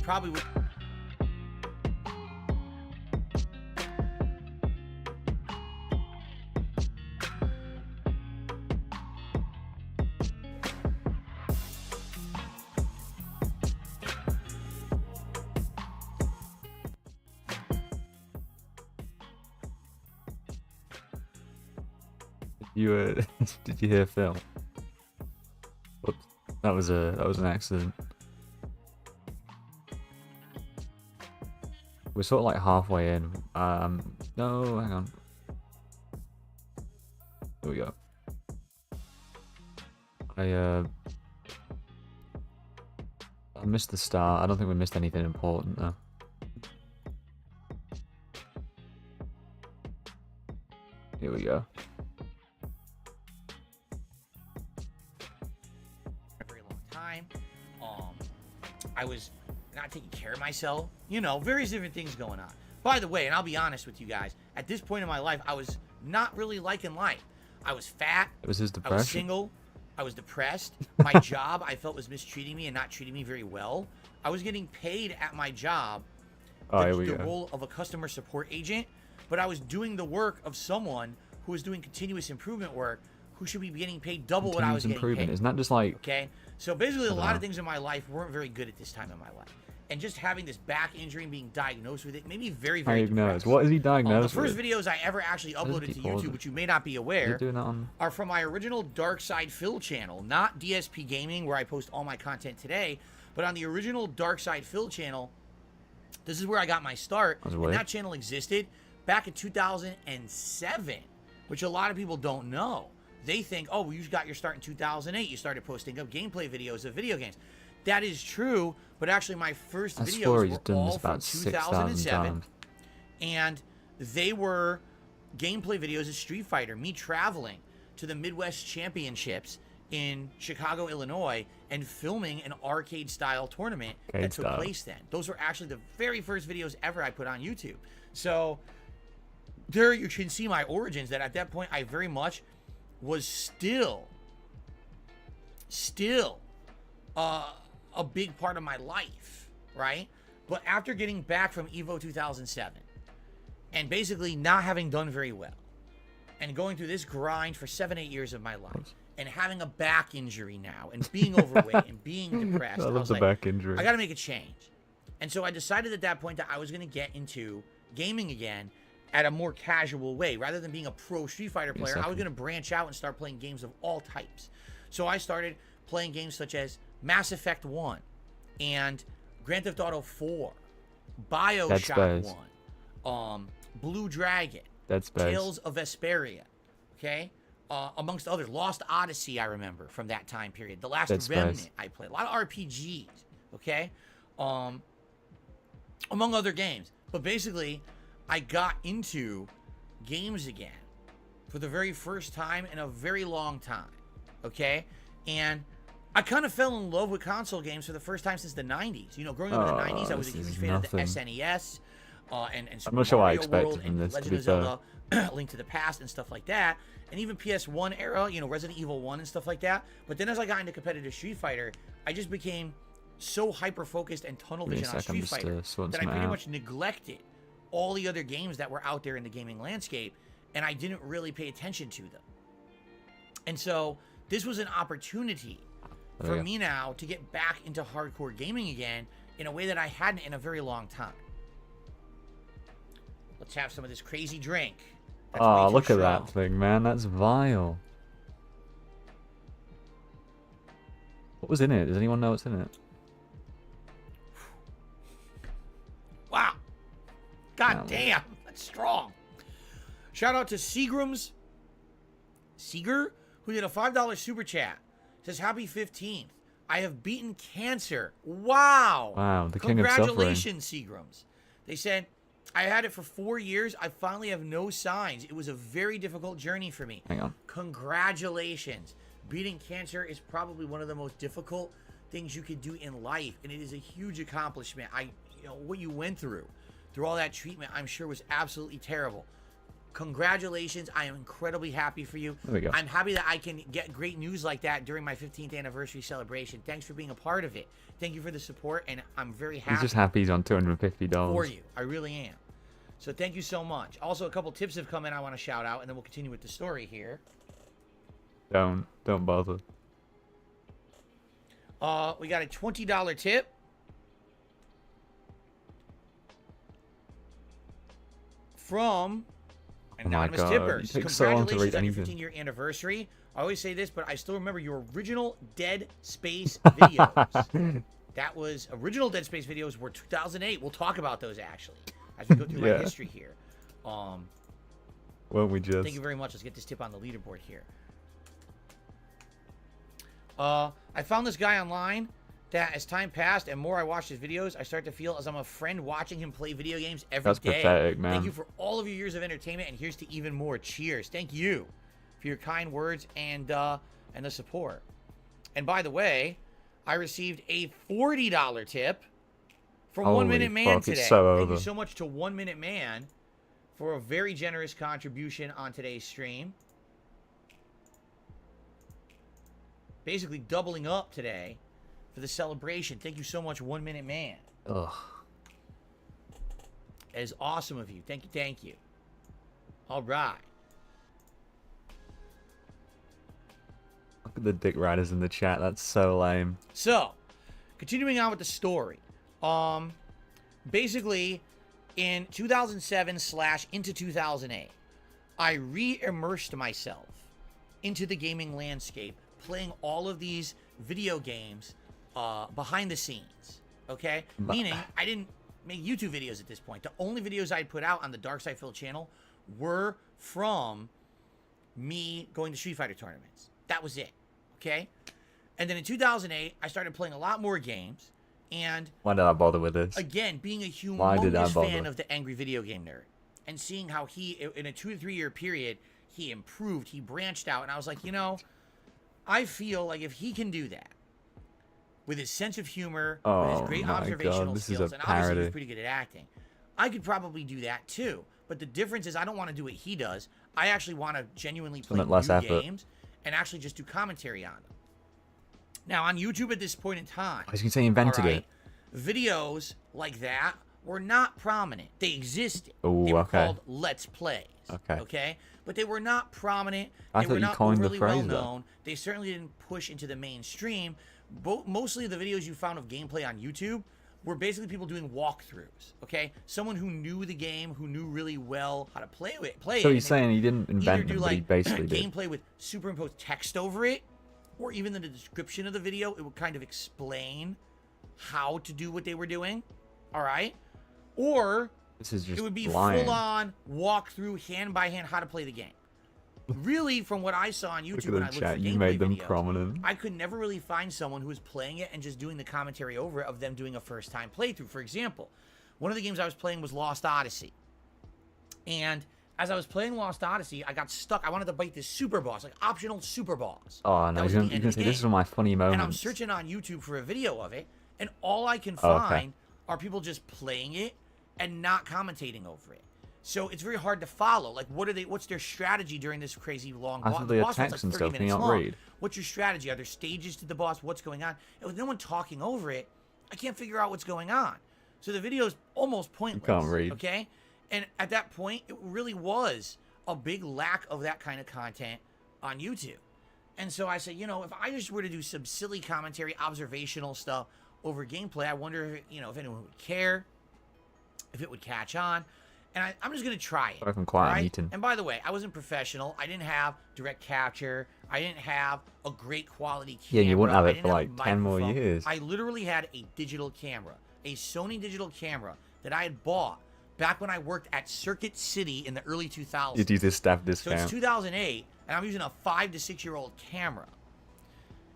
probably would. Did you hear Phil? Whoops. That was an accident. We're sort of like halfway in. No, hang on. Here we go. I missed the start. I don't think we missed anything important though. Here we go. A very long time. I was not taking care of myself. You know, various different things going on. By the way, and I'll be honest with you guys, at this point in my life, I was not really liking life. I was fat. It was his depression. I was single. I was depressed. My job, I felt, was mistreating me and not treating me very well. I was getting paid at my job the role of a customer support agent, but I was doing the work of someone who was doing continuous improvement work who should be getting paid double what I was getting paid. Isn't that just like... Okay? So basically, a lot of things in my life weren't very good at this time in my life. And just having this back injury and being diagnosed with it made me very, very depressed. What is he diagnosed with? The first with? videos I ever actually uploaded to YouTube, which you may not be aware, doing that on... are from my original Dark Side Phil channel, not DSP Gaming, where I post all my content today, but on the original Dark Side Phil channel. This is where I got my start, and that channel existed back in 2007, which a lot of people don't know. They think, oh, well, you got your start in 2008. You started posting up gameplay videos of video games. That is true, but actually my first videos were all from 2007, and they were gameplay videos of Street Fighter, me traveling to the Midwest Championships in Chicago, Illinois, and filming an arcade-style tournament that took place then. Those were actually the very first videos ever I put on YouTube. So there you can see my origins, that at that point I very much was still a big part of my life, right? But after getting back from EVO 2007 and basically not having done very well and going through this grind for 7-8 years of my life and having a back injury now and being overweight and being depressed, I was like, back injury. I got to make a change. And so I decided at that point that I was going to get into gaming again at a more casual way. Rather than being a pro Street Fighter player, I was going to branch out and start playing games of all types. So I started playing games such as Mass Effect 1 and Grand Theft Auto 4, BioShock 1, Blue Dragon, Tales of Vesperia, okay? Amongst others, Lost Odyssey, I remember from that time period. The Last Remnant I played. A lot of RPGs, okay? Among other games. But basically, I got into games again for the very first time in a very long time, okay? And I kind of fell in love with console games for the first time since the 90s. You know, growing up in the 90s, I was a huge fan of the SNES and Super Mario World and Legend of Zelda, Link to the Past and stuff like that. And even PS1 era, you know, Resident Evil 1 and stuff like that. But then as I got into competitive Street Fighter, I just became so hyper-focused and tunnel vision on Street Fighter that I pretty much neglected all the other games that were out there in the gaming landscape, and I didn't really pay attention to them. And so this was an opportunity for me now to get back into hardcore gaming again in a way that I hadn't in a very long time. Let's have some of this crazy drink. Oh, look at that thing, man. That's vile. What was in it? Does anyone know what's in it? Wow. God damn. That's strong. Shout out to Seager, who did a $5 super chat. Says, happy 15th. I have beaten cancer. Wow. Wow, the king of suffering. Congratulations, Seagrams. They said, I had it for 4 years. I finally have no signs. It was a very difficult journey for me. Hang on. Congratulations. Beating cancer is probably one of the most difficult things you could do in life, and it is a huge accomplishment. You know, what you went through all that treatment, I'm sure was absolutely terrible. Congratulations. I am incredibly happy for you. There we go. I'm happy that I can get great news like that during my 15th anniversary celebration. Thanks for being a part of it. Thank you for the support, and I'm very happy. He's just happy he's on $250. For you. I really am. So thank you so much. Also, a couple tips have come in I want to shout out, and then we'll continue with the story here. Don't bother. We got a $20 tip. From Anonymous Tippers. Congratulations on your 15-year anniversary. I always say this, but I still remember your original Dead Space videos. That was original Dead Space videos were 2008. We'll talk about those actually as we go through my history here. Won't we just? Thank you very much. Let's get this tip on the leaderboard here. I found this guy online that as time passed and more I watched his videos, I start to feel as I'm a friend watching him play video games every day. That's pathetic, man. Thank you for all of your years of entertainment, and here's to even more. Cheers. Thank you for your kind words and the support. And by the way, I received a $40 tip from Holy 1 Minute Man today. So Thank you so much to 1 Minute Man for a very generous contribution on today's stream. Basically doubling up today for the celebration. Thank you so much, 1 Minute Man. Ugh. That is awesome of you. Thank you, thank you. All right. Look at the dick riders in the chat. That's so lame. So, continuing on with the story. Basically, in 2007 / into 2008, I re-immersed myself into the gaming landscape, playing all of these video games behind the scenes, okay? Meaning, I didn't make YouTube videos at this point. The only videos I'd put out on the Dark Side Phil channel were from me going to Street Fighter tournaments. That was it, okay? And then in 2008, I started playing a lot more games, and why did I bother with this? Again, being a humongous fan of the Angry Video Game Nerd, and seeing how he, in a 2 to 3 year period, he improved, he branched out, and I was like, you know, I feel like if he can do that, with his sense of humor, with his great observational skills, and obviously he's pretty good at acting, I could probably do that too. But the difference is I don't want to do what he does. I actually want to genuinely play new games and actually just do commentary on them. Now, on YouTube at this point in time, I was going to say invented it. Videos like that were not prominent. They existed. Ooh, they were called Let's Plays. Okay? But they were not prominent. They were not overly well known. They certainly didn't push into the mainstream. Mostly the videos you found of gameplay on YouTube were basically people doing walkthroughs. Okay? Someone who knew the game, who knew really well how to play it. So you're saying he didn't invent them, but he basically did. Gameplay with superimposed text over it, or even in the description of the video, it would kind of explain how to do what they were doing. All right? Or it would be full-on walkthrough, hand-by-hand, how to play the game. Really, from what I saw on YouTube when I looked for gameplay videos, I could never really find someone who was playing it and just doing the commentary over it of them doing a first-time playthrough. For example, one of the games I was playing was Lost Odyssey. And as I was playing Lost Odyssey, I got stuck. I wanted to bite this super boss, like optional super boss. Oh, no, you're going to say this is my funny moments. And I'm searching on YouTube for a video of it, and all I can find are people just playing it and not commentating over it. So it's very hard to follow. Like, what's their strategy during this crazy long boss? The boss was like 30 minutes long. What's your strategy? Are there stages to the boss? What's going on? And with no one talking over it, I can't figure out what's going on. So the video is almost pointless. You can't read. Okay? And at that point, it really was a big lack of that kind of content on YouTube. And so I said, you know, if I just were to do some silly commentary, observational stuff over gameplay, I wonder if, you know, if anyone would care, if it would catch on. And I'm just going to try it. Right? And by the way, I wasn't professional. I didn't have direct capture. I didn't have a great quality camera. Yeah, you wouldn't have it for like 10 more years. I literally had a digital camera, a Sony digital camera that I had bought back when I worked at Circuit City in the early 2000s. You do this staff discount. So it's 2008, and I'm using a 5 to 6 year old camera.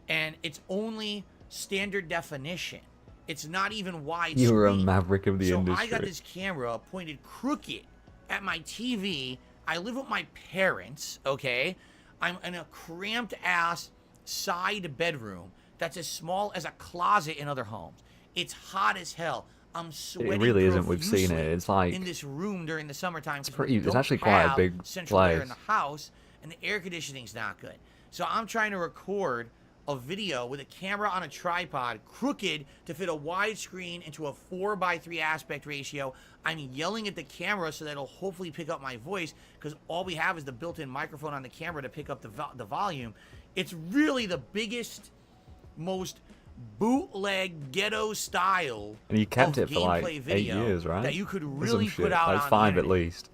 And it's only standard definition. It's not even widescreen. You were a maverick of the industry. So I got this camera pointed crooked at my TV. I live with my parents, okay? I'm in a cramped ass side bedroom that's as small as a closet in other homes. It's hot as hell. I'm sweating. It really isn't. We've seen it. It's like in this room during the summertime. It's actually quite a big central air place. in the house, and the air conditioning's not good. So I'm trying to record a video with a camera on a tripod, crooked, to fit a widescreen into a 4:3 aspect ratio. I'm yelling at the camera so that it'll hopefully pick up my voice, because all we have is the built-in microphone on the camera to pick up the volume. It's really the biggest, most bootleg ghetto style and you kept of it for like gameplay 8 video years, right? that you could really put out like on 5 the at internet. least.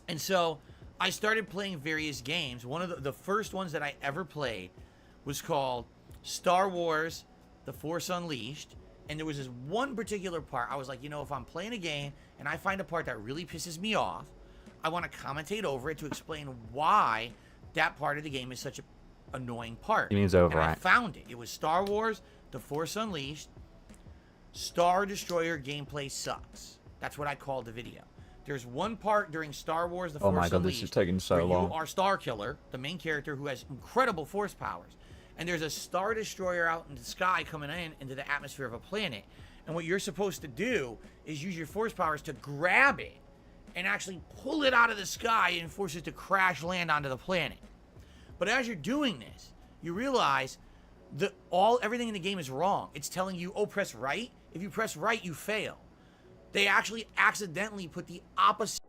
And so I started playing various games. One of the first ones that I ever played was called Star Wars The Force Unleashed. And there was this one particular part. I was like, you know, if I'm playing a game and I find a part that really pisses me off, I want to commentate over it to explain why that part of the game is such an annoying part. It means over, and I right? found it. It was Star Wars The Force Unleashed. Star Destroyer gameplay sucks. That's what I called the video. There's one part during Star Wars The Force Unleashed. Oh my god, this is taking so long. You are Star Killer, the main character who has incredible force powers. And there's a Star Destroyer out in the sky coming into the atmosphere of a planet. And what you're supposed to do is use your force powers to grab it and actually pull it out of the sky and force it to crash land onto the planet. But as you're doing this, you realize that everything in the game is wrong. It's telling you, oh, press right. If you press right, you fail. They actually accidentally put the opposite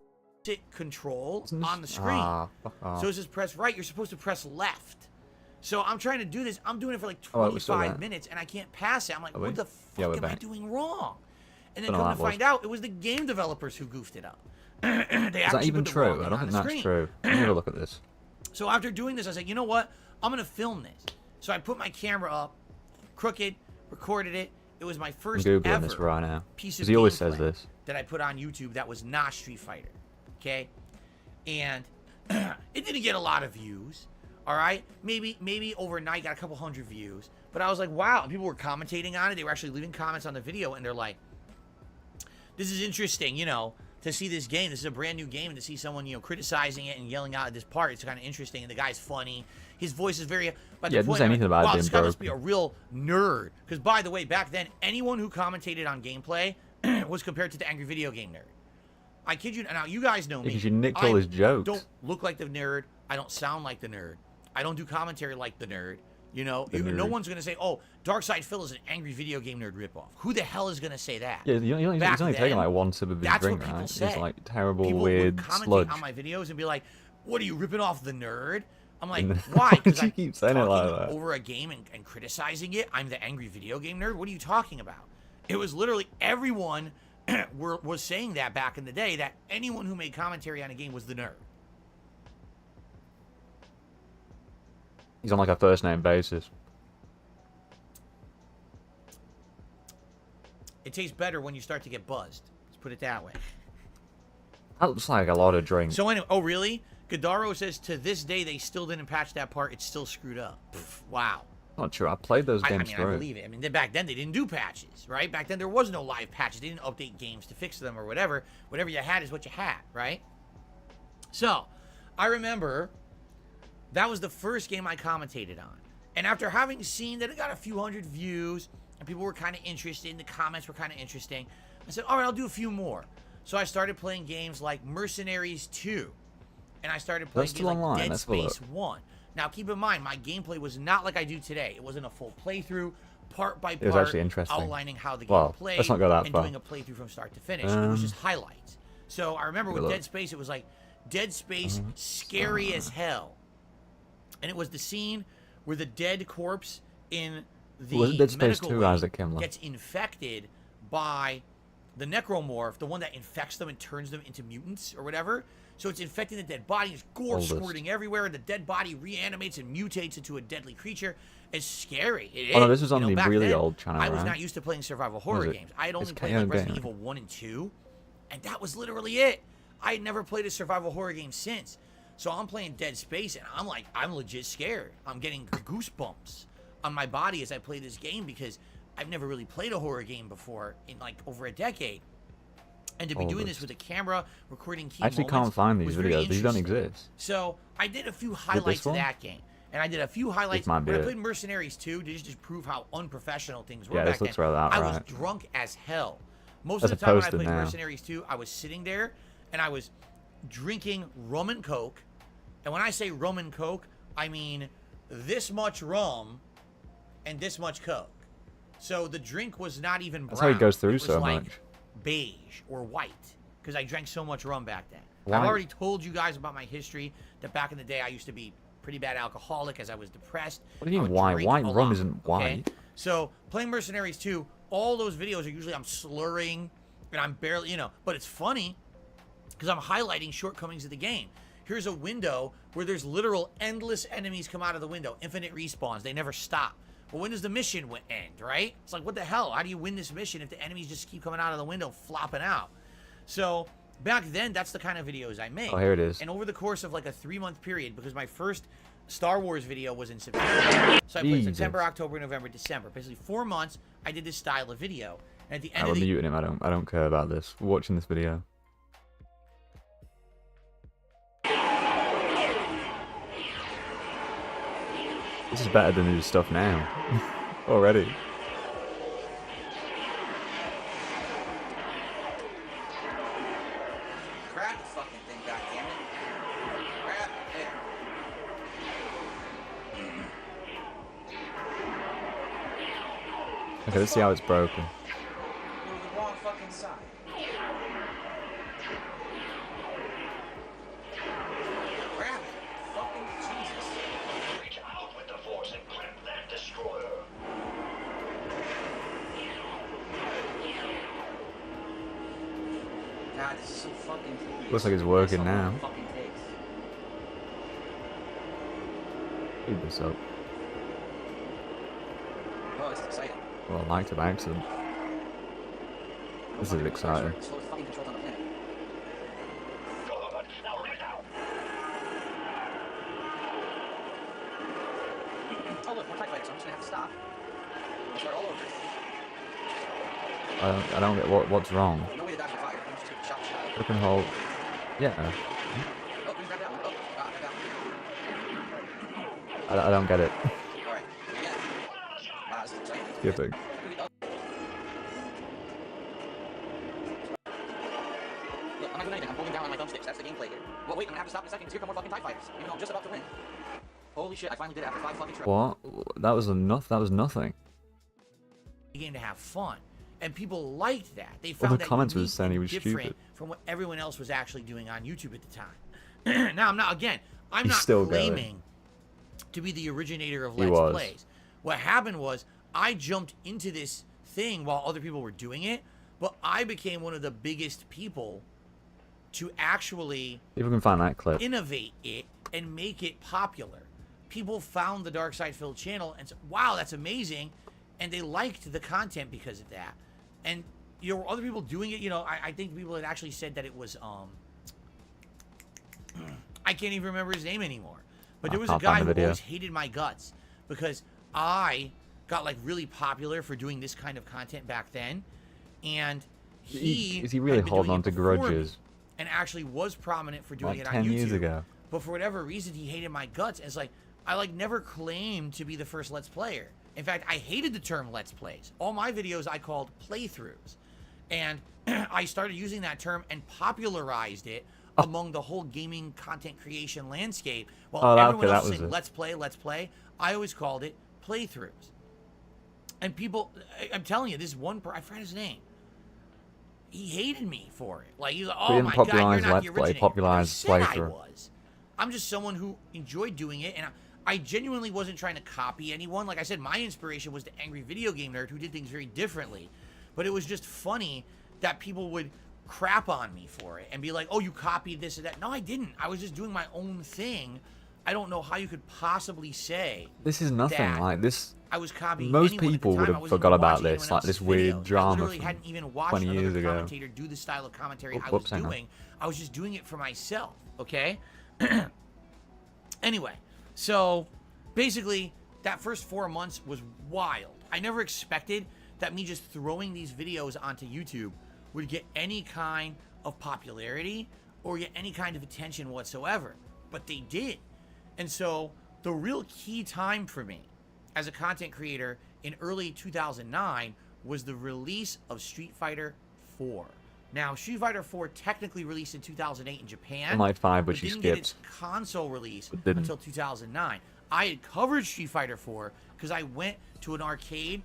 control on the screen. So it says press right. You're supposed to press left. So I'm trying to do this. I'm doing it for like 25 minutes, and I can't pass it. I'm like, what the fuck am I doing wrong? And then come to find out, it was the game developers who goofed it up. Is that even true? I don't think that's true. Let me have a look at this. So after doing this, I said, you know what? I'm going to film this. So I put my camera up, crooked, recorded it. It was my first I'm Googling ever this right now. piece of he always says gameplay this. that I put on YouTube that was not Street Fighter. Okay? And it didn't get a lot of views. All right? Maybe overnight got a couple hundred views. But I was like, wow. And people were commentating on it. They were actually leaving comments on the video. And they're like, this is interesting, you know, to see this game. This is a brand new game. And to see someone, you know, criticizing it and yelling out at this part. It's kind of interesting. And the guy's funny. His voice is very... But yeah, didn't say anything about it being this guy must broken. be a real nerd. Because, by the way, back then, anyone who commentated on gameplay was compared to the angry video game nerd. I kid you. Now, you guys know me. Because you nicked all his jokes. I don't look like the nerd. I don't sound like the nerd. I don't do commentary like the nerd. You know, no one's going to say, oh, Darkside Phil is an angry video game nerd ripoff. Who the hell is going to say that? Yeah, he's only taking like one sip of his drink, right? It's like terrible, people weird would commentate sludge. on my videos and be like, what are you, ripping off the nerd? I'm like, why? Because you I'm keep saying it like that. over a game and criticizing it. I'm the angry video game nerd. What are you talking about? It was literally everyone was saying that back in the day, that anyone who made commentary on a game was the nerd. He's on like a first name basis. It tastes better when you start to get buzzed. Let's put it that way. That looks like a lot of drink. So anyway, oh really? Godaro says to this day they still didn't patch that part. It's still screwed up. Pff, wow. Not true. I played those games I believe it. I mean, back then they didn't do patches, right? Back then there was no live patches. They didn't update games to fix them or whatever. Whatever you had is what you had, right? So, I remember that was the first game I commentated on. And after having seen that it got a few hundred views and people were kind of interested, and the comments were kind of interesting, I said, all right, I'll do a few more. So I started playing games like Mercenaries 2. And I started playing games like Dead Space 1. Now, keep in mind, my gameplay was not like I do today. It wasn't a full playthrough, part by part, it was actually interesting. outlining how the game played, let's not go that and far. doing a playthrough from start to finish. It was just highlights. So I remember with Dead Space, it was like Dead Space, scary as hell. And it was the scene where the dead corpse in the Dead Space medical 2, wing Isaac Kimler? gets infected by the necromorph, the one that infects them and turns them into mutants or whatever. So it's infecting the dead body. There's gore squirting everywhere. The dead body reanimates and mutates into a deadly creature. It's scary. It is. Oh no, this was on the back really then, old channel, I was right? not used to playing survival horror games. I had only played KO like Resident game. Evil 1 and 2. And that was literally it. I had never played a survival horror game since. So I'm playing Dead Space, and I'm like, I'm legit scared. I'm getting goosebumps on my body as I play this game because I've never really played a horror game before in like over a decade. And to be doing this with a camera, recording key moments, I actually can't find these videos. These don't exist. So I did a few highlights of that game. And I did a few highlights. When I played Mercenaries 2, to just prove how unprofessional things were back then. I was drunk as hell. Most As of the time when I opposed to played now. Mercenaries 2, I was sitting there and I was drinking rum and coke. And when I say rum and coke, I mean this much rum and this much coke. So the drink was not even brown. That's how he goes through it was so like much. beige or white, because I drank so much rum back then. Why? I've already told you guys about my history, that back in the day I used to be pretty bad alcoholic as I was depressed. What do you mean, I would why? drink White a rum lot, isn't white. So playing Mercenaries 2, all those videos are usually I'm slurring and I'm barely, you know, but it's funny because I'm highlighting shortcomings of the game. Here's a window where there's literal endless enemies come out of the window, infinite respawns, they never stop. Well, when does the mission end, right? It's like, what the hell? How do you win this mission if the enemies just keep coming out of the window, flopping out? So back then, that's the kind of videos I made. Oh, here it is. And over the course of like a 3-month period, because my first Star Wars video was in September, so I played Jesus. September, October, November, December. Basically 4 months, I did this style of video. And at the end I'm of the muting him. I don't care about this. We're watching this video. This is better than his stuff now. Already. grab the fucking thing, goddammit. Grab it. Okay, let's see how it's broken. You're the wrong fucking side. Grab it. Fucking Jesus. Reach out with the force and grip that destroyer. God, this is so fucking tedious. Looks like it's working That's how long now. it fucking takes. Speed this up. Oh, it's exciting. Well, I liked it by accident. This is exciting. Slowest fucking controls on the planet. Good. Now right out. Oh look, more TIE fighters, so I'm just gonna have to stop. And start all over. I don't get what's wrong. No way to dodge the fire. I'm just gonna shot. Click and hold. Yeah. Oh, we grab that one. Oh, grab that one. I don't get it. Alright, again. Wow, this is exciting. Skipping. Look, I'm not doing anything. I'm holding down on my thumbsticks. That's the gameplay here. Well, wait, I'm gonna have to stop in a second because here come more fucking TIE fighters. Even though I'm just about to win. Holy shit, I finally did it after 5 fucking tries. What? That was enough. That was nothing. Game to have fun. And people liked that. They All found the that comments unique was saying he and was different stupid. from what everyone else was actually doing on YouTube at the time. Now, I'm not, again, I'm He's not still claiming to be the originator of He Let's was. Plays. What happened was I jumped into this thing while other people were doing it, but I became one of the biggest people to actually If we can find that clip. innovate it and make it popular. People found the Dark Side Phil channel and said, wow, that's amazing. And they liked the content because of that. And, you know, other people doing it, you know, I think people had actually said that it was, I can't even remember his name anymore. But there was a I'll guy find who the video. always hated my guts because I got, like, really popular for doing this kind of content back then. And Is he really had been holding doing on it to before me grudges? and actually was prominent for doing Like it on 10 YouTube. years ago. But for whatever reason, he hated my guts. And it's like, I like never claimed to be the first Let's Player. In fact, I hated the term Let's Plays. All my videos I called playthroughs. And I started using that term and popularized it among the whole gaming content creation landscape. While everyone else was saying Let's Play, I always called it playthroughs. And people, I'm telling you, this one, I forgot his name. He hated me for it. Like, he's like, oh my God, you're not the originator. Popularized I said I playthrough. was. I'm just someone who enjoyed doing it, and I genuinely wasn't trying to copy anyone. Like I said, my inspiration was the angry video game nerd who did things very differently. But it was just funny that people would crap on me for it and be like, oh, you copied this or that. No, I didn't. I was just doing my own thing. I don't know how you could possibly say This is nothing that like this. I was copying Most anyone at the people would time. have I wasn't forgot even about watching this, anyone like this else's weird videos. drama I literally from hadn't even watched 20 another years ago. commentator do the style of commentary I was Whoops, hang on. doing. I was just doing it for myself, okay? Anyway, so basically that first 4 months was wild. I never expected that me just throwing these videos onto YouTube would get any kind of popularity or get any kind of attention whatsoever, but they did. And so the real key time for me as a content creator in early 2009 was the release of Street Fighter 4. Now, Street Fighter 4 technically released in 2008 in Japan. And like 5, but which you didn't get skipped. its console release Didn't. until 2009. I had covered Street Fighter 4 because I went to an arcade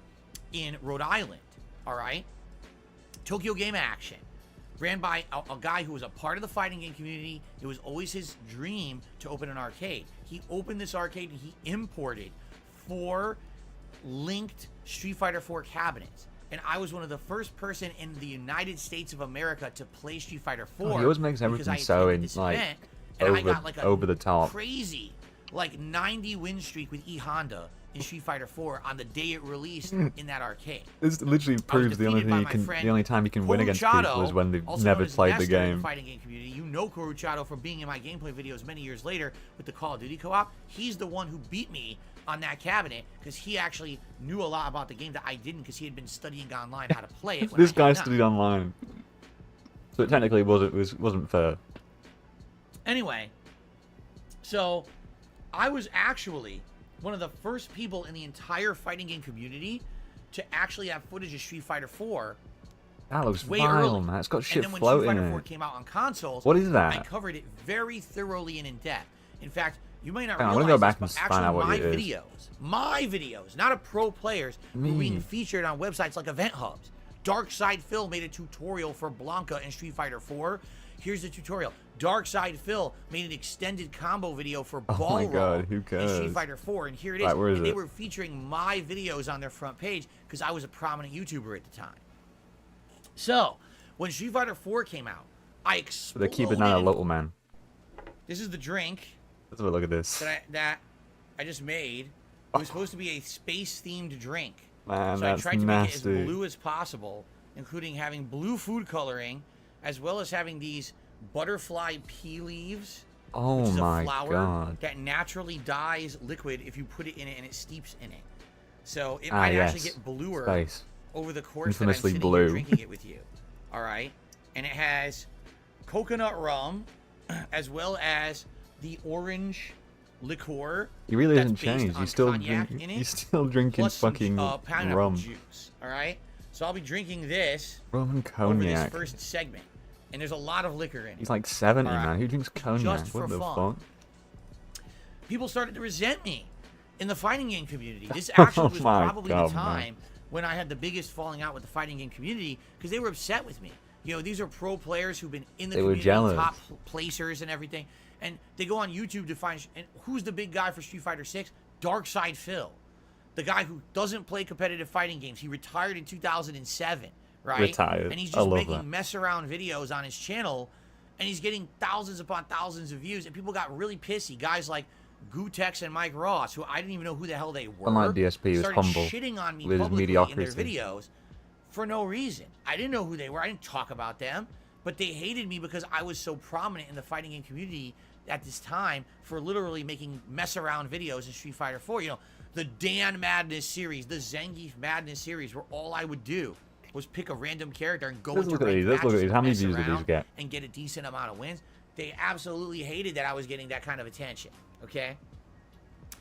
in Rhode Island. All right, Tokyo Game Action, ran by a guy who was a part of the fighting game community. It was always his dream to open an arcade. He opened this arcade and he imported 4 linked Street Fighter 4 cabinets. And I was one of the first person in the United States of America to play Street Fighter 4. He always makes everything so in, like, and I got like a over the top. crazy, like 90 win streak with E Honda in Street Fighter 4 on the day it released in that arcade. This literally proves the only time you can win against people is when they've never played the game. Fighting game community. You know Coruchado from being in my gameplay videos many years later with the Call of Duty co-op. He's the one who beat me on that cabinet because he actually knew a lot about the game that I didn't because he had been studying online how to play it. This guy studied online, so it technically wasn't fair. Anyway, so I was actually one of the first people in the entire fighting game community to actually have footage of Street Fighter 4. That looks way vile, early. man. It's got shit and then when floating Street Fighter in 4 it. came out on consoles, What is that? I covered it very thoroughly and in depth. In fact, you might not I'm realize gonna go back this, and but find out what actually it is. my videos, not a pro players, were being featured on websites like Event Hubs. Dark Side Phil made a tutorial for Blanca in Street Fighter 4. Here's the tutorial. Dark Side Phil made an extended combo video for Ball Roll who in cares? Street Fighter 4, and here it is. Right, where is and they it? were featuring my videos on their front page because I was a prominent YouTuber at the time. So, when Street Fighter 4 came out, I exploded. They're keeping that a little man. This is the drink Let's have a look at this. that I just made. It was supposed to be a space-themed drink. Man, so I that's tried to make it as nasty. blue as possible, including having blue food coloring, as well as having these butterfly pea leaves, Oh which is a my flower god. that naturally dyes liquid if you put it in it and it steeps in it. So it might actually get bluer Space. over the course Infamously that I'm sitting blue. here drinking it with you. All right, and it has coconut rum, as well as the orange liqueur. He really that's hasn't based changed. on He's still cognac in it, he's still drinking plus some, fucking pineapple rum. juice. All right, so I'll be drinking this Rum and over this cognac. first segment, and there's a lot of liquor in it. He's like 70, All right. man. Who drinks cognac? for What the fun. fuck? People started to resent me in the fighting game community. This actually was my probably God, the time when I had the biggest falling out with the fighting game community because they were upset with me. You know, these are pro players who've been in the They were community, jealous. top placers and everything. And they go on YouTube to find, and who's the big guy for Street Fighter 6? Dark Side Phil. The guy who doesn't play competitive fighting games. He retired in 2007, right? Retired. And he's I just love making that. mess around videos on his channel, and he's getting thousands upon thousands of views, and people got really pissy. Guys like Gutex and Mike Ross, who I didn't even know who the hell they were. Unlike DSP, he was started humble shitting on me with his publicly in their mediocrity. videos for no reason. I didn't know who they were. I didn't talk about them, but they hated me because I was so prominent in the fighting game community at this time for literally making mess around videos in Street Fighter 4. You know, the Dan Madness series, the Zangief Madness series, where all I would do was pick a random character and go Let's into look at ranked these. Let's look at matches these. How and many mess views do these around get? and get a decent amount of wins. They absolutely hated that I was getting that kind of attention, okay?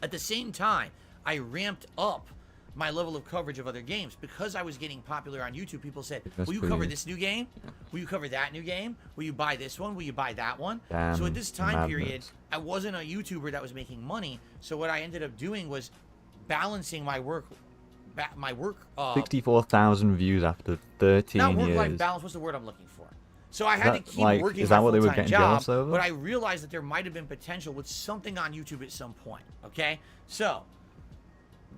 At the same time, I ramped up my level of coverage of other games because I was getting popular on YouTube. People said, will you cover this new game? Will you cover that new game? Will you buy this one? Will you buy that one? Damn So at this time period, madness. I wasn't a YouTuber that was making money. So what I ended up doing was balancing my work, 64,000 views after 13 not work-life years. balance. What's the word I'm looking for? So I had to keep like, working is my that what they were full-time getting job, jealous over? but I realized that there might have been potential with something on YouTube at some point. Okay, so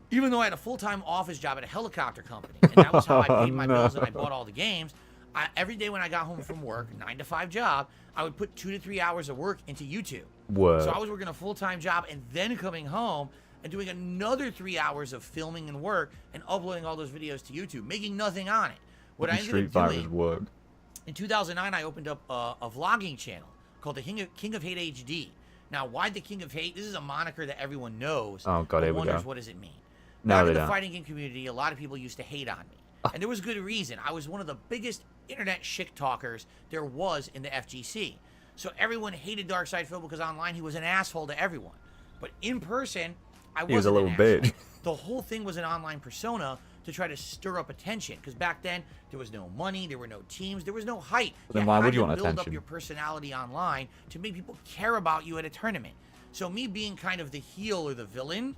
even though I had a full-time office job at a helicopter company, and that was how I paid my bills and I bought all the games, every day when I got home from work, 9 to 5 job, I would put 2 to 3 hours of work into YouTube. Word. So I was working a full-time job and then coming home and doing another 3 hours of filming and work and uploading all those videos to YouTube, making nothing on it. What I ended Street up Fighter's doing, work. in 2009, I opened up a vlogging channel called the King of Hate HD. Now, why the King of Hate? This is a moniker that everyone knows. Oh, God, but here we wonders go. what does it mean. No, Back they in the don't. fighting game community, a lot of people used to hate on me. And there was good reason. I was one of the biggest internet shit talkers there was in the FGC. So everyone hated Darkside Phil because online he was an asshole to everyone. But in person, I wasn't He was a little an asshole. bitch. The whole thing was an online persona to try to stir up attention. Because back then, there was no money, there were no teams, there was no hype. Then why would you had want to build attention? up your personality online to make people care about you at a tournament. So me being kind of the heel or the villain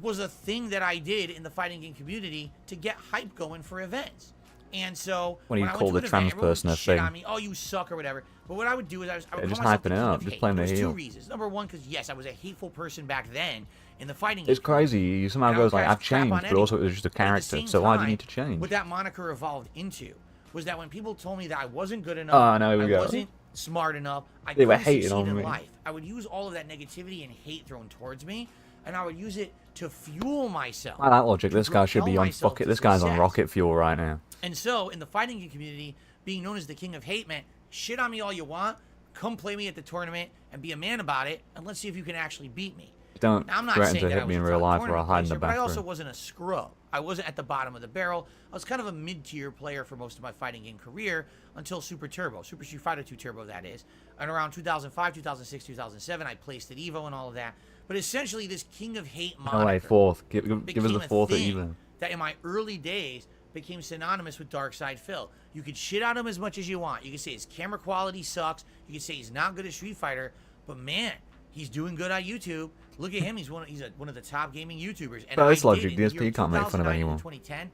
was a thing that I did in the fighting game community to get hype going for events. And so When you I went call to the an event, trans everyone would person a shit thing. on me, oh, you suck or whatever. But what I would do is I would just call myself hyping the it king up, of just hate. playing There the was two heel. reasons. Number one, because yes, I was a hateful person back then in the fighting It's game. crazy. You somehow And I would goes like, try to I've crap on changed, but anyone. also it was just a But at the character. same So why do you time, need to change? What that moniker evolved into was that when people told me that I wasn't good enough, Oh, no, here we I go. wasn't smart enough, I They were couldn't hating succeed on in me. life, I would use all of that negativity and hate thrown towards me, and I would use it to fuel myself. By that logic, to this guy should propel be on myself fucking. to This guy's on success. rocket fuel right now. And so, in the fighting game community, being known as the king of hate meant shit on me all you want, come play me at the tournament and be a man about it, and let's see if you can actually beat me. Don't Now, I'm not threaten saying to that I hit was me a in top real life or tournament I'll hide in the placer, but I also bathroom. wasn't a scrub. I wasn't at the bottom of the barrel. I was kind of a mid-tier player for most of my fighting game career until Super Turbo, Super Street Fighter 2 Turbo, that is. And around 2005, 2006, 2007, I placed at EVO and all of that. But essentially, this king of hate moniker No way, fourth. Give us became the a fourth at thing even. that in my early days became synonymous with Darkside Phil. You could shit on him as much as you want. You could say his camera quality sucks. You could say he's not good at Street Fighter. But man, he's doing good on YouTube. Look at him. He's one of the top gaming YouTubers. And But that's I logic. did in the DSP year can't make fun of 2009 and anyone. 2010,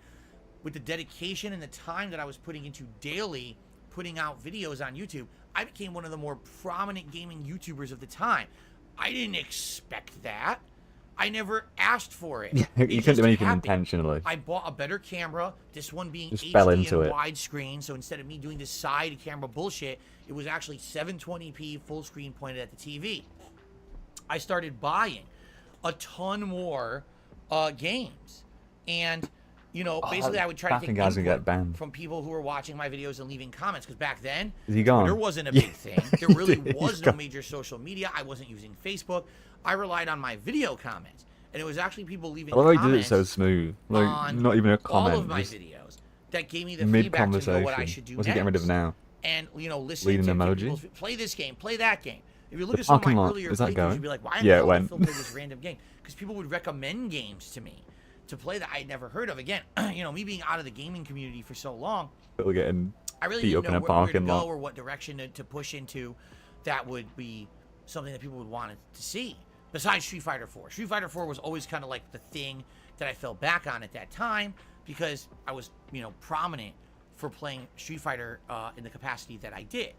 with the dedication and the time that I was putting into daily putting out videos on YouTube, I became one of the more prominent gaming YouTubers of the time. I didn't expect that. I never asked for it. You It couldn't just do anything happened. intentionally. I bought a better camera, this one being Just HD fell and into it. widescreen, so instead of me doing this side camera bullshit, it was actually 720p full screen pointed at the TV. I started buying a ton more games. And, you know, basically I would try to Baffin take guy's gonna get input banned. from people who were watching my videos and leaving comments, because back then, Is he gone? there wasn't a big thing. There really He's was no gone. major social media. I wasn't using Facebook. I relied on my video comments. And it was actually people leaving I love how he comments did it so smooth. Like, on not even a all comment. of my Just videos that gave me the mid feedback to know conversation. what I should do What's he next. getting rid of now? And, you know, listen Leading to emoji? people's, play this game, play that game. If you look The at some of parking my lot, earlier is that playthroughs, going? you'd be like, why Yeah, it am I went. Phil play this random game? Because people would recommend games to me to play that I'd never heard of. Again, you know, me being out of the gaming community for so long, Still getting I really beat didn't up in know a where to parking go lot. or what direction to push into that would be something that people would want to see. Besides Street Fighter 4. Street Fighter 4 was always kind of like the thing that I fell back on at that time because I was, you know, prominent for playing Street Fighter in the capacity that I did.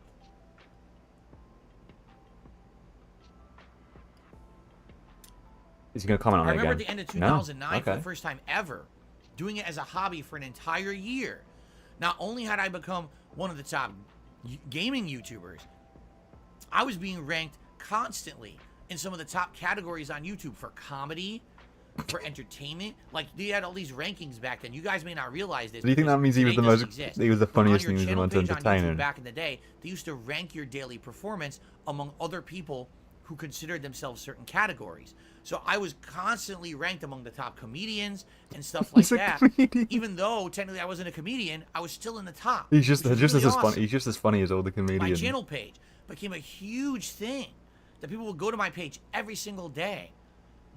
Is he gonna comment on I that remember again? at the end of No? 2009, for Okay. the first time ever, doing it as a hobby for an entire year. Not only had I become one of the top gaming YouTubers, I was being ranked constantly in some of the top categories on YouTube for comedy, for entertainment. Like, they had all these rankings back then. You guys may not realize this. Do you think because that means he was today the doesn't most? exist. He was the But on funniest your thing. He was the channel most page on YouTube entertaining. back in the day, they used to rank your daily performance among other people who considered themselves certain categories. So I was constantly ranked among the top comedians and stuff like He's a that. comedian. Even though technically I wasn't a comedian, I was still in the top. He's just which was just really as awesome. funny. He's just as funny as all the My comedians. channel page became a huge thing that people would go to my page every single day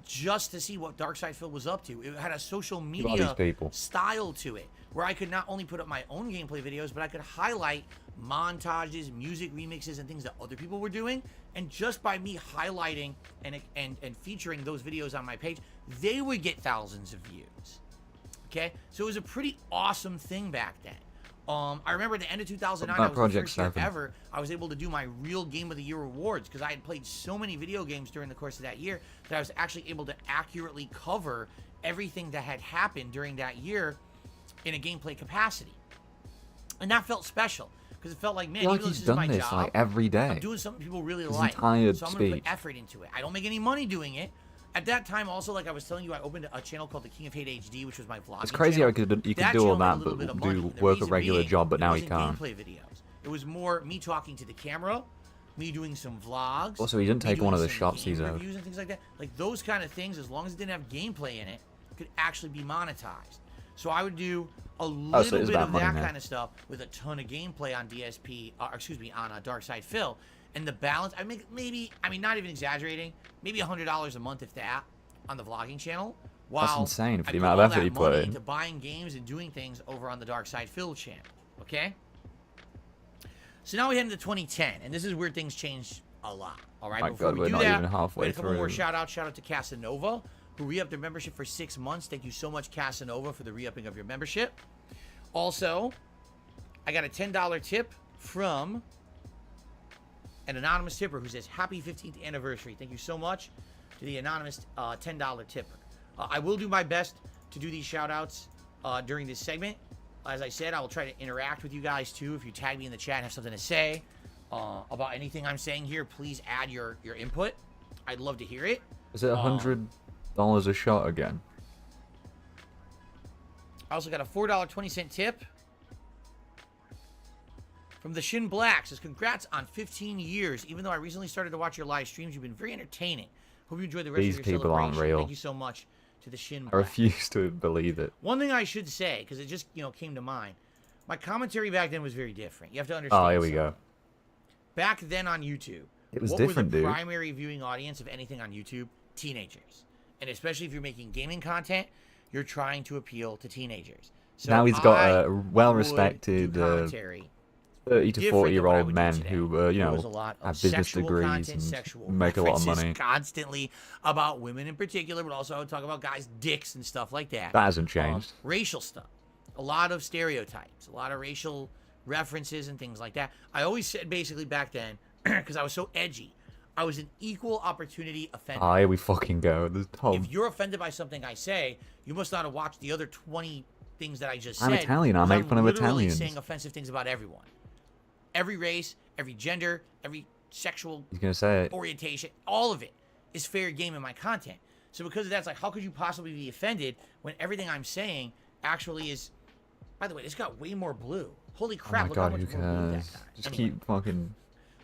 just to see what Darkside Phil was up to. It had a social all media these people. style to it where I could not only put up my own gameplay videos, but I could highlight montages, music remixes, and things that other people were doing. And just by me highlighting and featuring those videos on my page, they would get thousands of views. Okay? So it was a pretty awesome thing back then. I remember at the end of 2009, What I about was the Project first year 7? ever I was able to do my real Game of the Year awards because I had played so many video games during the course of that year that I was actually able to accurately cover everything that had happened during that year in a gameplay capacity. And that felt special because it felt like, man, I feel like even though he's this is my done this job, like every day. I'm doing something people really His like. entire So I'm going to speech. put effort into it. I don't make any money doing it. At that time, also, like I was telling you, I opened a channel called The King of Hate HD, which was my vlogging It's crazy how channel. you could That do all channel made a that, little but bit of money. do The work a reason regular being, job. But it now he wasn't can't. gameplay videos. It was more me talking to the camera, me doing some vlogs. Also, he didn't me take one of doing the some shots game he's owed. reviews and things like that. Like those kind of things, as long as it didn't have gameplay in it, could actually be monetized. So I would do a little so it is bit about of money that now. kind of stuff with a ton of gameplay on DSP, on Darkside Phil. And the balance, I make maybe, I mean, not even exaggerating, maybe $100 a month, if that, on the vlogging channel while insane for I the put amount all of effort that you put money in. into buying games and doing things over on the Dark Side Phil channel. Okay. So now we head into 2010, and this is where things changed a lot. All right. My Before God, we we're do not that, even halfway we had a couple more through. shout outs. Shout out to Casanova, who re-upped their membership for 6 months. Thank you so much, Casanova, for the re-upping of your membership. Also, I got a $10 tip from an anonymous tipper who says, happy 15th anniversary. Thank you so much to the anonymous $10 tipper. I will do my best to do these shout outs during this segment. As I said, I will try to interact with you guys too. If you tag me in the chat and have something to say about anything I'm saying here, please add your input. I'd love to hear it. Is it $100 a shot again? I also got a $4.20 tip from the Shin Black. Says, congrats on 15 years. Even though I recently started to watch your live streams, you've been very entertaining. Hope you enjoy the rest These of your people aren't celebration. real. Thank you so much to the Shin I Black. refuse to believe it. One thing I should say, because it just came to mind, my commentary back then was very different. You have to understand. Oh, here we go. something. Back then on YouTube, It was what different, was the dude. primary viewing audience of anything on YouTube? Teenagers. And especially if you're making gaming content, you're trying to appeal to teenagers. So Now he's got I a well-respected would do commentary 30 to different than what I 40-year-old would do men today. who, There was a lot of have business sexual degrees content, and sexual make a lot of references money. constantly about women in particular, but also I would talk about guys' dicks and stuff like that. That hasn't changed. Racial stuff, a lot of stereotypes, a lot of racial references and things like that. I always said basically back then, because I was so edgy, I was an equal opportunity offender. Oh, here we fucking go. The whole... If you're offended by something I say, you must not have watched the other 20 things that I just I'm said. Italian, I because make fun of literally Italians. saying offensive things about everyone. Every race, every gender, every sexual He's gonna say it. orientation, all of it is fair game in my content. So because of that, it's like, how could you possibly be offended when everything I'm saying actually is... By the way, this got way more blue. Holy Oh crap, my look God, how who much more blue that cares? got. Just Anyway, keep fucking...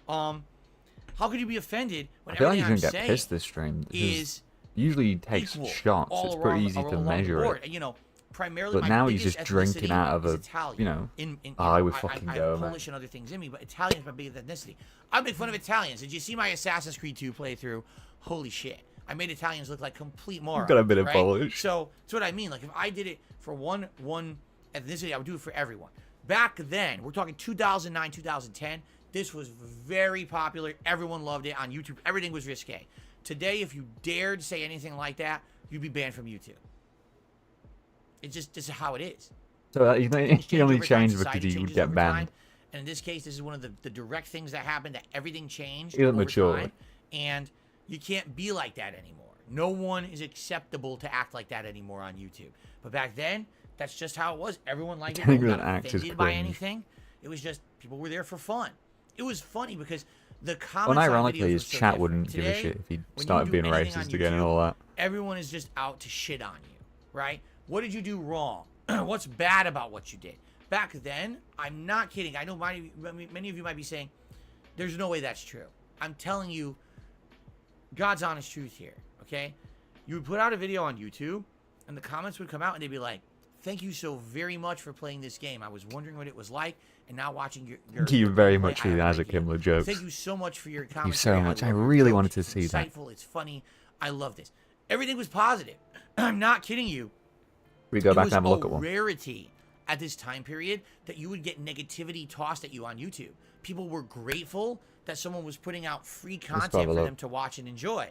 how could you be offended when I feel like everything he's I'm gonna get saying pissed this stream. is Usually he takes equal shots. all It's around, pretty easy along to the measure board? it. You know, primarily But my now he's biggest just drinking ethnicity out of is a, Italian. you know, I would fucking I go, have man. Polish and other things in me, but Italian is my biggest ethnicity. I make fun of Italians. Did you see my Assassin's Creed 2 playthrough? Holy shit. I made Italians look like complete morons. Got a bit of right? Polish. So that's what I mean. Like, if I did it for one ethnicity, I would do it for everyone. Back then, we're talking 2009, 2010, this was very popular. Everyone loved it on YouTube. Everything was risque. Today, if you dared say anything like that, you'd be banned from YouTube. It's just, this is how it is. So Things he change only over time, changed society because he would changes get over banned. time. And in this case, this is one of the direct things that happened, that everything changed He over matured. time. And you can't be like that anymore. No one is acceptable to act like that anymore on YouTube. But back then, that's just how it was. Everyone liked it. No Pretending one to got act is offended by cringe. anything. It was just, people were there for fun. It was funny because the Well, comments on ironically, videos his were so chat different. wouldn't give a Today, shit if he when you started do being anything on racist again and YouTube, all that. everyone is just out to shit on you, right? What did you do wrong? What's bad about what you did? Back then, I'm not kidding. I know many of you might be saying, there's no way that's true. I'm telling you, God's honest truth here, okay? You would put out a video on YouTube, and the comments would come out, and they'd be like, thank you so very much for playing this game. I was wondering what it was like, and now watching your Thank you very gameplay, much for I the have an Isaac idea. Himmler jokes. Thank you so much for your you commentary. so much. I love your really jokes. wanted to It's see that. insightful. It's funny. I love this. Everything was positive. I'm not kidding you. We go It back was and have a look a at one. rarity at this time period that you would get negativity tossed at you on YouTube. People were grateful that someone was putting out free content have a for look. them to watch and enjoy.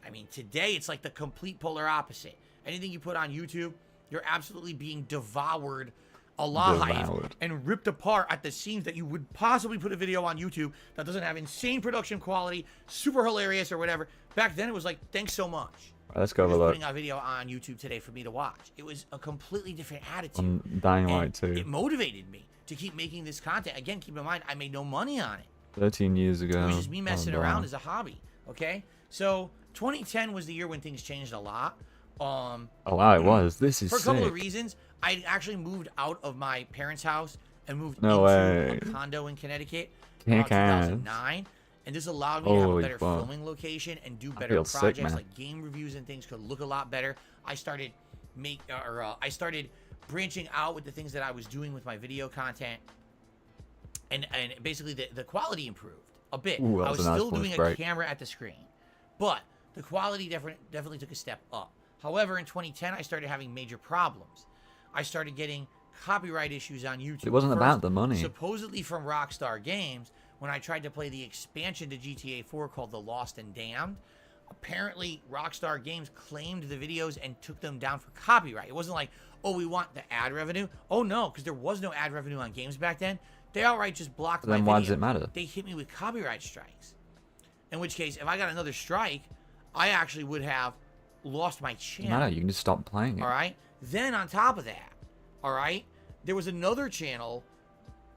I mean, today it's like the complete polar opposite. Anything you put on YouTube, you're absolutely being devoured alive Devoured. and ripped apart at the seams that you would possibly put a video on YouTube that doesn't have insane production quality, super hilarious or whatever. Back then it was like, thanks so much. Right, let's go have a Just look. putting a video on YouTube today for me to watch. It was a completely different attitude. On Dying And Light 2. It motivated me to keep making this content. Again, keep in mind, I made no money on it. 13 years ago. It was just me messing Oh, around wow. as a hobby. Okay? So 2010 was the year when things changed a lot. Oh wow, it was. This is For a couple sick. of reasons. I actually moved out of my parents' house and moved No into way. a condo in Connecticut Kick around ass. 2009. And this allowed me to have a Holy better fuck. filming location and do I better feel sick, projects, man. like game reviews and things could look a lot better. I started I started branching out with the things that I was doing with my video content, and basically the quality improved a bit. Ooh, that I was was a nice still voice doing a break. camera at the screen, but the quality definitely took a step up. However, in 2010, I started having major problems. I started getting copyright issues on YouTube. It wasn't about the money. Supposedly from Rockstar Games, when I tried to play the expansion to GTA 4 called The Lost and Damned. Apparently, Rockstar Games claimed the videos and took them down for copyright. It wasn't like, oh, we want the ad revenue. Oh, no, because there was no ad revenue on games back then. They outright just blocked my video. Then why does it matter? They hit me with copyright strikes. In which case, if I got another strike, I actually would have lost my channel. No, you can just stop playing it. All right? Then on top of that, all right, there was another channel,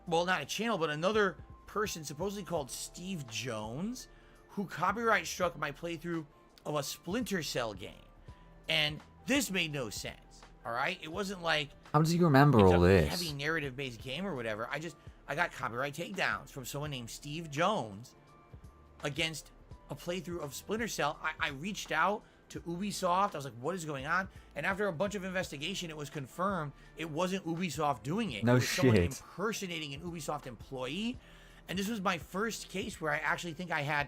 well, not a channel, but another person supposedly called Steve Jones, who copyright struck my playthrough of a Splinter Cell game. And this made no sense, all right? It wasn't like... How do you remember all this? Heavy narrative-based game or whatever. I got copyright takedowns from someone named Steve Jones against a playthrough of Splinter Cell. I reached out to Ubisoft. I was like, what is going on? And after a bunch of investigation, it was confirmed it wasn't Ubisoft doing it. No it was shit. Someone impersonating an Ubisoft employee. And this was my first case where I actually think I had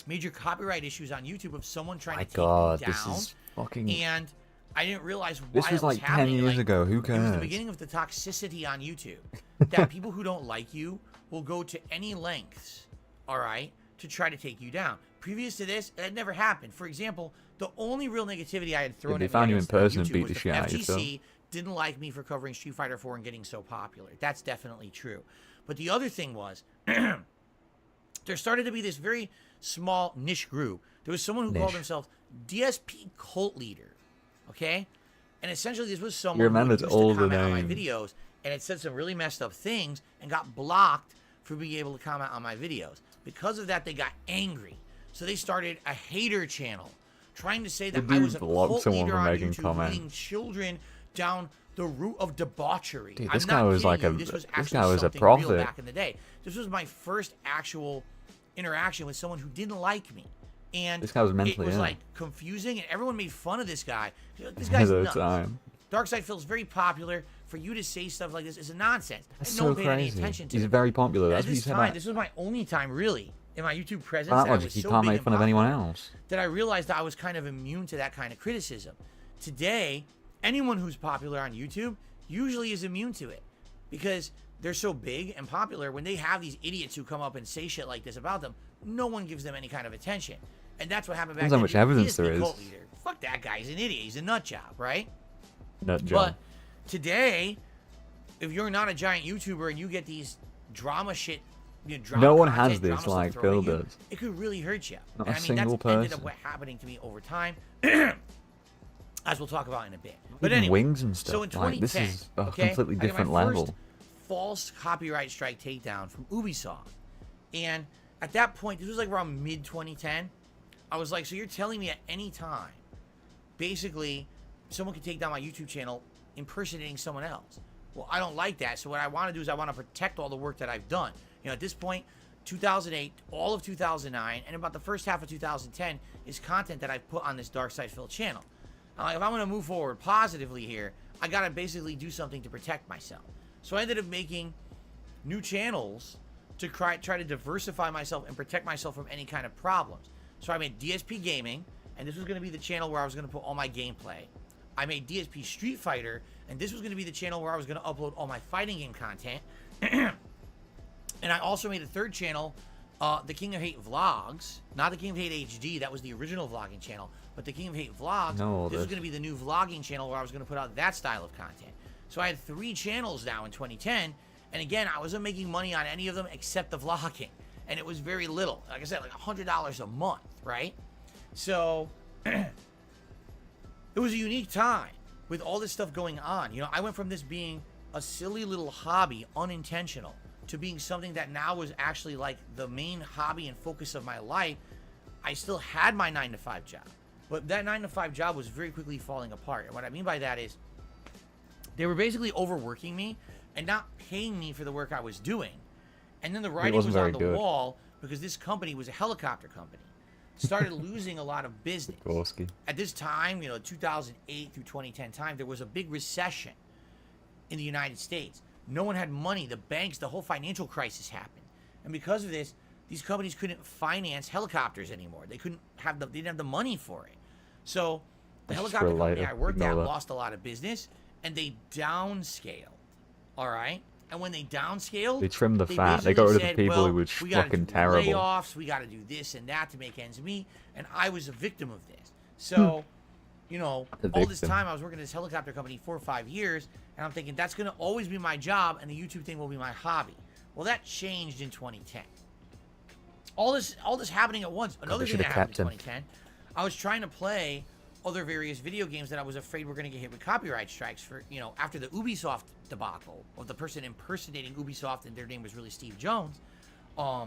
major copyright issues on YouTube of someone trying to take me down. This is fucking... And I didn't realize why This was like 10 years ago. Who cares? It was the beginning of the toxicity on YouTube. That people who don't like you will go to any lengths, all right, to try to take you down. Previous to this, it had never happened. For example, the only real negativity I had thrown at me found you in person and YouTube beat was the shit out of yourself. FGC didn't like me for covering Street Fighter 4 and getting so popular. That's definitely true. But the other thing was, there started to be this very small niche group. There was someone who called himself DSP Cult Leader, okay? And essentially this was someone who used to comment on my videos, and it said some really messed up things and got blocked for being able to comment on my videos. Because of that, they got angry. So they started a hater channel, trying to say that I was a cult leader on YouTube, leading children down the route of debauchery. Dude, this guy was like this guy was a prophet real back in the day. This was my first actual interaction with someone who didn't like me, and this guy was mentally it was ill. like confusing, and everyone made fun of this guy. This guy's nuts. Darkside Phil's very popular. For you to say stuff like this is a nonsense. That's no one so paid any crazy. attention to He's it. very popular. That's what you said. This was my only time really in my YouTube presence. That That I logic, was you so can't big make and fun of anyone popular else. that I realized that I was kind of immune to that kind of criticism. Today, anyone who's popular on YouTube usually is immune to it because they're so big and popular. When they have these idiots who come up and say shit like this about them, no one gives them any kind of attention. And that's what happened back then. Depends how much evidence there is. Cult leader. Fuck that guy. He's an idiot. He's a nut job, right? Nut job. But today, if you're not a giant YouTuber and you get these drama shit, drama no one content, has this drama like stuff thrown Phil at you, does. it could really hurt you. Not And a I mean, that's single ended up person. what happening to me over time, as we'll talk about in a bit. But But anyway, wings and stuff. so in like, 2010, this is a okay, completely I got my different first level. false copyright strike takedown from Ubisoft, and at that point, this was like around mid 2010. I was like, so you're telling me at any time, basically, someone could take down my YouTube channel impersonating someone else. Well, I don't like that. So what I want to do is I want to protect all the work that I've done. You know, at this point, 2008, all of 2009, and about the first half of 2010 is content that I've put on this Darkside Phil channel. I'm like, if I'm going to move forward positively here, I got to basically do something to protect myself. So I ended up making new channels to try to diversify myself and protect myself from any kind of problems. So I made DSP Gaming, and this was going to be the channel where I was going to put all my gameplay. I made DSP Street Fighter, and this was going to be the channel where I was going to upload all my fighting game content. And I also made a third channel, the King of Hate Vlogs. Not the King of Hate HD, that was the original vlogging channel. But the King of Hate Vlogs, this was going to be the new vlogging channel where I was going to put out that style of content. So I had 3 channels now in 2010. And again, I wasn't making money on any of them except the vlogging. And it was very little. Like I said, like $100 a month, right? So it was a unique time with all this stuff going on. You know, I went from this being a silly little hobby, unintentional, to being something that now was actually like the main hobby and focus of my life. I still had my 9-to-5 job, but that 9-to-5 job was very quickly falling apart. And what I mean by that is they were basically overworking me and not paying me for the work I was doing. And then the writing was on the wall because this company was a helicopter company. Started losing a lot of business. At this time, you know, 2008 through 2010 time, there was a big recession in the United States. No one had money. The banks, the whole financial crisis happened. And because of this, these companies couldn't finance helicopters anymore. They couldn't have they didn't have the money for it. So The That's just helicopter for company later. I worked at Ignore that. lost a lot of business, and they downscaled. All right, and when they downscaled, They trimmed the they fat. They got rid of the basically said, people well, who were we gotta fucking do terrible. layoffs, we got to do this and that to make ends meet, and I was a victim of this. So, you know, A all this victim. time I was working at this helicopter company 4 or 5 years, and I'm thinking that's going to always be my job, and the YouTube thing will be my hobby. Well, that changed in 2010. All this happening at once. Another they thing that should've happened in kept him. 2010, I was trying to play other various video games that I was afraid were going to get hit with copyright strikes for, you know, after the Ubisoft debacle of the person impersonating Ubisoft, and their name was really Steve Jones. I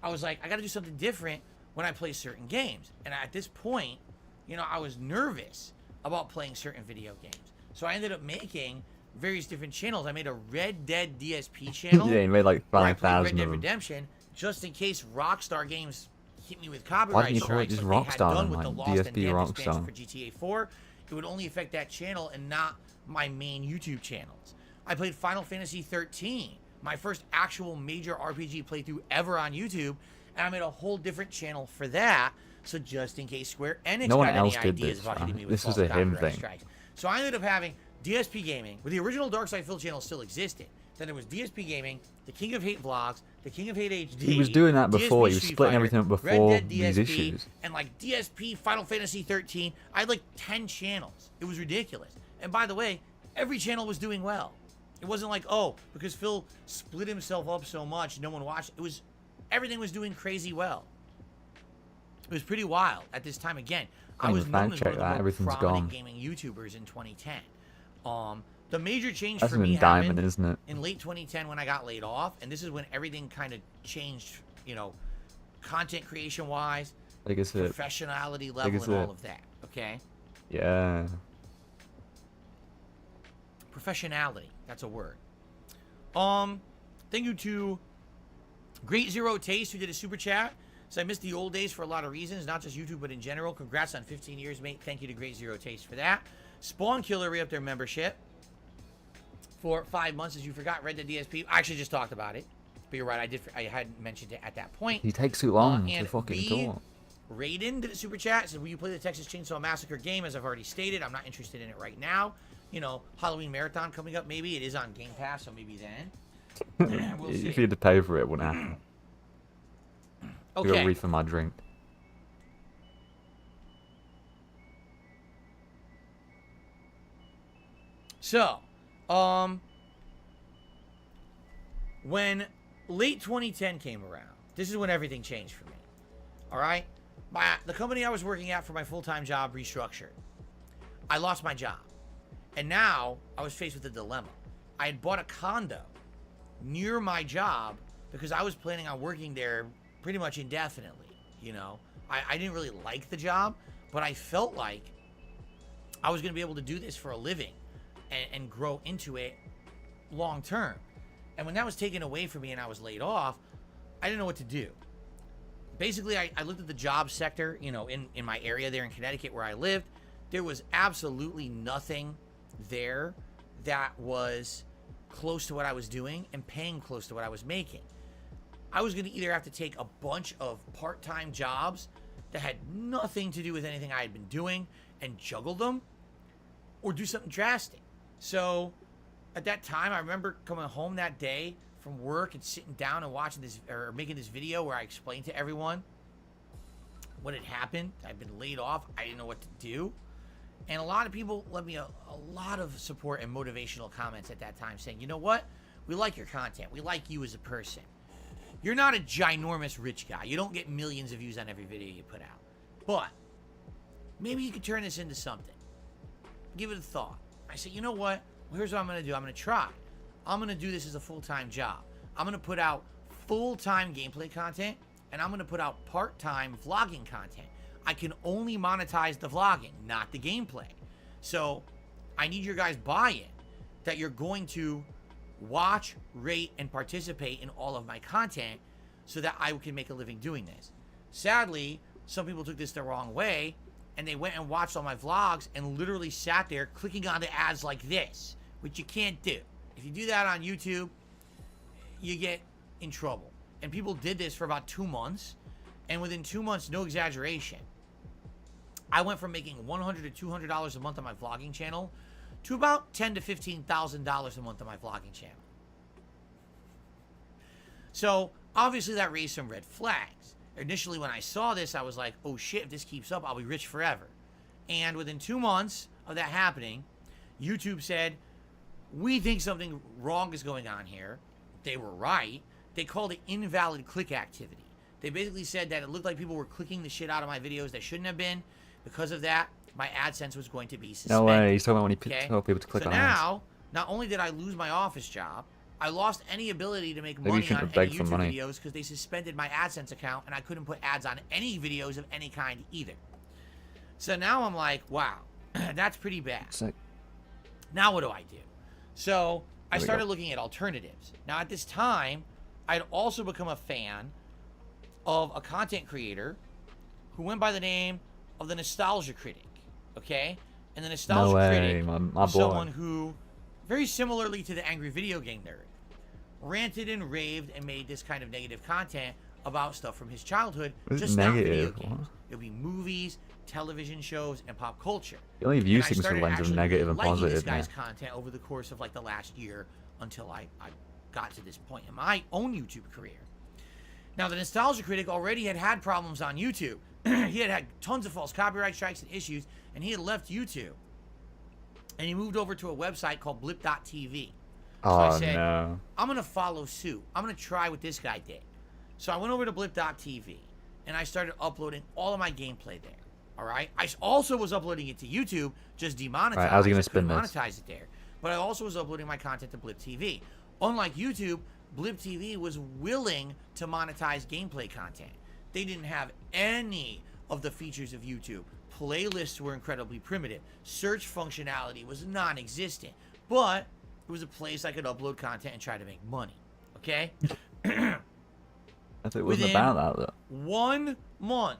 was like, I got to do something different when I play certain games. And at this point, you know, I was nervous about playing certain video games. So I ended up making various different channels. I made a Red Dead DSP channel. Yeah, he made like where I played 5,000 Red Dead of them. Redemption, just in case Rockstar Games hit me with Why copyright didn't you call it strikes just like they had Rockstar done then, with the like Lost and DSP Damned expansion Rockstar? for GTA 4. It would only affect that channel and not my main YouTube channels. I played Final Fantasy 13, my first actual major RPG playthrough ever on YouTube, and I made a whole different channel for that. So just in case Square Enix No one got else any did ideas this, about hitting me with this was false a him copyright thing. strikes. So I ended up having DSP Gaming, where the original Dark Side Phil channel still existed. Then there was DSP Gaming, the King of Hate Vlogs, the King of Hate HD. He was doing that before. DSP He was Street splitting Fighter, everything up Red before Dead these DSP, issues. and like DSP Final Fantasy 13. I had like 10 channels. It was ridiculous. And by the way, every channel was doing well. It wasn't like, oh, because Phil split himself up so much, no one watched. It was, everything was doing crazy well. It was pretty wild at this time. Again, I Can't was even known fact as check one of the that. more Everything's prominent gone. gaming YouTubers in 2010. The major change That's for me an diamond, happened isn't it? in late 2010 when I got laid off, and this is when everything kind of changed, you know, content creation wise, Like I said, professionality level, and all of that. Okay, yeah. professionality. That's a word. Thank you to Great Zero Taste who did a super chat. So I missed the old days for a lot of reasons, not just YouTube, but in general. Congrats on 15 years, mate. Thank you to Great Zero Taste for that. Spawn Killer re-upped their membership for 5 months, as you forgot. Red Dead DSP. I actually just talked about it, but you're right. I hadn't mentioned it at that point. He takes too long to And fucking B, talk. Raiden did a super chat. Said, will you play the Texas Chainsaw Massacre game? As I've already stated, I'm not interested in it right now. You know, Halloween Marathon coming up. Maybe it is on Game Pass, so maybe then. We'll see. If you had to pay for it, it wouldn't happen. You got Okay. refill my drink. So, when late 2010 came around, this is when everything changed for me. All right? The company I was working at for my full-time job restructured. I lost my job. And now I was faced with a dilemma. I had bought a condo near my job because I was planning on working there pretty much indefinitely. You know, I didn't really like the job, but I felt like I was going to be able to do this for a living and grow into it long term. And when that was taken away from me and I was laid off, I didn't know what to do. Basically, I looked at the job sector, you know, in my area there in Connecticut where I lived. There was absolutely nothing there that was close to what I was doing and paying close to what I was making. I was going to either have to take a bunch of part-time jobs that had nothing to do with anything I had been doing and juggle them, or do something drastic. So at that time, I remember coming home that day from work and sitting down and watching this, or making this video where I explained to everyone what had happened. I'd been laid off. I didn't know what to do. And a lot of people left me a lot of support and motivational comments at that time saying, you know what? We like your content. We like you as a person. You're not a ginormous rich guy. You don't get millions of views on every video you put out. But maybe you could turn this into something. Give it a thought. I said, you know what? Well, here's what I'm going to do. I'm going to try. I'm going to do this as a full-time job. I'm going to put out full-time gameplay content, and I'm going to put out part-time vlogging content. I can only monetize the vlogging, not the gameplay. So I need your guys' buy-in that you're going to watch, rate, and participate in all of my content so that I can make a living doing this. Sadly, some people took this the wrong way, and they went and watched all my vlogs and literally sat there clicking on the ads like this, which you can't do. If you do that on YouTube, you get in trouble. And people did this for about 2 months, and within 2 months, no exaggeration, I went from making $100 to $200 a month on my vlogging channel to about $10,000 to $15,000 a month on my vlogging channel. So obviously that raised some red flags. Initially, when I saw this, I was like, oh shit, if this keeps up, I'll be rich forever. And within 2 months of that happening, YouTube said, we think something wrong is going on here. They were right. They called it invalid click activity. They basically said that it looked like people were clicking the shit out of my videos that shouldn't have been. Because of that, my AdSense was going to be suspended. No way. He's talking about when he okay? told people to click so on ads. now, not only did I lose my office job, I lost any ability to make Maybe you money shouldn't on have any begged for YouTube money. videos because they suspended my AdSense account and I couldn't put ads on any videos of any kind either. So now I'm like, wow, that's pretty bad. Sick. Now what do I do? So I There we started go. looking at alternatives. Now at this time, I'd also become a fan of a content creator who went by the name of the Nostalgia Critic. Okay? And the Nostalgia No way, Critic my was boy. someone who, very similarly to the Angry Video Game Nerd, ranted and raved and made this kind of negative content about stuff from his childhood, What is just not video negative? games. What? It would be movies, television shows, and pop culture. You only view And I things through the started lens of actually negative and liking positive, this man. guy's content over the course of like the last year until I got to this point in my own YouTube career. Now, the Nostalgia Critic already had problems on YouTube. He had tons of false copyright strikes and issues, and he had left YouTube. And he moved over to a website called blip.tv. So I Oh said, no. I'm going to follow suit. I'm going to try what this guy did. So I went over to blip.tv, and I started uploading all of my gameplay there. All right? I also was uploading it to YouTube, just demonetized. Right, how's he gonna I couldn't spin this? monetize it there. But I also was uploading my content to Blip TV. Unlike YouTube, Blip TV was willing to monetize gameplay content. They didn't have any of the features of YouTube. Playlists were incredibly primitive. Search functionality was non-existent. But it was a place I could upload content and try to make money. Okay? I thought it wasn't Within about that though. 1 month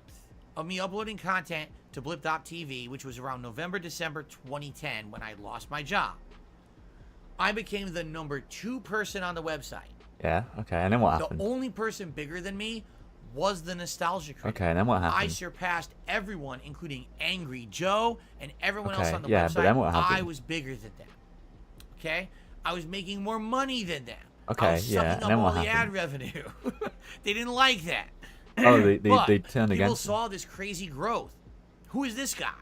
of me uploading content to blip.tv, which was around November, December 2010 when I lost my job, I became the #2 person on the website. Yeah. Okay. And then what The happened? only person bigger than me was the Nostalgia Critic. Okay. And then what I happened? surpassed everyone, including Angry Joe and everyone else Okay, on the yeah, website. but then what I happened? was bigger than them. Okay? I was making more money than them. I Okay, was yeah, sucking and up then all what the ad happened? revenue. They didn't like that. Oh, they But turned people against. saw this crazy growth. Who is this guy?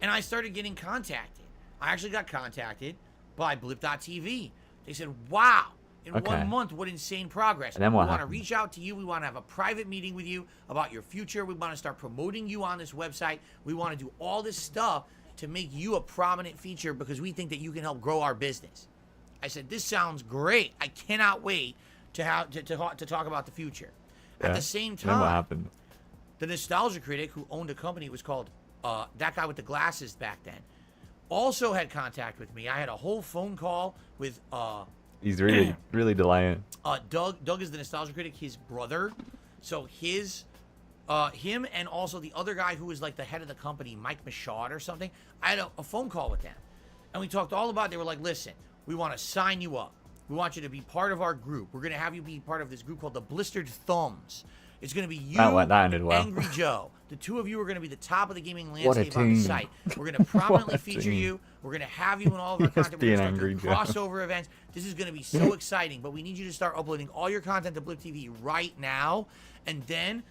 And I started getting contacted. I actually got contacted by blip.tv. They said, wow, in Okay. 1 month, what insane progress. And then what We want to happened? reach out to you. We want to have a private meeting with you about your future. We want to start promoting you on this website. We want to do all this stuff to make you a prominent feature because we think that you can help grow our business. I said, this sounds great. I cannot wait to talk about the future. At Yeah. the same And then what time, happened? the Nostalgia Critic, who owned a company, was called that guy with the glasses back then, also had contact with me. I had a whole phone call with He's really really delaying. Doug. Doug is the Nostalgia Critic, his brother. So him and also the other guy who was like the head of the company, Mike Michaud or something. I had a phone call with them, and we talked all about it. They were like, listen, we want to sign you up. We want you to be part of our group. We're going to have you be part of this group called the Blistered Thumbs. It's going to be you That ended and well. Angry Joe. The two of you are going to be the top of the gaming What a landscape on the team. site. We're going to prominently What a feature team. you. We're going to have you in all of our Yes, content. We're going to being start Angry doing Joe. crossover events. This is going to be so exciting, but we need you to start uploading all your content to Blip TV right now, and then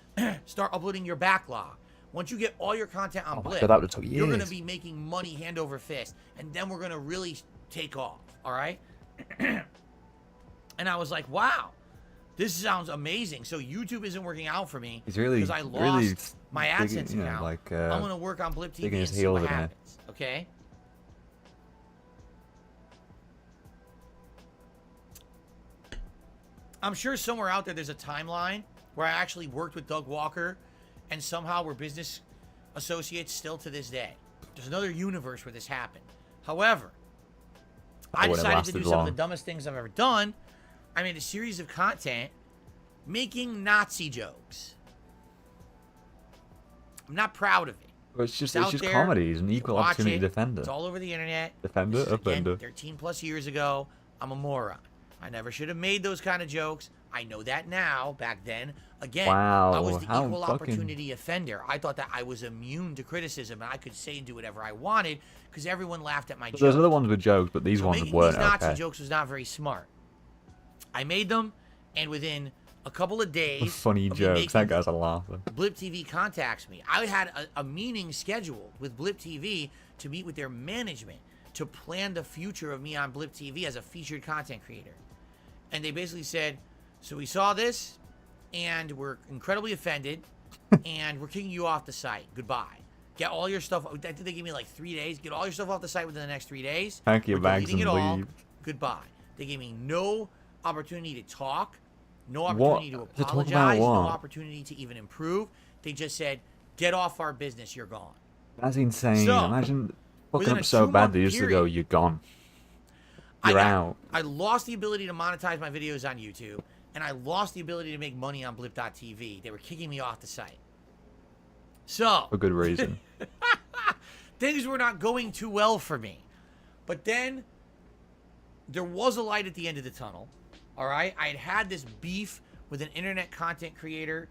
start uploading your backlog. Once you get all your content on Oh my Blip, God, that would've took you're going to years. be making money hand over fist, and then we're going to really take off, all right? And I was like, wow, this sounds amazing. So YouTube isn't working out for me He's really because I lost really my digging, AdSense you know, account. like, I'm going to work on Blip TV digging and his see heels what in there. happens, okay? I'm sure somewhere out there's a timeline where I actually worked with Doug Walker and somehow we're business associates still to this day. There's another universe where this happened. However, I wouldn't have decided to do lasted some of the long. dumbest things I've ever done. I made a series of content making Nazi jokes. I'm not proud of it. Well, it's just out there. comedy. He's an equal Watch opportunity it. defender. It's all over the internet. Defender, This is, again, offender. 13 plus years ago. I'm a moron. I never should have made those kind of jokes. I know that now. Back then, again, Wow, I was the how equal fucking- opportunity offender. I thought that I was immune to criticism and I could say and do whatever I wanted because everyone laughed at my jokes. Those other ones were jokes, but these So ones making weren't these Nazi okay. jokes was not very smart. I made them, and within a couple of days, Funny of me jokes. making That guy's a laugher. Blip TV contacts me. I had a meeting scheduled with Blip TV to meet with their management to plan the future of me on Blip TV as a featured content creator. And they basically said, so we saw this, and we're incredibly offended, and we're kicking you off the site. Goodbye. Get all your stuff. I think they gave me like 3 days. Get all your stuff off the site within the next 3 days. Pack your We're bags deleting and it all. leave. Goodbye. They gave me no opportunity to talk, no opportunity to To talk about apologize, no what? opportunity to even improve. They just said, get off our business, you're gone. That's insane. So, Imagine fucking within a up so bad 2-month that you just go, period, you're gone. You're out. I lost the ability to monetize my videos on YouTube, and I lost the ability to make money on Blip.tv. They were kicking me off the site. So, For good reason. things were not going too well for me. But then, there was a light at the end of the tunnel. All right? I had this beef with an internet content creator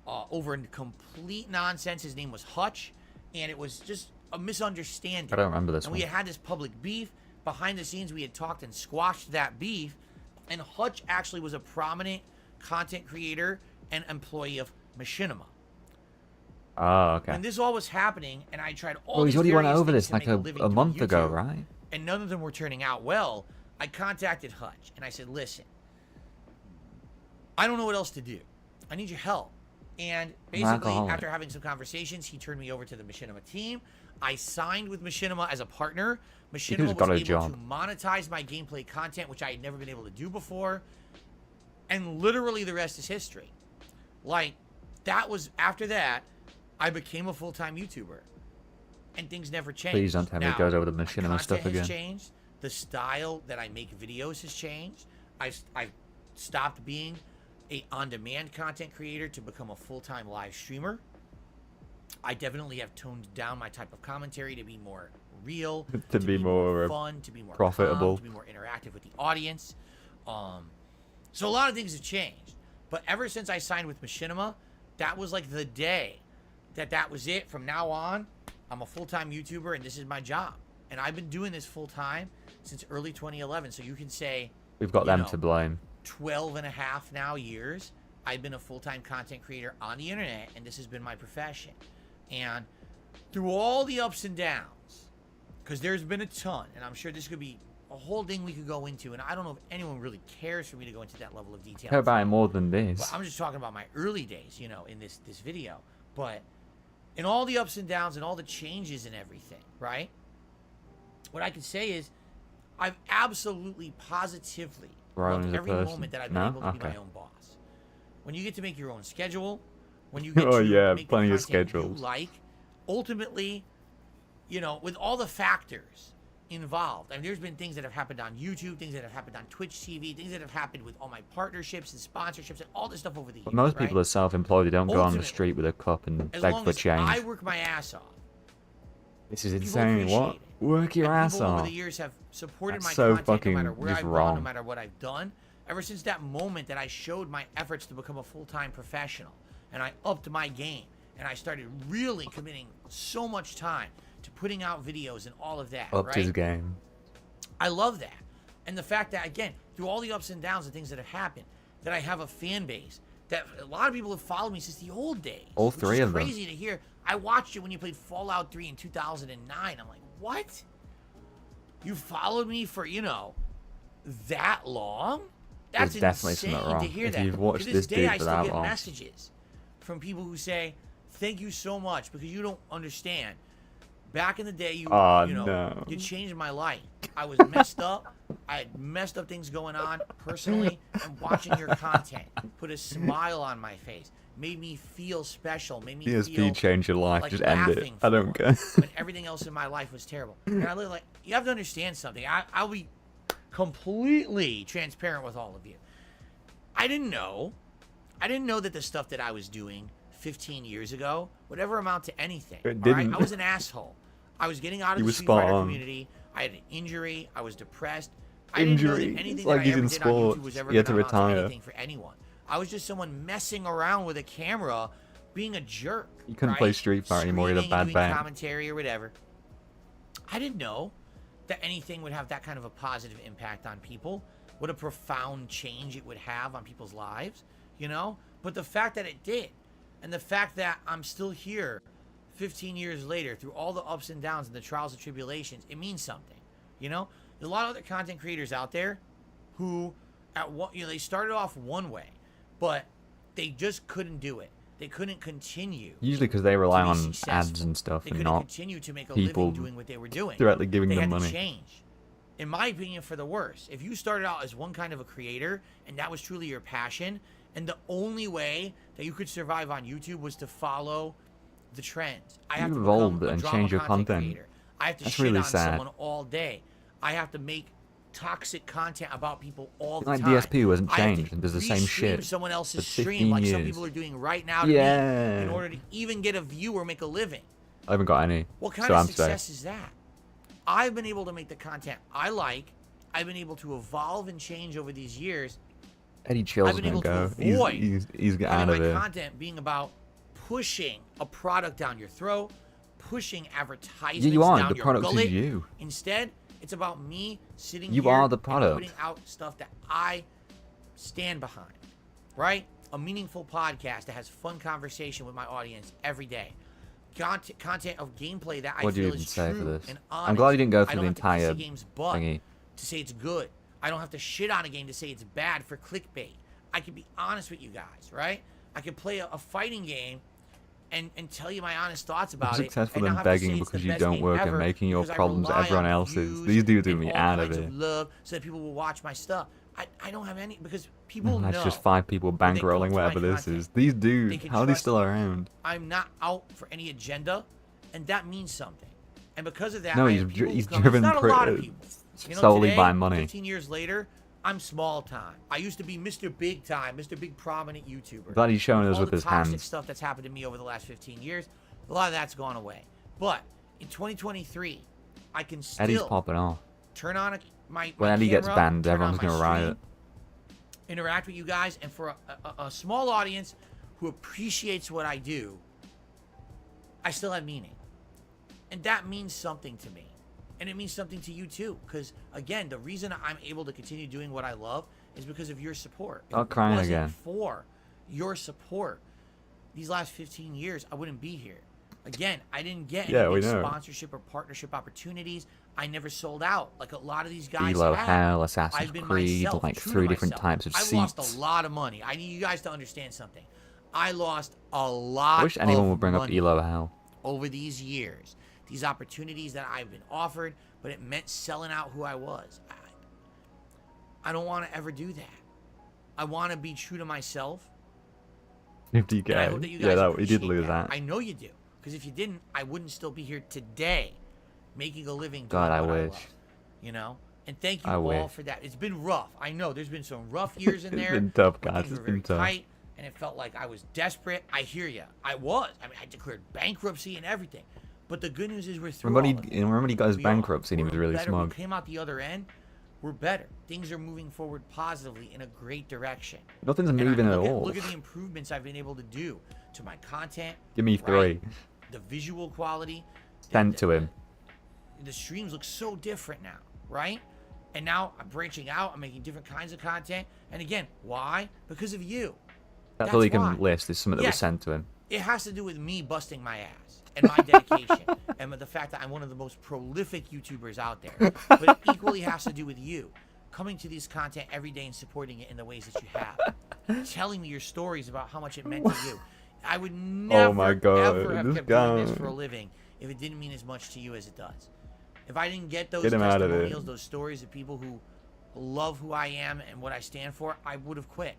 over complete nonsense. His name was Hutch, and it was just a misunderstanding. I don't remember this And one. we had this public beef. Behind the scenes, we had talked and squashed that beef. And Hutch actually was a prominent content creator and employee of Machinima. Oh, okay. When this all was happening, and I tried all Well, these he's already went various over things this to like make living a doing month ago, YouTube, right? and none of them were turning out well, I contacted Hutch, and I said, listen, I don't know what else to do. I need your help. And basically, alcoholic. after having some conversations, he turned me over to the Machinima team. I signed with Machinima as a partner. Machinima was got a able job. to monetize my gameplay content, which I had never been able to do before. And literally the rest is history. Like, that was, after that, I became a full-time YouTuber. And things never changed. Please don't tell me it Now, goes over the my Machinima stuff content has again. changed. The style that I make videos has changed. I've stopped being a on-demand content creator to become a full-time live streamer. I definitely have toned down my type of commentary to be more real, To be more fun, to be more profitable. calm, to be more interactive with the audience. So a lot of things have changed. But ever since I signed with Machinima, that was like the day that was it. From now on, I'm a full-time YouTuber and this is my job. And I've been doing this full-time since early 2011. So you can say, We've got you them know, to blame. 12 and a half now years, I've been a full-time content creator on the internet, and this has been my profession. And through all the ups and downs, because there's been a ton, and I'm sure this could be a whole thing we could go into, and I don't know if anyone really cares for me to go into that level of detail. Care about it more than Well, this. I'm just talking about my early days, in this video. But in all the ups and downs and all the changes and everything, right? What I can say is I've absolutely, positively Grown loved as a every person. moment that I've No? been able to be Okay. my own boss. When you get to make your own schedule, when you get Oh, to yeah, make plenty the of content schedules. you like, ultimately, with all the factors involved. I mean, there's been things that have happened on YouTube, things that have happened on Twitch TV, things that have happened with all my partnerships and sponsorships and all this stuff over the years. But most people right? are self-employed. They don't go on the Ultimately, street with a cup and As beg long for as change. I work my ass off, This is people insane. What? appreciate it. Work your and ass people over off. the years have supported That's my so content no matter fucking where just I've gone, wrong. no matter what I've done. Ever since that moment that I showed my efforts to become a full-time professional, and I upped my game, and I started really committing so much time to putting out videos and all of that, Upped right? his game. I love that. And the fact that, again, through all the ups and downs and things that have happened, that I have a fan base, that a lot of people have followed me since the old days. All which three is of them. crazy to hear. I watched you when you played Fallout 3 in 2009. I'm like, what? You followed me for, that long? That's There's definitely insane something wrong. to hear If that. you've watched To this day, dude I for still that get long. messages from people who say, thank you so much, because you don't understand. Back in the day, Oh, you no. changed my life. I was messed up. I had messed up things going on personally, and watching your content put a smile on my face, made me feel special, made me DSP feel changed your life. like Just end it. laughing I don't for care. when everything else in my life was terrible. And I look like, you have to understand something. I'll be completely transparent with all of you. I didn't know that the stuff that I was doing 15 years ago would ever amount to anything. It all right? didn't. I was an asshole. I was getting out of You the were Street spot Fighter on. community. I had an injury. I was depressed. I didn't know Injury. that anything It's like that I he's ever in did on YouTube sports. was ever You had going to to amount to retire. anything for anyone. I was just someone messing around with a camera, being a jerk. You couldn't right? play Street Fighter anymore. You had a Screaming and bad doing back. commentary or whatever. I didn't know that anything would have that kind of a positive impact on people. What a profound change it would have on people's lives, you know? But the fact that it did, and the fact that I'm still here 15 years later through all the ups and downs and the trials and tribulations, it means something, you know? There's a lot of other content creators out there who, they started off one way, but they just couldn't do it. They couldn't continue. Usually because they rely to be on successful. ads and stuff, They and couldn't not continue to make a people living doing what they were doing. directly giving They them had money. to change. In my opinion, for the worse. If you started out as one kind of a creator and that was truly your passion, and the only way that you could survive on YouTube was to follow the trends. I have to evolved become a and drama change your content. creator. I have to That's shit really on sad. someone all day. I have to make toxic content about people all the Like time. DSP wasn't I have to changed and does the same restream shit someone else's for stream 15 like some years. people are doing right now to Yeah. me in order to even get a view or make a living. I haven't got any. What kind so of I'm success safe. is that? I've been able to make the content I like. I've been able to evolve and change over these years. Eddie Chill's I've been gonna able to go. avoid He's having out of my it. content being about pushing a product down your throat, pushing advertisements Yeah, you are. down The your product gullet. is you. Instead, it's about me sitting You here are the and product. putting out stuff that I stand behind, right? A meaningful podcast that has fun conversation with my audience every day. Content of gameplay that I What do you feel even is say for true this? and I'm honest. glad you didn't go I through don't the have to kiss entire a game's butt thingy. to say it's good. I don't have to shit on a game to say it's bad for clickbait. I can be honest with you guys, right? I can play a fighting game and tell you my honest thoughts about I'm it. successful and in not have to say begging it's the because you best don't game work and ever, making your because I problems rely everyone on else's. views These dudes do and me all out of kinds it. love so that people will watch my stuff. I don't have any, because people know. That's just 5 people when they come bankrolling to my whatever this content, is. These they dudes, can how are they trust still me. around? I'm not out for any agenda, and that means something. And because of that, No, I he's have people he's who come- driven it's not a lot of people. solely today, by money. 15 years later, I'm small time. I used to be Mr. Big Time, Mr. Big Prominent YouTuber. Glad he's showing us All with the his toxic hands. stuff that's happened to me over the last 15 years, a lot of that's gone away. But in 2023, I can Eddie's still popping off. turn on my When Eddie gets camera, banned, turn on everyone's my gonna stream, riot. interact with you guys, and for a small audience who appreciates what I do, I still have meaning. And that means something to me. And it means something to you too. Because, again, the reason I'm able to continue doing what I love is because of your support. If Start crying it wasn't again. for your support, these last 15 years, I wouldn't be here. Again, I didn't get Yeah, any we big know. sponsorship or partnership opportunities. I never sold out like a lot of these guys Elo have. Hell, Assassin's I've been Creed, myself, like true 3 to different myself. types of I've seats. lost a lot of money. I need you guys to understand something. I lost a lot I wish anyone of would bring up money Elo Hell. over these years. These opportunities that I've been offered, but it meant selling out who I was. I don't want to ever do that. I want to be true to myself. 50k. And I hope that you guys Yeah, he did appreciate lose that. I know you do. Because if you didn't, I wouldn't still be here today making a living doing God, I what wish. love. You know? And thank you I all wish. for that. It's been rough. I know there's been some rough years in It's there. been tough, where guys. things It's were been very tough. tight, and it felt like I was desperate. I hear you. I was. I mean, I declared bankruptcy and everything. But the good news is we're through all of it. Remember he got his We are. bankruptcy and he was We're really better. smug. We came out the other end. We're better. Things are moving forward positively in a great direction. Nothing's And moving at look all. Look at the improvements I've been able to do to my content. Give me 3. right? The visual quality. Send to him. The streams look so different now, right? And now I'm branching out. I'm making different kinds of content. And again, why? Because of you. That's all you can why. list is something that was Yes. sent to him. It has to do with me busting my ass and my dedication and with the fact that I'm one of the most prolific YouTubers out there. But it equally has to do with you coming to this content every day and supporting it in the ways that you have. Telling me your stories about how much it meant to you. I would never, my God, ever have this kept doing this guy. for a living if it didn't mean as much to you as it does. If I didn't get those Get him out of it. testimonials, those stories of people who love who I am and what I stand for, I would have quit.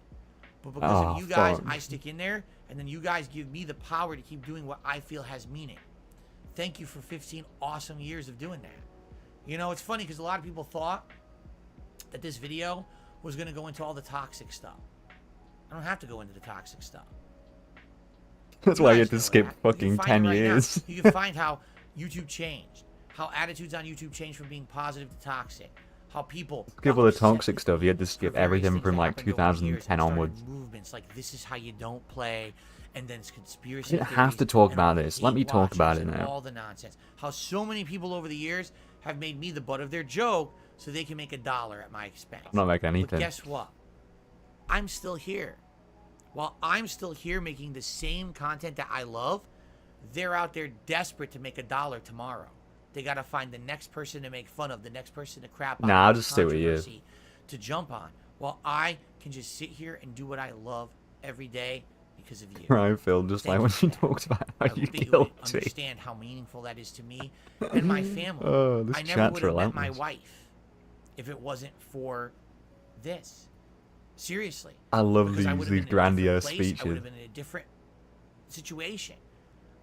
But because Oh, of you guys, fuck. I stick in there, and then you guys give me the power to keep doing what I feel has meaning. Thank you for 15 awesome years of doing that. You know, it's funny because a lot of people thought that this video was going to go into all the toxic stuff. I don't have to go into the toxic stuff. That's why you had guys to know skip that. You can fucking find 10 it right now. years. You can find how YouTube changed, how attitudes on YouTube changed from being positive to toxic, how people Skip got all the upset toxic with stuff. me You had to for skip various everything things from that like happened over the years, 2010 and started onwards. movements like this is how you don't play, and then it's conspiracy You didn't have theories, to talk and about all this. the Let me Weight talk about Watchers it and now. all the nonsense. How so many people over the years have made me the butt of their joke so they can make $1 at my expense. I'm not making But anything. guess what? I'm still here. While I'm still here making the same content that I love, they're out there desperate to make $1 tomorrow. They got to find the next person to make fun of, the next person to crap on, Nah, I'll the just stay with you. controversy to jump on. While I can just sit here and do what I love every day because of you. Right, Phil, just Thank like you when you for that. talked about I how you hope that you would guilty. understand how meaningful that is to me and my family. Oh, this I never chat's would have met my relentless. wife if it wasn't for this. Seriously. I love Because I these would have been in a different grandiose place. I would speeches. have been in a different situation.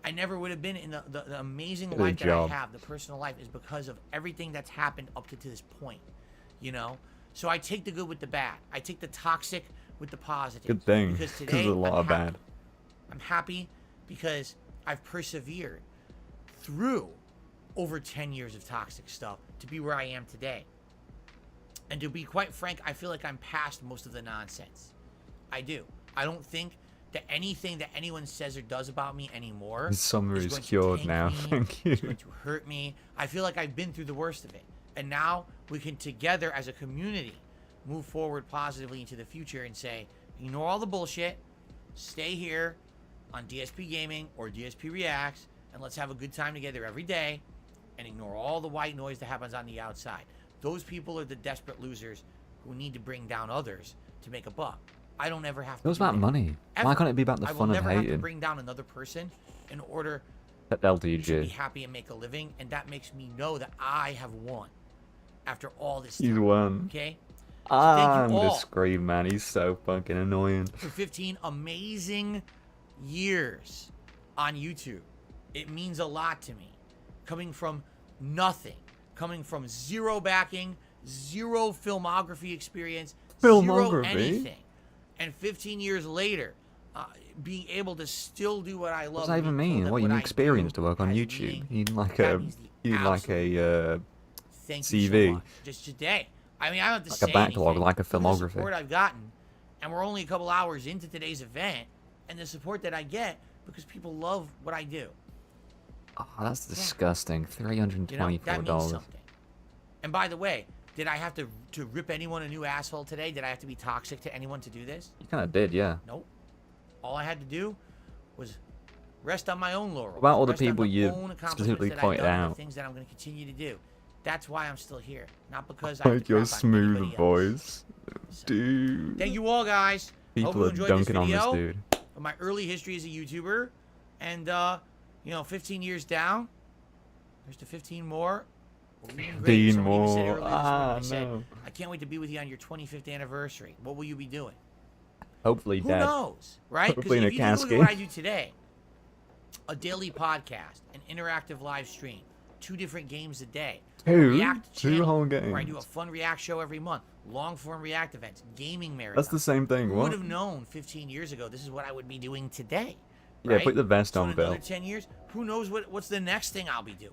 I never would have been in the amazing Good life that job. I have. The personal life is because of everything that's happened up to this point. You know? So I take the good with the bad. I take the toxic with the positive. Good thing, Because 'cause today there's a lot I'm of happy. bad. I'm happy because I've persevered through over 10 years of toxic stuff to be where I am today. And to be quite frank, I feel like I'm past most of the nonsense. I do. I don't think that anything that anyone says or does about me anymore The summer is going to cured tank now. me, Thank is you. going to hurt me. I feel like I've been through the worst of it. And now we can together as a community move forward positively into the future and say, ignore all the bullshit, stay here on DSP Gaming or DSP Reacts, and let's have a good time together every day and ignore all the white noise that happens on the outside. Those people are the desperate losers who need to bring down others to make a buck. I don't ever have to. It was do about that. money. Ever. Why can't it be about the I will fun of never have to hating? bring down another person in order That to be LTG. happy and make a living, and that makes me know that I have won after all this He's time. won. Okay? I'm all. just scream, man. He's so fucking annoying. For 15 amazing years on YouTube. It means a lot to me. Coming from nothing, coming from zero backing, zero filmography experience, zero Filmography? anything. And 15 years later, being able to still do what I love. What does that even and being told mean? that What, you I need experience do to work on has YouTube? meaning, You need like that a, means the you need like absolute a Thank you CV. so much. Just today. I mean, I don't have to Like say a backlog, anything. like a Look at the filmography. support I've gotten, and we're only a couple hours into today's event, and the support that I get because people love what I do. Oh, that's disgusting. You know, that means $324. something. And by the way, did I have to rip anyone a new asshole today? Did I have to be toxic to anyone to do this? You kind of did, yeah. Nope. All I had to do was rest on my own laurels. About all the rest on people you own accomplishments specifically that I've pointed done and the out. things that I'm going to continue to do. That's why I'm still here. Not because I have Like to your crap on smooth anybody else. voice. So, Dude. thank you all, guys. Hope People you are enjoyed dunking on this this video dude. of my early history as a YouTuber. And, 15 years down, there's the 15 more. Or even greater. 15 Someone even said more. earlier this morning, they said, No. I can't wait to be with you on your 25th anniversary. What will you be doing? Hopefully Who dead. knows, right? Because Hopefully in if a you take a look at casket. what I do today, a daily podcast, an interactive live stream, 2 different games a day, a Two? React 2 channel whole where I do a games. fun React show every month, long-form React events, gaming marathons. That's the same thing. Who What? would have known 15 years ago this is what I would be doing today? Yeah, Right? put the vest So on, in another Bill. 10 years, who knows what's the next thing I'll be doing?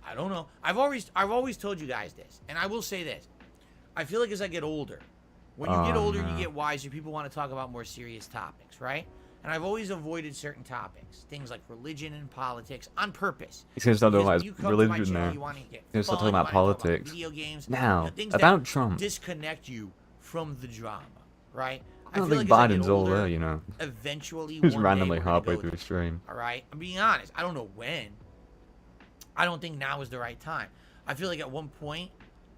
I don't know. I've always told you guys this, and I will say this. I feel like as I get older, when you get Oh, older and no. you get wiser, people want to talk about more serious topics, right? And I've always avoided certain topics, things like religion and politics, on purpose. He's gonna start talking Because about when you his come to my religion channel, now. you want to get Gonna start fun, talking about you wanna talk politics. video games, Now, things about that Trump. disconnect you from the drama, right? I don't feel think like as I get Biden's all older, there, you know. Eventually, He was one day randomly we're gonna halfway go through there. the stream. All right, I'm being honest. I don't know when. I don't think now is the right time. I feel like at one point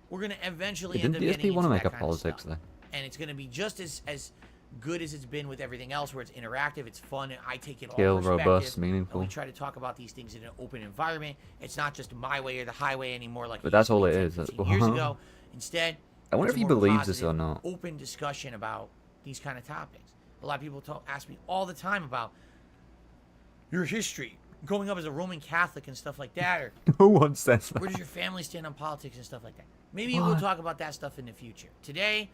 we're gonna eventually Didn't end up getting DSP want into to make that a kind of politics stuff. though? And it's gonna be just as good as it's been with everything else, where it's interactive, it's fun, and I take it all Kill, perspective, robust, and meaningful. we try to talk about these things in an open environment. It's not just my way or the highway anymore, like But it that's used to all be it 10, is. 15 years Uh-huh. ago. Instead, I wonder it's if he more of a believes this or positive, not. open discussion about these kind of topics. A lot of people ask me all the time about your history, growing up as a Roman Catholic and stuff like that, or No one says that. where does your family stand on politics and stuff like that. Maybe we'll What? talk about that stuff in the future. Today,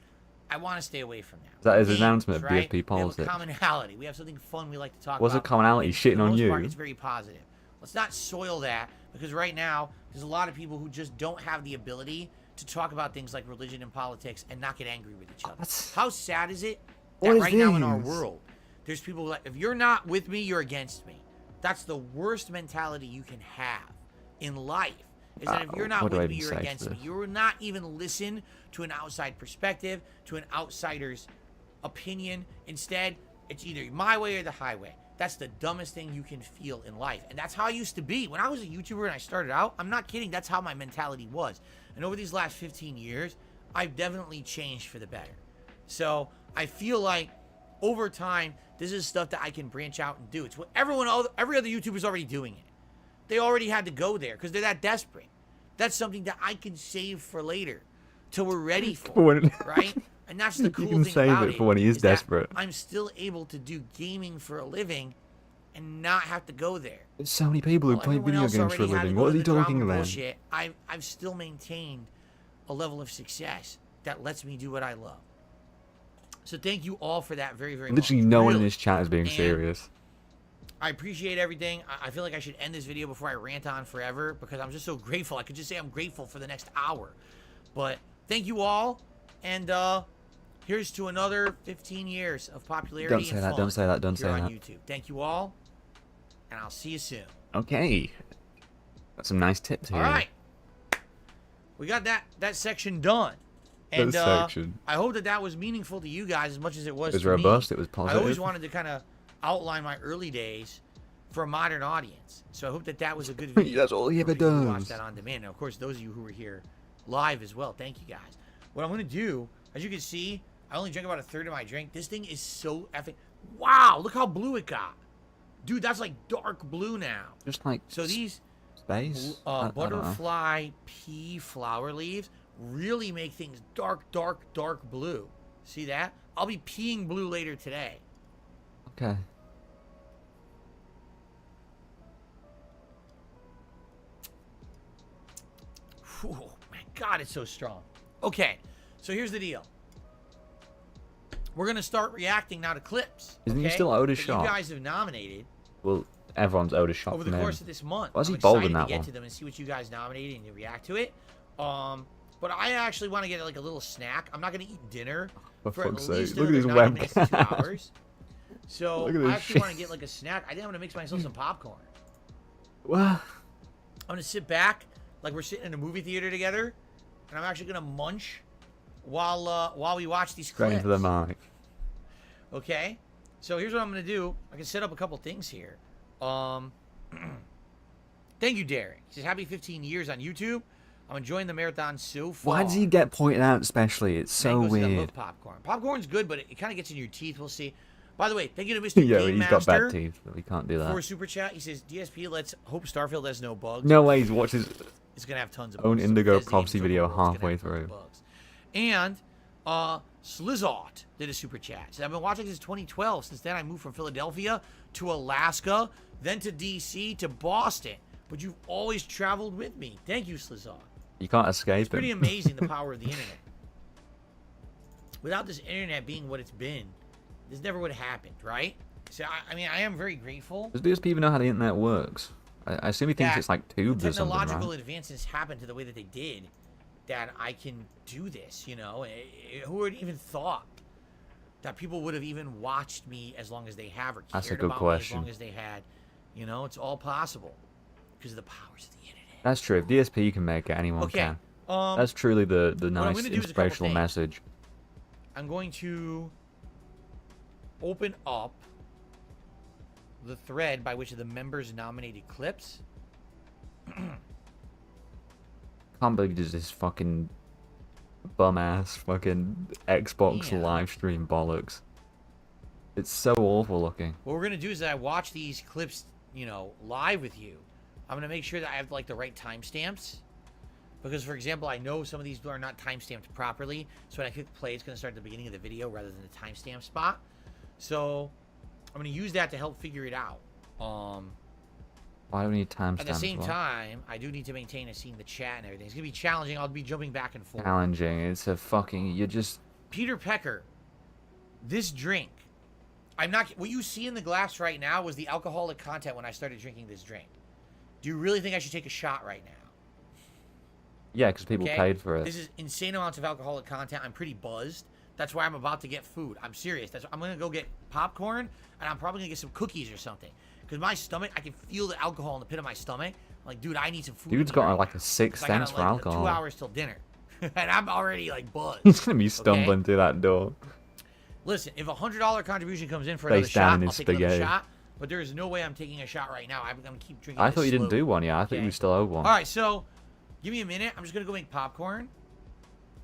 I want to stay away from that. Is that his Games, announcement of right? BSP We have politics? a commonality. We have something fun we like to talk What's the about. commonality? And for Shitting the on most you? part, it's very positive. Let's not soil that, because right now there's a lot of people who just don't have the ability to talk about things like religion and politics and not get angry with each other. That's- How sad is it What that is right now in our this? world, there's people like, if you're not with me, you're against me. That's the worst mentality you can have in life. Is that if you're not what do I with me, even you're say to against me. this? You will not even listen to an outside perspective, to an outsider's opinion. Instead, it's either my way or the highway. That's the dumbest thing you can feel in life. And that's how I used to be. When I was a YouTuber and I started out, I'm not kidding, that's how my mentality was. And over these last 15 years, I've definitely changed for the better. So I feel like over time, this is stuff that I can branch out and do. It's what every other YouTuber's already doing it. They already had to go there because they're that desperate. That's something that I can save for later, till we're ready for it, right? And that's the cool You can thing save about it for when he is that desperate. I'm still able to do gaming for a living and not have to go there. There's so many people who While play everyone video else games for a already had to living. go What to is he the drama talking about? bullshit, I've still maintained a level of success that lets me do what I love. So thank you all for that very, very much. Literally no one in Really. this chat is being And serious. I appreciate everything. I feel like I should end this video before I rant on forever because I'm just so grateful. I could just say I'm grateful for the next hour. But thank you all. And here's to another 15 years of popularity Don't say and that, fun don't say that, don't here say on that. YouTube. Thank you all. And I'll see you soon. Okay. Got some nice tips here. All right. We got that section done. And That section. I hope that was meaningful to you guys as much as it was It was to robust, me. it was I always positive. wanted to kind of outline my early days for a modern audience. So I hope that was a good video. That's all he for ever people who watch does. that on demand. And of course, those of you who were here live as well, thank you guys. What I'm going to do, as you can see, I only drank about a third of my drink. This thing is so effing... Wow, look how blue it got. Dude, that's like dark blue now. Just like So these space. I don't know. butterfly pea flower leaves really make things dark, dark, dark blue. See that? I'll be peeing blue later today. Okay. Whew, my God, it's so strong. Okay, so here's the deal. We're gonna start reacting now to clips. Isn't he okay, still owed a that shot? You guys have nominated Well, everyone's owed a shot over from the him. course of this month. Why is I'm he bold excited in that to get one? to them and see what you guys nominated and to react to it. But I actually want to get like a little snack. I'm not gonna eat dinner For for at fuck's least sake, look at another this 90 minutes to 2 webcam. hours. So Look at I this actually shit. want to get like a snack. I think I'm gonna mix myself some popcorn. What? I'm gonna sit back like we're sitting in a movie theater together, and I'm actually gonna munch while we watch these Straight clips. into the mic. Okay, so here's what I'm gonna do. I can set up a couple things here. Thank you, Derek. He says happy 15 years on YouTube. I'm enjoying the marathon so far. Why does he get pointed out especially? It's so Mango says, I love weird. popcorn. Popcorn's good, but it kind of gets in your teeth. We'll see. By the way, thank you to Mr. Yeah, Game he's got Master bad teeth, but we can't do for that. a super chat. He says DSP. Let's hope Starfield has no bugs. No way, he's watched his It's gonna have tons of own bugs. Indigo Bethesda prophecy games video overall, it's gonna halfway have tons of through. bugs. And Slizot did a super chat. Said, I've been watching since 2012. Since then, I moved from Philadelphia to Alaska, then to DC to Boston. But you've always traveled with me. Thank you, Slizot. You can't escape It's pretty him. amazing the power of the internet. Without this internet being what it's been, this never would have happened, right? So I mean, I am very grateful. Does DSP even know how the internet works? I assume he thinks that it's like tubes the or something, technological right? advances happened to the way that they did, that I can do this, you know? Who would even thought that people would have even watched me as long as they have, or cared That's a good about question. me as long as they had? You know, it's all possible because of the powers of the internet. That's true. If DSP can make it, anyone Okay, can. That's truly the I'm nice gonna do is a couple inspirational things. message. I'm going to open up the thread by which the members nominated clips. Can't believe there's this fucking bum ass fucking Xbox Yeah. live stream bollocks. It's so awful looking. What we're gonna do is that I watch these clips, you know, live with you. I'm gonna make sure that I have like the right timestamps, because for example, I know some of these are not timestamped properly. So when I click play, it's gonna start at the beginning of the video rather than the timestamp spot. So I'm gonna use that to help figure it out. Why do we need timestamps? At the same for? time, I do need to maintain seeing the chat and everything. It's gonna be challenging. I'll be jumping back and forth. Challenging. It's a fucking. You're just. Peter Pecker, this drink, I'm not. What you see in the glass right now was the alcoholic content when I started drinking this drink. Do you really think I should take a shot right now? Yeah, because people Okay? paid for it. This is insane amounts of alcoholic content. I'm pretty buzzed. That's why I'm about to get food. I'm serious. I'm gonna go get popcorn, and I'm probably gonna get some cookies or something. Because my stomach, I can feel the alcohol in the pit of my stomach. I'm like, dude, I need some food. Dude's in me got right like now. a sixth 'Cause I sense got, for like, alcohol. 2 hours till dinner, and I'm already like buzzed. He's gonna be stumbling through that door. Listen, if a $100 contribution comes in for Face another down shot, in I'll his take another spaghetti. shot. But there is no way I'm taking a shot right now. I'm gonna keep drinking. I this thought you didn't slowly, do one. Yeah, I thought you still owe one. All right, so give me a minute. I'm just gonna go make popcorn.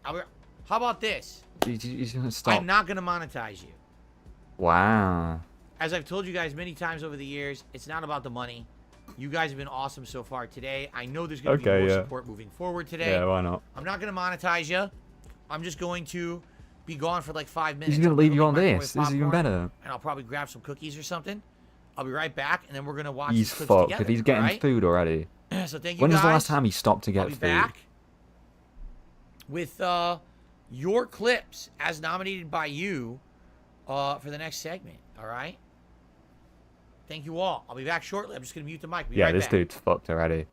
How about this? He's gonna stop. I'm not gonna monetize you. Wow. As I've told you guys many times over the years, it's not about the money. You guys have been awesome so far today. I know there's going to be more support moving forward today. Yeah, why not? I'm not going to monetize you. I'm just going to be gone for like 5 minutes. He's gonna leave you on microwave this. This is even popcorn, better. And I'll probably grab some cookies or something. I'll be right back, and then we're going to watch He's these clips fucked together. if he's getting alright? food already. So thank you When guys. was the last time he stopped to I'll get be food? back with your clips as nominated by you for the next segment. All right. Thank you all. I'll be back shortly. I'm just gonna mute the mic. Be Yeah, right this back. dude's fucked already.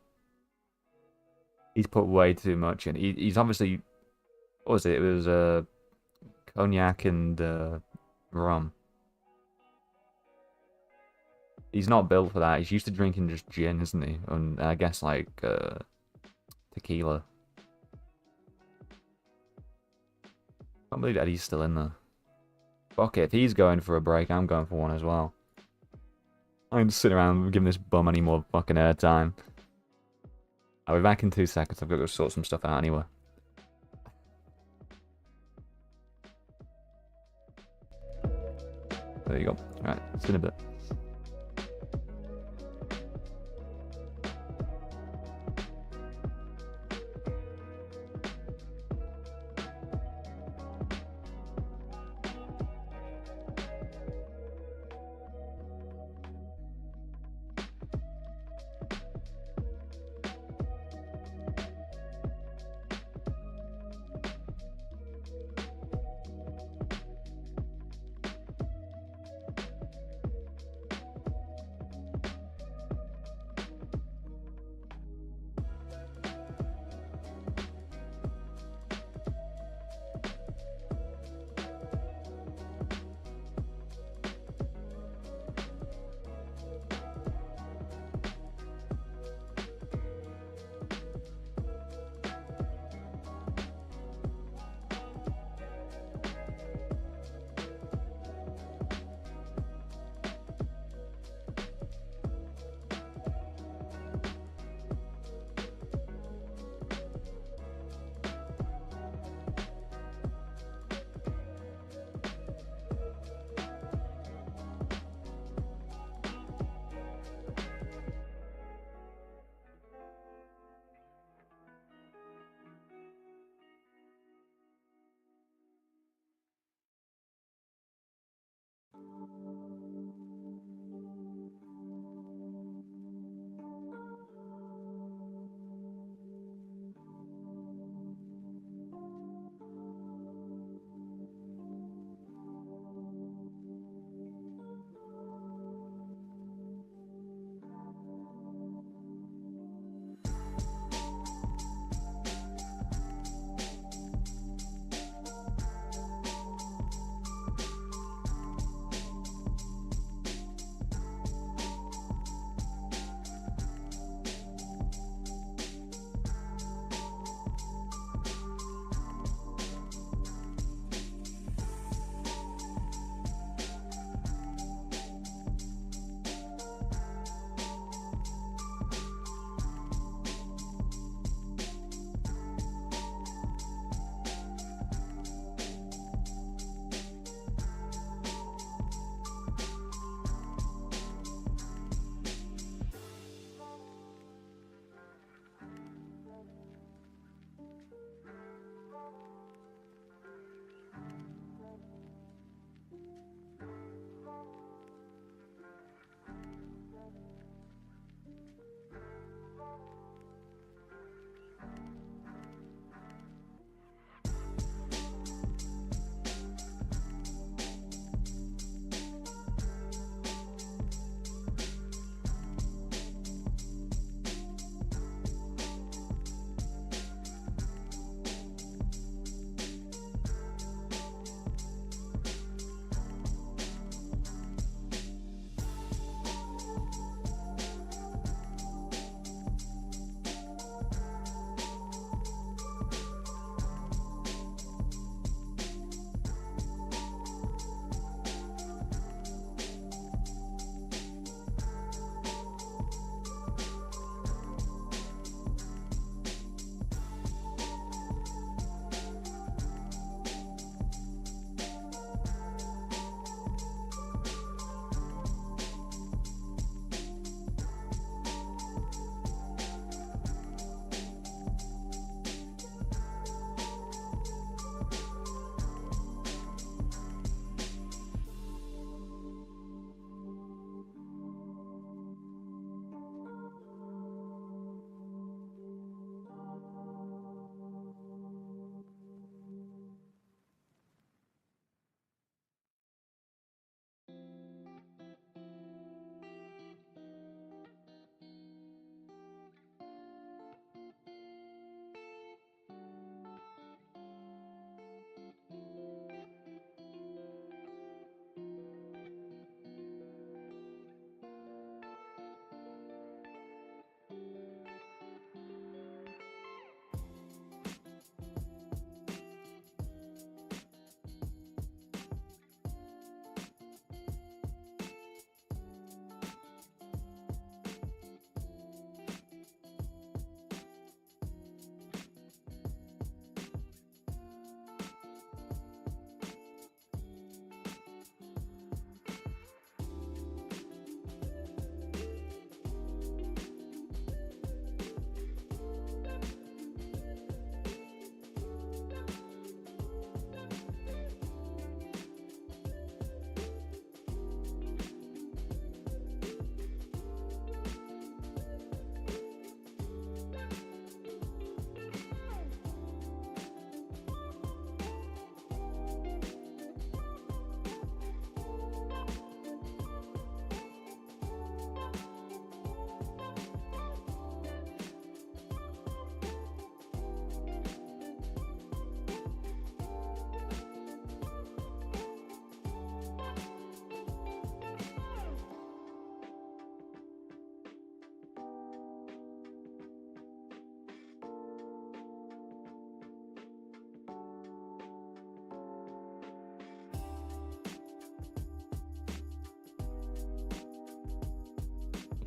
He's put way too much in. He's obviously, what was it? It was cognac and rum. He's not built for that. He's used to drinking just gin, isn't he? And I guess like tequila. Can't believe Eddie's still in there. Fuck it, if he's going for a break, I'm going for one as well. I ain't sitting around giving this bum any more fucking airtime. I'll be back in 2 seconds. I've got to go sort some stuff out anyway. There you go. Alright, see you in a bit.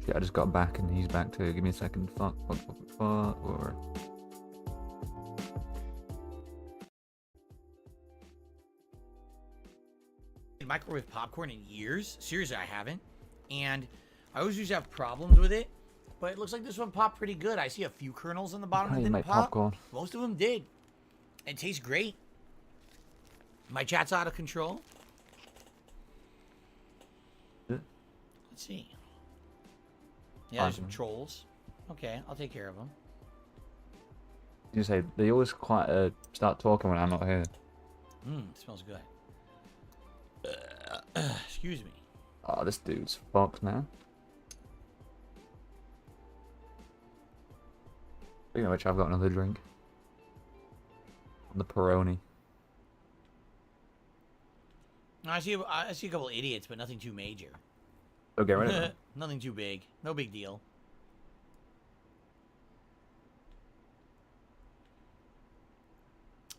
Yeah, I just got back and he's back too. Give me a second. Fuck. Or... Microwave popcorn in years. Seriously, I haven't. And I always used to have problems with it. But it looks like this one popped pretty good. I see a few kernels on the bottom How that do you didn't make pop. popcorn? Most of them did. It tastes great. My chat's out of control. Yeah. Let's see. Yeah, there's some trolls. Okay, I'll take care of them. You say they always quite start talking when I'm not here. Smells good. Excuse me. Oh, this dude's fucked, man. Speaking of which, I've got another drink. On the Peroni. I see a couple idiots, but nothing too major. Oh, get rid of it. Nothing too big. No big deal.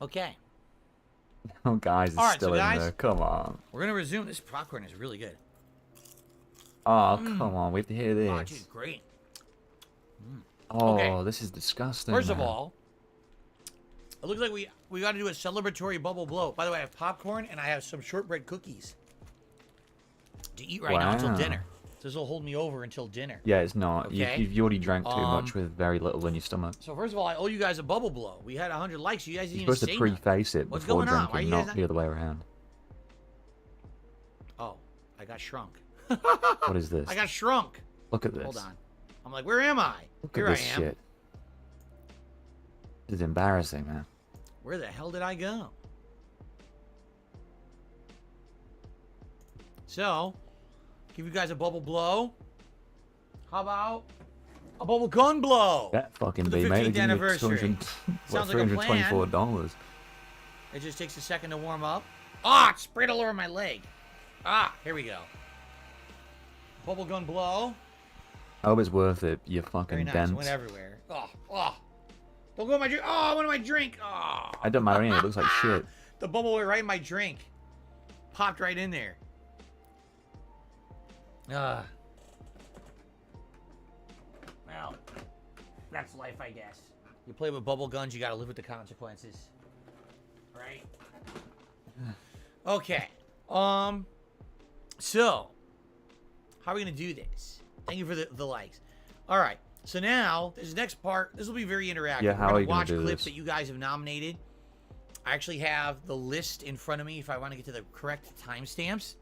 Okay. Oh, guys, it's All right, still so in guys, there. Come on. We're gonna resume. This popcorn is really good. Oh, come on. We have to hear Oh, this. it's great. Oh, okay. this is disgusting. First of man. all, it looks like we got to do a celebratory bubble blow. By the way, I have popcorn and I have some shortbread cookies to eat right now until Wow. dinner. This will hold me over until dinner. Yeah, it's not. Okay. You've already drank too much with very little in your stomach. So first of all, I owe you guys a bubble blow. We had 100 likes. You guys didn't You're even supposed say to nothing. preface it What's before going on? Why drinking, you guys not the other way around. Oh, I got shrunk. What is this? I got shrunk. Look at this. Hold on. I'm like, where am I? Look Here at this I am. shit. This is embarrassing, man. Where the hell did I go? So, give you guys a bubble blow. How about a bubble gun blow? That fucking For the be, mate. 15th anniversary. What, Sounds like a plan. $324? It just takes a second to warm up. Ah, it sprayed all over my leg. Ah, here we go. Bubble gun blow. I hope it's worth it, you Very fucking nice. dents. It went everywhere. Oh. Don't go in my drink. Oh, I went in my drink. Oh. I don't matter anyway, it looks like shit. The bubble went right in my drink. Popped right in there. Well, that's life, I guess. You play with bubble guns, you gotta live with the consequences. Right? Okay. So, how are we gonna do this? Thank you for the likes. Alright. So now, this next part, this will be very interactive. Yeah, how We're are gonna you gonna watch do clips this? that you guys have nominated. I actually have the list in front of me if I want to get to the correct timestamps.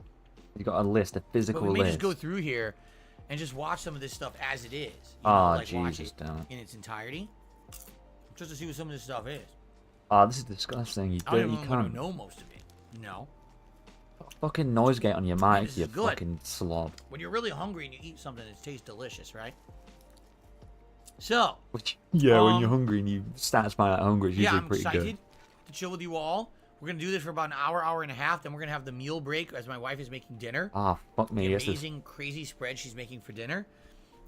You got a list, a physical But we may list. just go through here and just watch some of this stuff as it is. You Oh, like watch Jesus, it don't. in its entirety. Just to see what some of this stuff is. Oh, this is disgusting. You I don't dirty even want to cunt. know most of it. No. Fucking noise gate on your mic, this you is good. fucking slob. When you're really hungry and you eat something that tastes delicious, right? So, Yeah, when you're hungry and you start smiling at hungry, it's yeah, usually I'm pretty excited good. to chill with you all. We're going to do this for about an hour, hour and a half. Then we're going to have the meal break as my wife is making dinner. Ah, fuck me. The This is amazing, crazy spread she's making for dinner.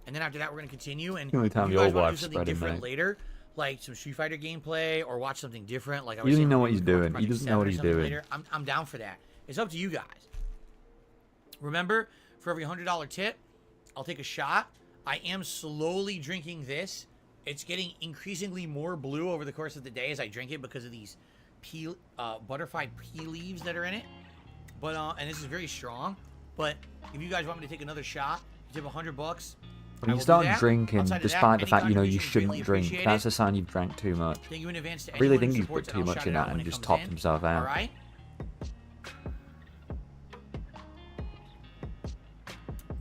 And then after that, we're going to continue. And the only time if you your guys want to do wife's something spreading, different mate. later, like some Street Fighter gameplay or watch something different, like I was He doesn't saying, know maybe what he's we can watch doing. He Project doesn't know 7 what or he's something doing. later. I'm down for that. It's up to you guys. Remember, for every $100 tip, I'll take a shot. I am slowly drinking this. It's getting increasingly more blue over the course of the day as I drink it because of these butterfly pea leaves that are in it. But and this is very strong. But if you guys want me to take another shot, you tip $100. When you start drinking, despite the fact you know you any shouldn't contribution is drink, greatly that's a sign you've drank too much. Thank you in advance to I really anyone think who he's supports put it. too I'll much shout in it out that when and it just comes topped in. himself out. All right.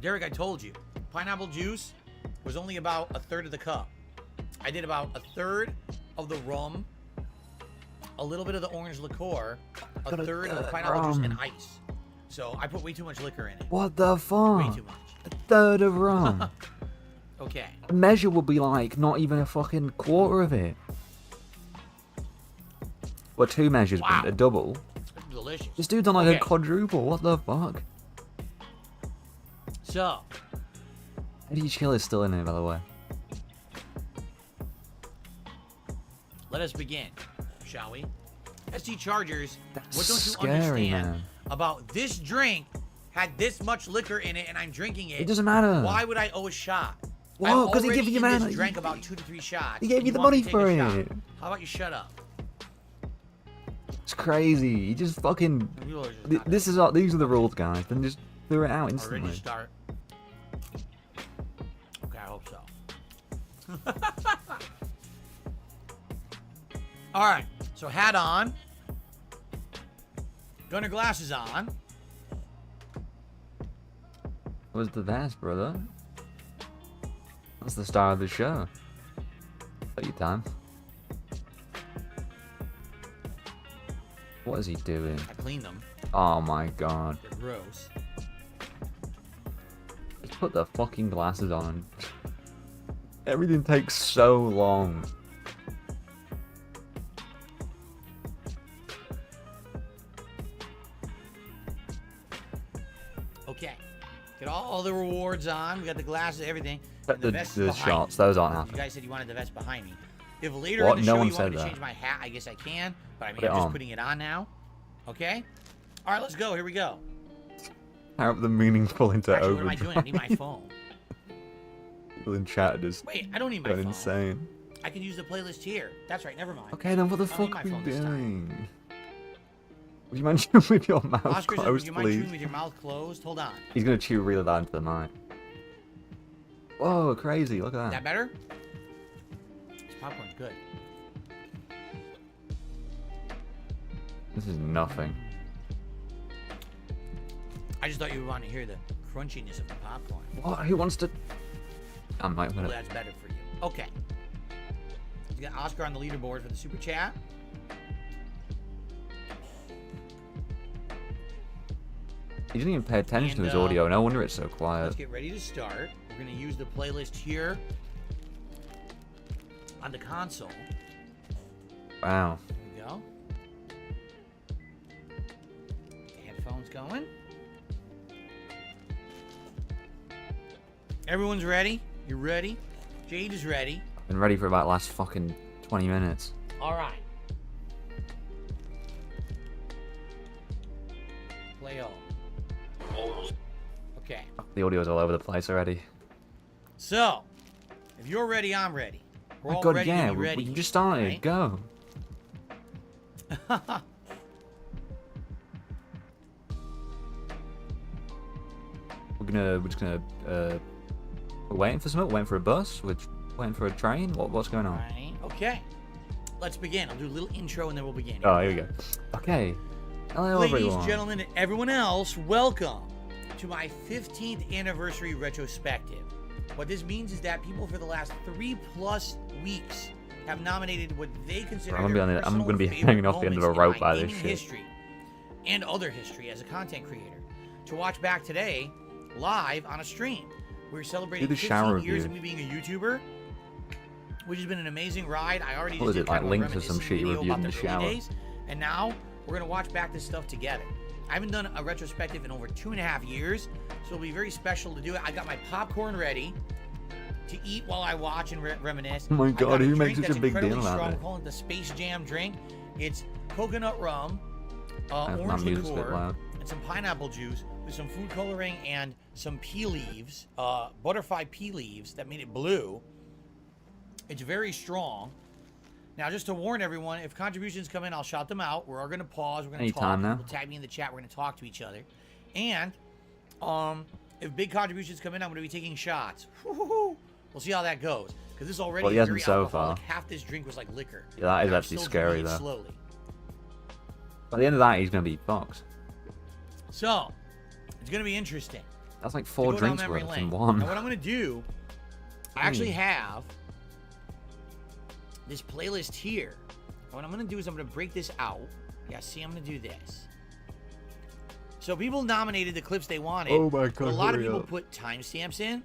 Derek, I told you, pineapple juice was only about a third of the cup. I did about a third of the rum, a little bit of the orange liqueur, a third of the pineapple juice, and ice. So I put way too much liquor in it. What the Way fuck? too much. A third of rum. Okay. A measure would be like not even a fucking quarter of it. Well, two measures, Wow. but a double. It's delicious. This dude's on like Okay. a quadruple. What the fuck? So, Eddie Chill is still in here, by the way. let us begin, shall we? SD Chargers, That's what don't you scary, understand man. about this drink had this much liquor in it and I'm drinking it, It doesn't matter. why would I owe a shot? Whoa, because he gave you man. money. Drank about 2 to 3 shots. He gave and you the want me money to for take a it. shot. How about you shut up? It's crazy. He just fucking. People are just not This is all. These are the rules, guys. Then just threw it out ready instantly. to start. Okay, I hope so. All right, so hat on, gunner glasses on. What's the vest, brother? That's the star of the show. Take your time. What is he doing? I cleaned them. Oh my god. They're gross. Just put the fucking glasses on. Everything takes so long. Okay, get all the rewards on. We got the glasses, everything. But And the vest is the behind shots, me. those aren't You happening. guys said you wanted the vest behind me. If later What? in the No show one you want me said to that. change my hat, I guess I can. But I mean, Put it I'm just on. putting it on now. Okay? All right, let's go. Here we go. How the meaningful into Actually, what am I overdrive. doing? I need my phone. People in chat are just Wait, I don't need my going phone. insane. I can use the playlist here. That's right. Never mind. Okay, then what the I don't need fuck my are we phone this time. doing? Would you mind chewing with your mouth Oscar said, would closed, you mind please? chewing with your mouth closed? Hold on. He's gonna chew really loud into the mic. Whoa, crazy! Look at Is that. that better? This popcorn's good. This is nothing. I just thought you would want to hear the crunchiness of the popcorn. What? Who wants to? I might Well, win it. that's better for you. Okay. You got Oscar on the leaderboard for the super chat. He didn't even pay attention to And, his audio. No wonder it's so quiet. Let's get ready to start. We're going to use the playlist here on the console. Wow. There we go. The headphones going. Everyone's ready? You ready? Jade is ready. Been ready for about last fucking 20 minutes. All right. Play all. Okay. The audio's all over the place already. So, if you're ready, I'm ready. We're Oh my all god, ready yeah, to be ready. we just started. right? Go. We're just gonna we're waiting for something, waiting for a bus, we're waiting for a train. What's going on? Right. Okay. Let's begin. I'll do a little intro and then we'll begin. Oh, here we go. Okay. Hello, Ladies, everyone. gentlemen, and everyone else, welcome to my 15th anniversary retrospective. What this means is that people for the last 3+ weeks have nominated what they consider I'm their gonna be personal hanging off the end of a favorite rope moments by in my this gaming shit. history and other history as a content creator. To watch back today, live on a stream. We're celebrating Do the 15 shower years review. of me being a YouTuber, which has been an amazing ride. I already What just was did it, like kind of a linked to some reminiscent shit you video reviewed about in the the early shower? days, and now we're gonna watch back this stuff together. I haven't done a retrospective in over 2.5 years, so it'll be very special to do it. I got my popcorn ready to eat while I watch and reminisce. Oh my I got God, who drink makes such that's a big deal incredibly about strong. it? I'm calling it the Space Jam drink. It's coconut rum, My orange music's a bit liqueur, loud. and some pineapple juice with some food coloring and some pea leaves, butterfly pea leaves that made it blue. It's very strong. Now, just to warn everyone, if contributions come in, I'll shout them out. We're all going to pause. We're going to talk. Anytime now. People tag me in the chat. We're going to talk to each other. And if big contributions come in, I'm going to be taking shots. We'll see how that goes. Because this already Well, he is hasn't very so alcoholic. far. Half this drink was like liquor. Yeah, that is And I'm actually still scary, drinking it though. slowly. By the end of that, he's gonna be fucked. So, it's going to be interesting. That's like to 4 go down drinks memory worth lane. in one. Now, what I'm going to do, I actually have this playlist here. And what I'm going to do is I'm going to break this out. Yeah, see, I'm going to do this. So people nominated the clips they wanted. Oh my but God, a lot of hurry people up. put timestamps in.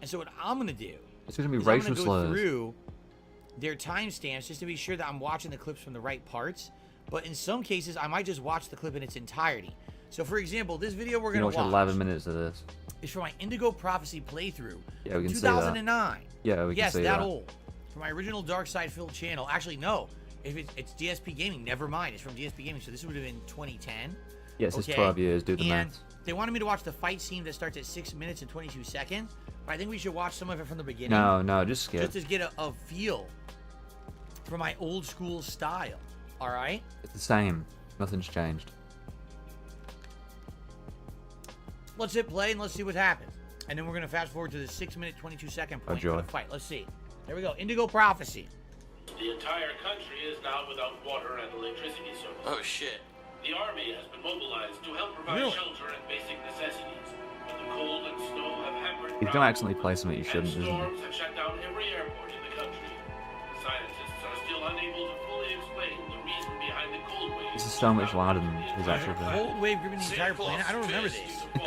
And so what I'm going to do It's gonna be is I'm racial going to go slurs. through their timestamps just to be sure that I'm watching the clips from the right parts. But in some cases, I might just watch the clip in its entirety. So for example, this video we're You going to watch watch 11 minutes of this. is for my Indigo Prophecy playthrough. Yeah, we can see that. 2009. Yeah, we can Yes, see that that. old. For my original Dark Side Phil channel. Actually, no. If it's DSP Gaming, never mind. It's from DSP Gaming, so this would have been 2010. Yes, it's Okay. 12 years. Do the And math. They wanted me to watch the fight scene that starts at 6 minutes and 22 seconds. But I think we should watch some of it from the beginning. No, just skip. Just to get a feel for my old school style. All right? It's the same. Nothing's changed. Let's hit play and let's see what happens. And then we're going to fast forward to the 6 minute, 22 second point for the fight. Let's see. There we go. Indigo Prophecy. The entire country is now without water and electricity service. Oh, shit. The army has been mobilized to help provide shelter and basic necessities. But the cold and snow have hampered He's gonna accidentally play something you shouldn't, isn't he? storms have shut down every airport in the country. Scientists are still unable to fully explain the reason behind the cold wave. This is so much louder than his actual thing. Cold wave gripping the entire planet? I don't remember this.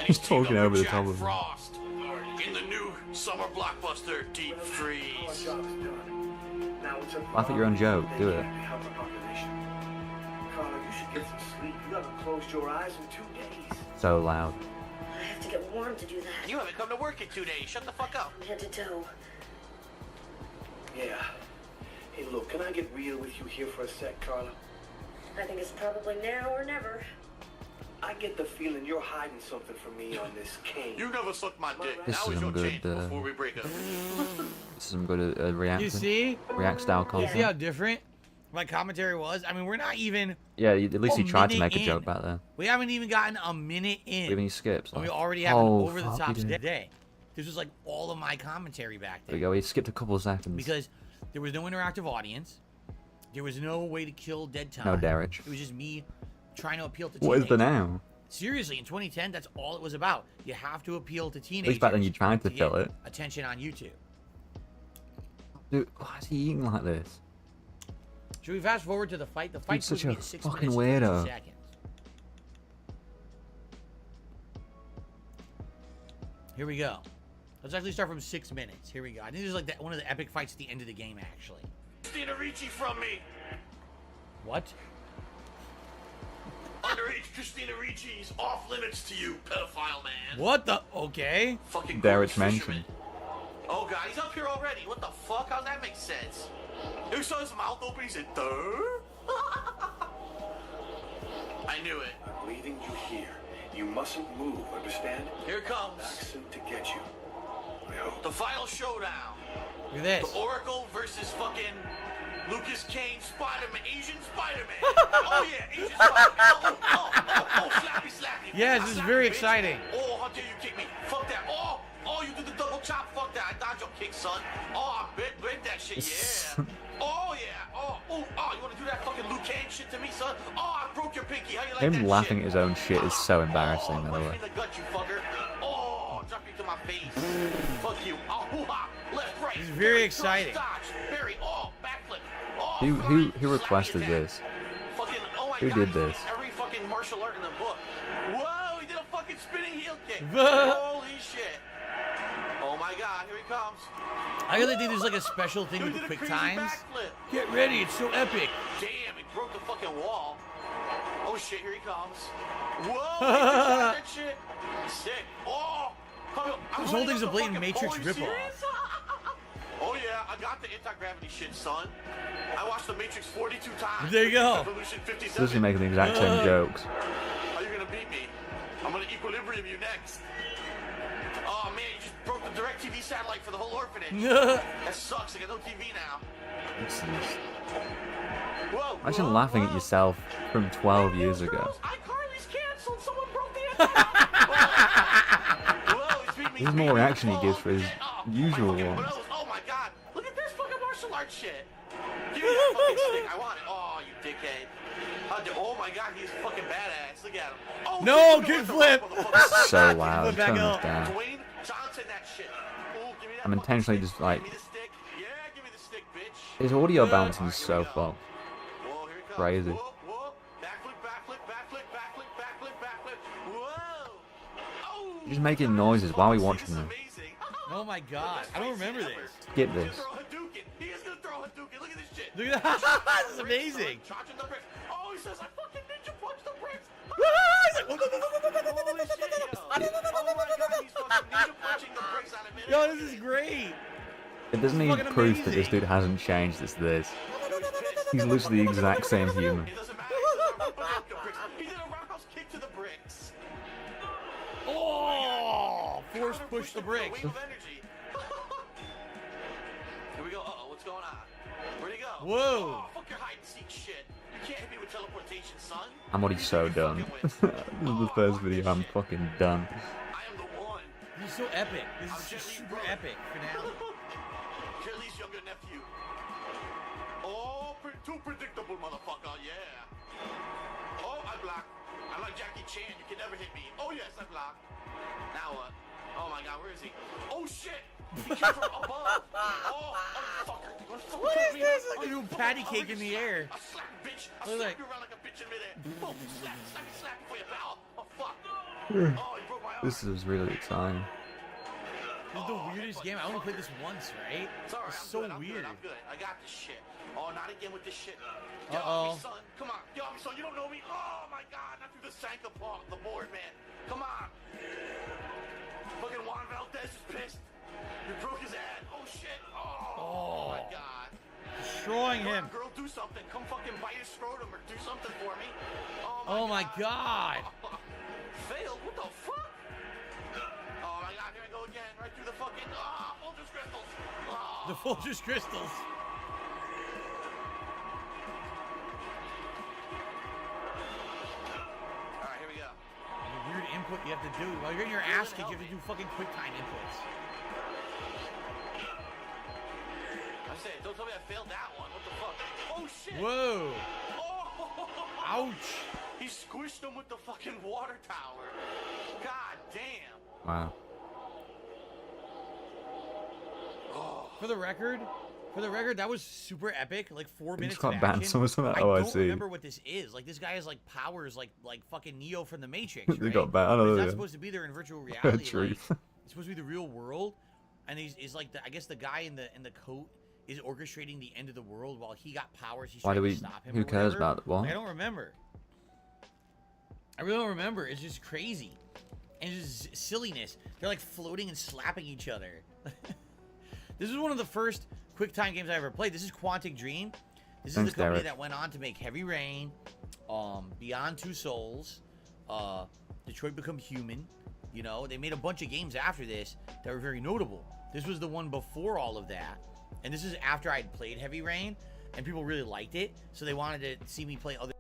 He's talking over the top of him. Frost in the new summer blockbuster Deep Freeze. Laugh at your own joke. Do it. Carla, you should get some sleep. You haven't closed your eyes in 2 days. So loud. I have to get warm to do that. You haven't come to work in 2 days. Shut the fuck up. From head to toe. Yeah. Hey, look, can I get real with you here for a sec, Carla? I think it's probably now or never. I get the feeling you're hiding something from me on this cane. You never sucked my dick. This Now is is your some chance good, before we break up. This is some good reaction. You see? React style You content. see how different my commentary was? I mean, we're not even... Yeah, at least he tried to make a in. joke back there. We haven't even gotten a minute Do you have in. any skips? And we Like, already have an oh, over-the-top fuck, he did. today. This was like all of my commentary back There we then. go. He skipped a couple of seconds. Because there was no interactive audience. There was no way to kill dead time. No Derek. It was just me trying to appeal to What is the teenagers. now? Seriously, in 2010, that's all it was about. You have to appeal to At teenagers. least back then you tried to get fill it. attention on YouTube. Dude, why is he eating like this? Should we fast forward to the fight? The fight's such supposed a to be at 6 fucking minutes and 32 weirdo. seconds. Here we go. Let's actually start from 6 minutes. Here we go. I think this is like one of the epic fights at the end of the game, actually. Christina Ricci from me. What? Underage Christina Ricci's off limits to you, pedophile man. What the? Okay. Fucking Derek's gross mentioned. fisherman. Oh god, he's up here already. What the fuck? How does that make sense? You saw his mouth open, he said, "Duh." I knew it. I'm leaving you here. You mustn't move, understand? Here it comes. Back soon to get you. I hope. The final showdown. Look at this. The Oracle versus fucking Lucas Kane, Spider-Man, Asian Spider-Man. Oh yeah, Asian Spider-Man. Oh, slappy. Yes, this is very Bitch. exciting. Oh, how dare you kick me? Fuck that. Oh, you did the double chop. Fuck that. I dodged your kick, son. Oh, I bit that shit. Yeah. Oh yeah. Oh, you want to do that fucking Luke Kane shit to me, son? Oh, I broke your pinky. How you like that Him laughing shit? at his own shit is so embarrassing, by the Punch me way. in the gut, you fucker. Oh, drop you to my face. Fuck you. Oh, hoo-ha. Left, right. This is very Barry, exciting. Dodge, Barry, backflip. Oh, Who requested this? Fucking, oh my Who God, did he's this? Every fucking martial art in the book. Whoa, he did a fucking spinning heel kick. Holy shit. Oh my God, here he comes. I really think there's like a special thing Dude with the did a quick crazy times. backflip. Get ready, it's so epic. Damn, he broke the fucking wall. Oh shit, here he comes. Whoa, he just shot that shit. Sick. Oh, This whole thing's a blatant Matrix ripoff. Oh yeah, I got the anti-gravity shit, son. I watched the Matrix 42 times. There you go. Revolution 57. This is making the exact same jokes. How you gonna beat me? I'm gonna equilibrium you next. Oh man, you just broke the DirecTV satellite for the whole orphanage. That sucks. I got no TV now. This is... Whoa. Imagine whoa, laughing at whoa. yourself from 12 years Hey, ago. girls, iCarly's canceled. Someone broke the internet. Whoa, he's beating me. This is more reaction he gives for his usual my fucking ones. nose. Oh my God. Look at this fucking martial arts shit. Give me that fucking stick. I want it. Oh, you dickhead. Oh my God, he's fucking badass. Look at him. Oh, No, shit, kick no, flip. motherfucker. So loud. Put back Turn up. this down. Dwayne Johnson, that shit. Ooh, give me that I'm fucking intentionally stick. just, like- Give me the stick. Yeah, give me the stick, bitch. His audio bouncing is Alright, so here we go. fucked. Whoa, here it comes. Crazy. Whoa, whoa. Backflip. Whoa. Oh. He's making noises while we This watching is them. amazing. Oh my God, I don't remember this. Skip He's this. gonna throw a Hadouken. He is gonna throw a Hadouken. Look at this shit. Look at that. This is amazing. Charging the bricks. Oh, he says I fucking ninja punch the bricks. Holy Holy shit, yo. Oh my God, he's fucking ninja punching the bricks out of it. Yo, this is great. It doesn't need fucking proof that this amazing. dude hasn't changed this. He's literally the exact same human. It doesn't matter. He did a roundhouse kick to the bricks. force push the brakes. Wave of energy. Here we go. Uh-oh, what's going on? Where'd he go? Whoa. Oh, fuck your hide and seek shit. You can't hit me with teleportation, son. I'm already so done. This is the first video. I'm fucking done. I am the one. This is so epic. This I'm is just Jet Li's super brother. epic finale. Jet Li's younger nephew. Oh, too predictable, motherfucker. Yeah. Oh, I block. I'm like Jackie Chan. You can never hit me. Oh, yes, I block. Now what? Oh, my God. Where is he? Oh, shit. He came from above. Oh, fucker. What is this? Like a new patty cake in the air. I'll slap you, bitch. I'll Look slap like- you around like a bitch in midair. Boom. Slap before you bow. Oh, fuck. Oh, you broke my arm. This is really exciting. This is the weirdest game. I only played this once, right? It's alright, It's I'm so good, I'm weird. Good, I'm good. I got this shit. Oh, not again with this shit. Get off Uh-oh. me, son. Come on. Get off me, son. You don't know me. Oh, my God. Not through the Sanka part of the board, man. Come on. Fucking Juan Valdez is pissed. You broke his ad. Oh, shit. Oh, my God. Destroying Come him. on, girl, do something. Come fucking bite his scrotum or do something for me. Oh my God. Failed? What the fuck? Oh, my God. Here I go again. Right through the fucking... Ah, Ultra Crystals. Oh. The Folgers crystals. Alright, here we go. The weird input you have to do. While you're getting your ass kicked, you have to do fucking quick time inputs. I said, don't tell me I failed that one. What the fuck? Oh, shit. Whoa. Oh. Ouch. He squished him with the fucking water tower. God damn. Wow. For the record, that was super epic. Like 4 minutes got of banned. action. Someone's on that I don't OIC. remember what this is. Like this guy has like powers like fucking Neo from the Matrix. They Right? got banned. I But know, it's not yeah. supposed to be there in virtual reality. Truth. Like, it's supposed to be the real world, and he's like I guess the guy in the coat is orchestrating the end of the world while he got powers. He's Why trying do to we? stop him. Who or cares whatever. about what? Like, I don't remember. I really don't remember. It's just crazy, and it's just silliness. They're like floating and slapping each other. This is one of the first QuickTime games I ever played. This is Quantic Dream. This is Thanks, the company Derek. that went on to make Heavy Rain, Beyond Two Souls, Detroit Become Human. You know, they made a bunch of games after this that were very notable. This was the one before all of that, and this is after I'd played Heavy Rain, and people really liked it, so they wanted to see me play other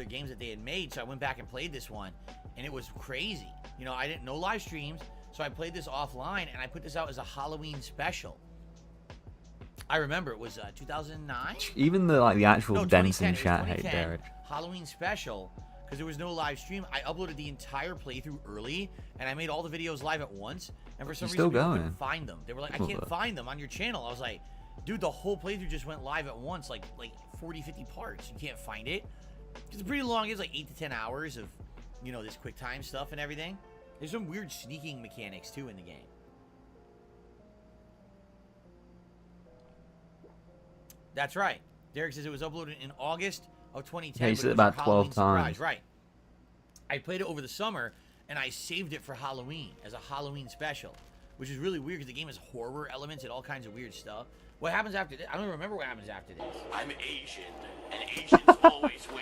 games that they had made. So I went back and played this one, and it was crazy. You know, I didn't know live streams, so I played this offline, and I put this out as a Halloween special. I remember it was 2009. Even the actual No, dents 2010. in It was chat hate 2010 Derek. Halloween special, because there was no live stream. I uploaded the entire playthrough early, and I made all the videos live at once. And for some reason, Still people going. couldn't find them. They were like, I Cool. can't find them on your channel. I was like, dude, the whole playthrough just went live at once, like 40, 50 parts. You can't find it. It's pretty long. It's like 8 to 10 hours of, you know, this quick time stuff and everything. There's some weird sneaking mechanics too in the game. That's right. Derek says it was uploaded in August of 2010. Yeah, he but said it was about for 12 Halloween surprise. times. Right. I played it over the summer, and I saved it for Halloween as a Halloween special, which is really weird because the game has horror elements and all kinds of weird stuff. What happens after this? I don't remember what happens after this. I'm Asian, and Asians always win.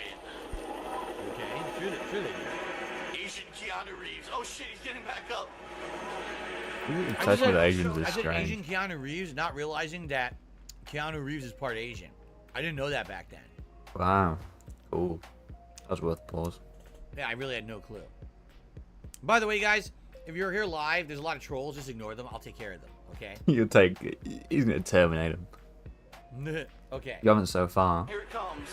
Okay, sure they do. Asian Keanu Reeves. Oh shit, he's getting back up. The I obsession with said- Asians is I said strange. Asian Keanu Reeves, not realizing that Keanu Reeves is part Asian. I didn't know that back then. Wow. Cool. That was worth a pause. Yeah, I really had no clue. By the way, guys, if you're here live, there's a lot of trolls. Just ignore them. I'll take care of them. Okay. He's gonna terminate him. Okay. You haven't so far. Here it comes.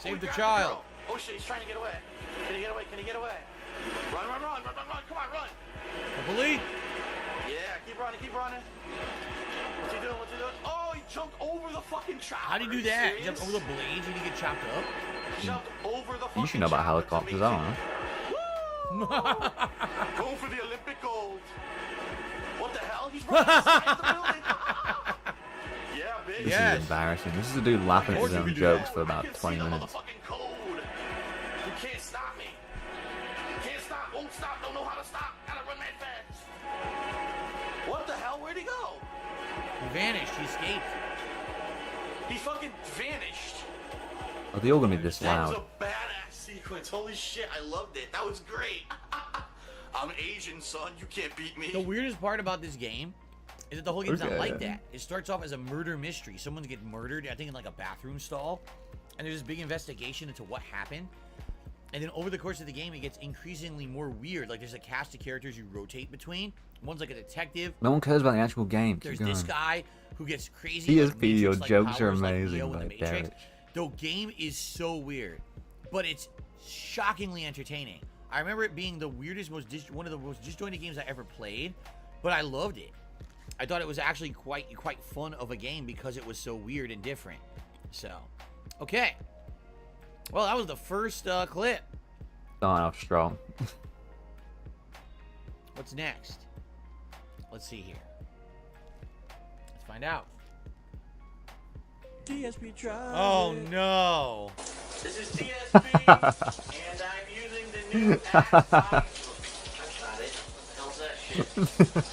Save We the got child. girl. Oh shit, he's trying to get away. Can he get away? Can he get away? Run, run, run, run, run, run. Come on, run. Bully. Yeah, keep running, keep running. What's he doing? What's he doing? Oh, he jumped over the fucking chopper. How do you do Are that? serious? Jump over the blades and you get chopped up? He jumped over the fucking You should know about chopper to helicopters, make I don't know. Going for the Olympic gold. What the hell? He's running inside the building. Yeah, bitch. This Yes. is embarrassing. This is a dude laughing at his you own can do jokes that. for I about can see 20 the minutes. motherfucking code. You can't stop me. Can't stop, won't stop, don't know how to stop. Gotta run that fast. What the hell? Where'd he go? He vanished. He escaped. He fucking vanished. Are they all gonna be this That was loud? a badass sequence. Holy shit, I loved it. That was great. I'm Asian, son. You can't beat me. The weirdest part about this game is that the whole game's not Okay. like that. It starts off as a murder mystery. Someone's getting murdered, I think in like a bathroom stall. And there's this big investigation into what happened. And then over the course of the game, it gets increasingly more weird. Like there's a cast of characters you rotate between. One's like a detective. No one cares about the actual game. Keep There's going. this guy who gets crazy. DSP, your Matrix-like jokes are powers like amazing, Neo in the by Matrix. Derek. The game is so weird, but it's shockingly entertaining. I remember it being the weirdest, one of the most disjointed games I ever played, but I loved it. I thought it was actually quite fun of a game because it was so weird and different. So, okay. Well, that was the first clip. Starting off strong. What's next? Let's see here. Let's find out. DSP try. Oh no. This is DSP, and I'm using the new Axe body... That's not it. What the hell's that shit?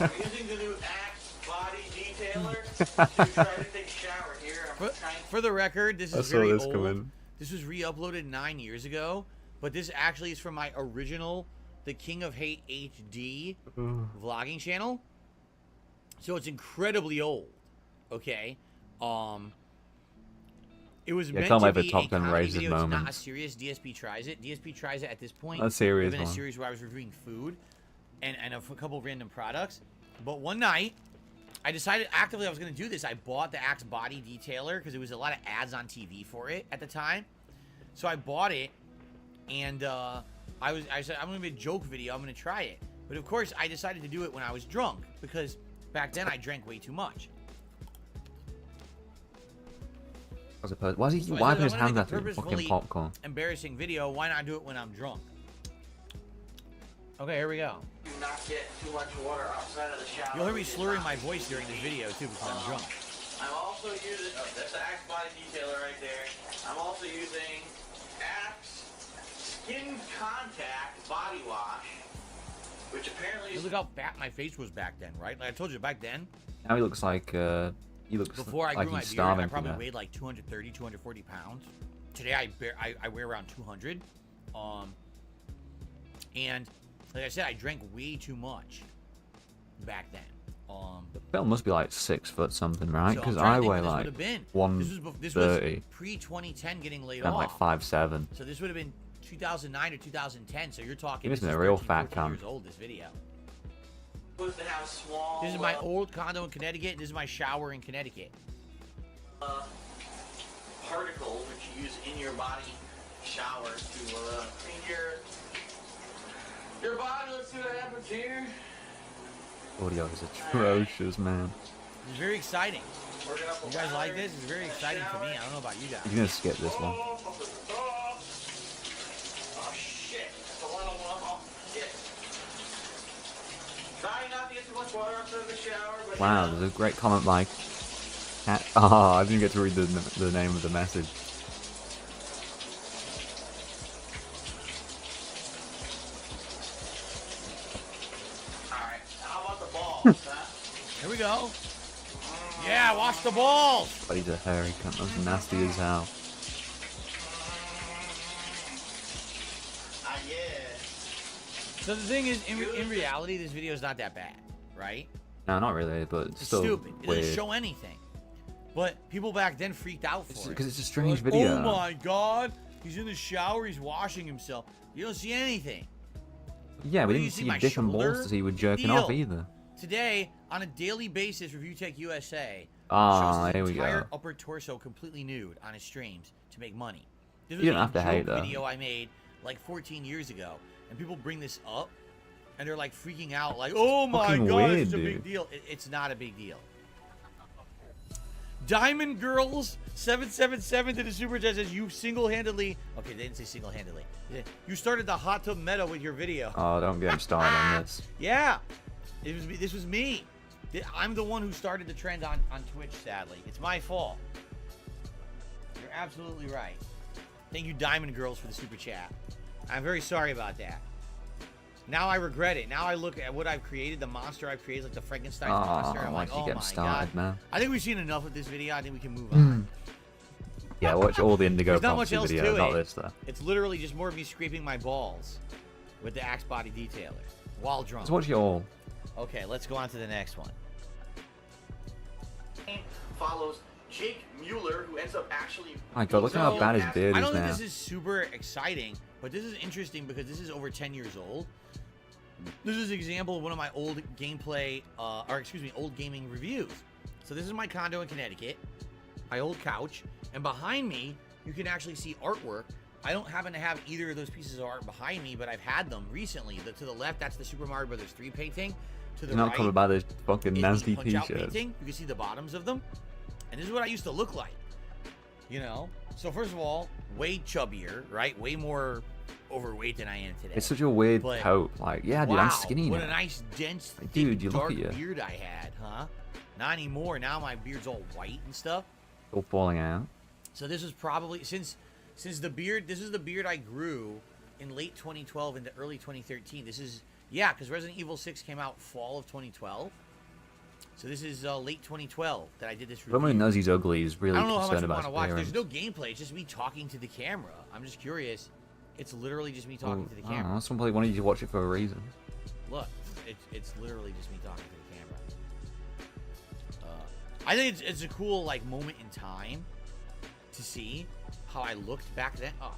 I'm using the new Axe body detailer to try to take a shower here. For the record, this I is saw very this old. come in. This was re-uploaded 9 years ago, but this actually is from my original The King of Hate HD vlogging channel. So it's incredibly old. Okay. It was meant tell me to if it be top a 10 comedy racist video. It's not a moments. serious DSP Tries It. DSP Tries It at this point. A serious It's been a one. series where I was reviewing food and a couple of random products. But one night, I decided actively I was going to do this. I bought the Axe body detailer because there was a lot of ads on TV for it at the time. So I bought it, and I said, I'm going to make a joke video. I'm going to try it. But of course, I decided to do it when I was drunk because back then I drank way too much. As opposed, why is he So I wiping said, his I'm gonna hands make a after fucking purposefully popcorn? embarrassing video. Why not do it when I'm drunk? Okay, here we go. Do not get too much water outside of the shower. You'll hear me slurring my voice during this video too because I'm drunk. I'm also using... Oh, that's the Axe body detailer right there. I'm also using Axe Skin Contact Body Wash, which apparently You is... look how fat my face was back then, right? Like I told you back then, Now he looks like he looks before I like grew my he's beard, starving I probably to death. weighed like 230, 240 pounds. Today I weigh around 200. And like I said, I drank way too much back then. Phil must be like 6 foot something, right? So Because I'm trying I to think weigh when this like would have been. 130. This was pre-2010 getting laid I'm off. like 5'7". So this would have been 2009 or 2010. So you're talking. He must This have is been a real 13, fat 14 cunt. years old. This video. supposed to have small... This is my old condo in Connecticut. This is my shower in Connecticut. particles which you use in your body shower to clean your body. Let's see what happens here. Audio is atrocious, man. It's very exciting. Working up a You guys ladder, like this? It's very exciting for me. I don't know about you guys. You're gonna skip this one. Oh shit! That's the one. Oh shit! Try not to get too much water outside of the shower. But Wow, there's a great comment by Cat. Oh, I didn't get to read the name of the message. Alright, how about the balls, huh? Here we go. Yeah, wash the balls. But he's a hairy cunt. That's nasty as hell. Yeah. So the thing is, in reality, this video is not that bad, right? No, not really, but it's It's still stupid. It weird. doesn't show anything. But people back then freaked out for it. Because it's a strange Like, video. oh my god, he's in the shower, he's washing himself. You don't see anything. Yeah, What, we do didn't you see see my dick and balls shoulder? to see you were jerking Deal. off either. Today, on a daily basis, Review Tech USA Ah, shows here his we entire go. upper torso completely nude on his streams to make money. This You don't a have to joke hate, though. video I made like 14 years ago, and people bring this up, and they're like freaking out, like, "Oh my fucking god, weird, it's a dude. big deal." It's not a big deal. Diamond Girls 777 to the super chat says you single-handedly. Okay, they didn't say single-handedly. You started the hot tub meta with your video. Oh, don't get him started on this. Yeah, this was me. I'm the one who started the trend on Twitch, sadly. It's my fault. You're absolutely right. Thank you, Diamond Girls, for the super chat. I'm very sorry about that. Now I regret it. Now I look at what I've created, the monster I've created, like the Frankenstein monster. I'm once like, you oh get my started, god. man. I think we've seen enough of this video. I think we can move on. Yeah, watch all the Indigo There's not much Prophecy else video, to not it. this though. It's literally just more of me scraping my balls with the Axe body detailer. while drunk. Let's watch it all. Okay, let's go on to the next one. Follows Jake Mueller, who ends up actually. My God, look how bad his beard I is don't think now. this is super exciting, but this is interesting because this is over 10 years old. This is an example of one of my old gameplay, old gaming reviews. So this is my condo in Connecticut, my old couch, and behind me, you can actually see artwork. I don't happen to have either of those pieces of art behind me, but I've had them recently. To the left, that's the Super Mario Brothers 3 painting. To the You're not right, covered by this fucking is nasty the Punch-Out t-shirts. painting. You can see the bottoms of them. And this is what I used to look like. You know? So first of all, way chubbier, right? Way more overweight than I am today. It's such a weird But, coat. Like, yeah, dude, wow, I'm skinny what now. a nice, dense, Like, thick, dude, you look dark at you. beard I had, huh? Not anymore. Now my beard's all white and stuff. All falling out. So this was probably since the beard. This is the beard I grew in late 2012 into early 2013. This is because Resident Evil 6 came out fall of 2012. So this is late 2012 that I did this review. Someone who knows he's ugly is really I don't know how much concerned you about want to his watch. appearance. There's no gameplay. It's just me talking to the camera. I'm just curious. It's literally just me talking to the I don't know, camera. someone probably wanted you to watch it for a reason. Look, it's literally just me talking to the camera. I think it's a cool like moment in time to see how I looked back then. Oh,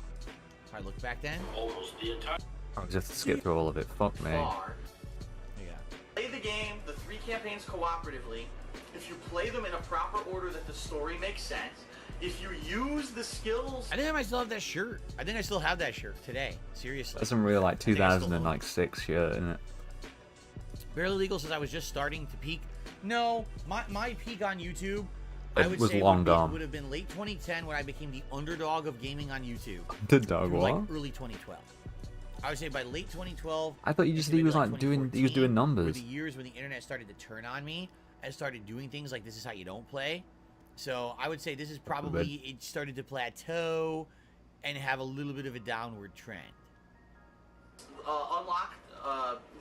how I looked back then. Almost the entire. I'll just skip through all of it. Fuck me. Far. Yeah. Play the game, the 3 campaigns cooperatively. If you play them in a proper order that the story makes sense. If you use the skills. I think I might still have that shirt. I think I still have that shirt today. Seriously. That's some real like I think I still 2006 shirt, isn't it? Barely legal since I was just starting to peak. No, my peak on YouTube, I It would was say long gone. would have been late 2010 when I became the underdog of gaming on YouTube. The dog Through, what? like early 2012. I would say by late 2012. I thought you just into he was maybe, like doing 2014 numbers. Were the years when the internet started to turn on me. I started doing things like this is how you don't play. So I would say this is probably it started to plateau and have a little bit of a downward trend. Unlock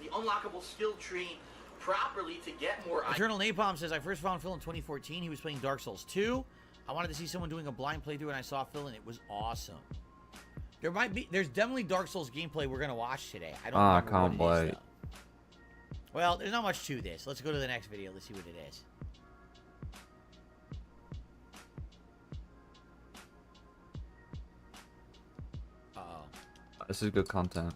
the unlockable skill tree properly to get more. Eternal Napalm says, I first found Phil in 2014. He was playing Dark Souls 2. I wanted to see someone doing a blind playthrough, and I saw Phil, and it was awesome. There's definitely Dark Souls gameplay we're gonna watch today. I don't I remember can't what it is, wait. though. Well, there's not much to this. Let's go to the next video. Let's see what it is. This is good content.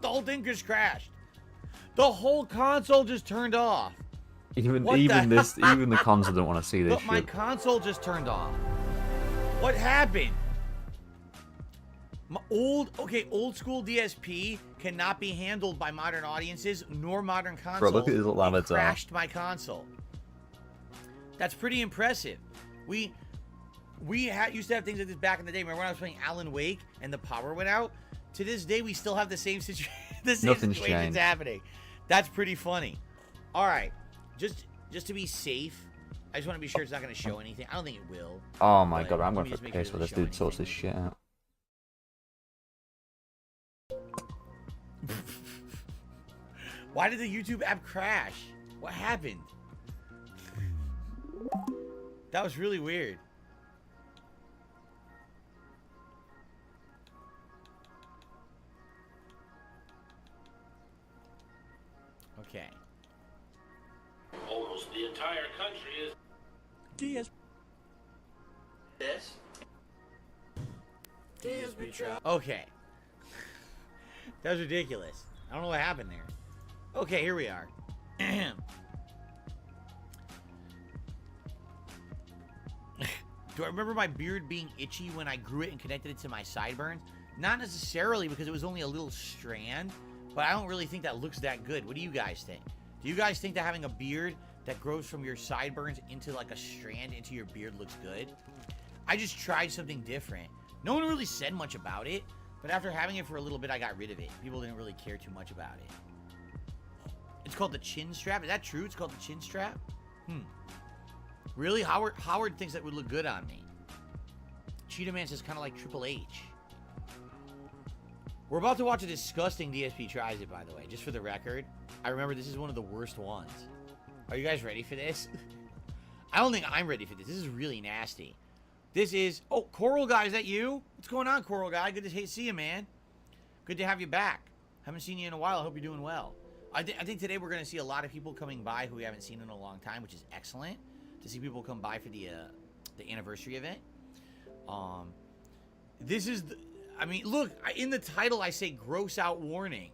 The whole thing just crashed. The whole console just turned off. Even What the even the console don't want to see this Look, my shit. console just turned off. What happened? Old school DSP cannot be handled by modern audiences nor modern consoles. Bro, look at his lava It crashed my console. That's pretty impressive. We used to have things like this back in the day. Remember when I was playing Alan Wake and the power went out? To this day, we still have the same situation. The same Nothing's situation's changed. happening. That's pretty funny. All right, just to be safe, I just want to be sure it's not going to show anything. I don't think it will. Oh my But god, I'm let going me for just a make sure case it where this doesn't show dude sorts this anything. shit out. Why did the YouTube app crash? What happened? That was really weird. Okay. Almost the entire country is. This. Okay. That was ridiculous. I don't know what happened there. Okay, here we are. Do I remember my beard being itchy when I grew it and connected it to my sideburns? Not necessarily, because it was only a little strand, but I don't really think that looks that good. What do you guys think? Do you guys think that having a beard that grows from your sideburns into like a strand into your beard looks good? I just tried something different. No one really said much about it, but after having it for a little bit, I got rid of it. People didn't really care too much about it. It's called the chin strap. Is that true? It's called the chin strap? Really? Howard thinks that would look good on me. Cheetah Man says kind of like Triple H. We're about to watch a disgusting DSP tries it, by the way, just for the record. I remember this is one of the worst ones. Are you guys ready for this? I don't think I'm ready for this. This is really nasty. This is... Oh, Coral Guy, is that you? What's going on, Coral Guy? Good to see you, man. Good to have you back. Haven't seen you in a while. I hope you're doing well. I think today we're going to see a lot of people coming by who we haven't seen in a long time, which is excellent. To see people come by for the anniversary event. This is, I mean, look, in the title I say gross out warning.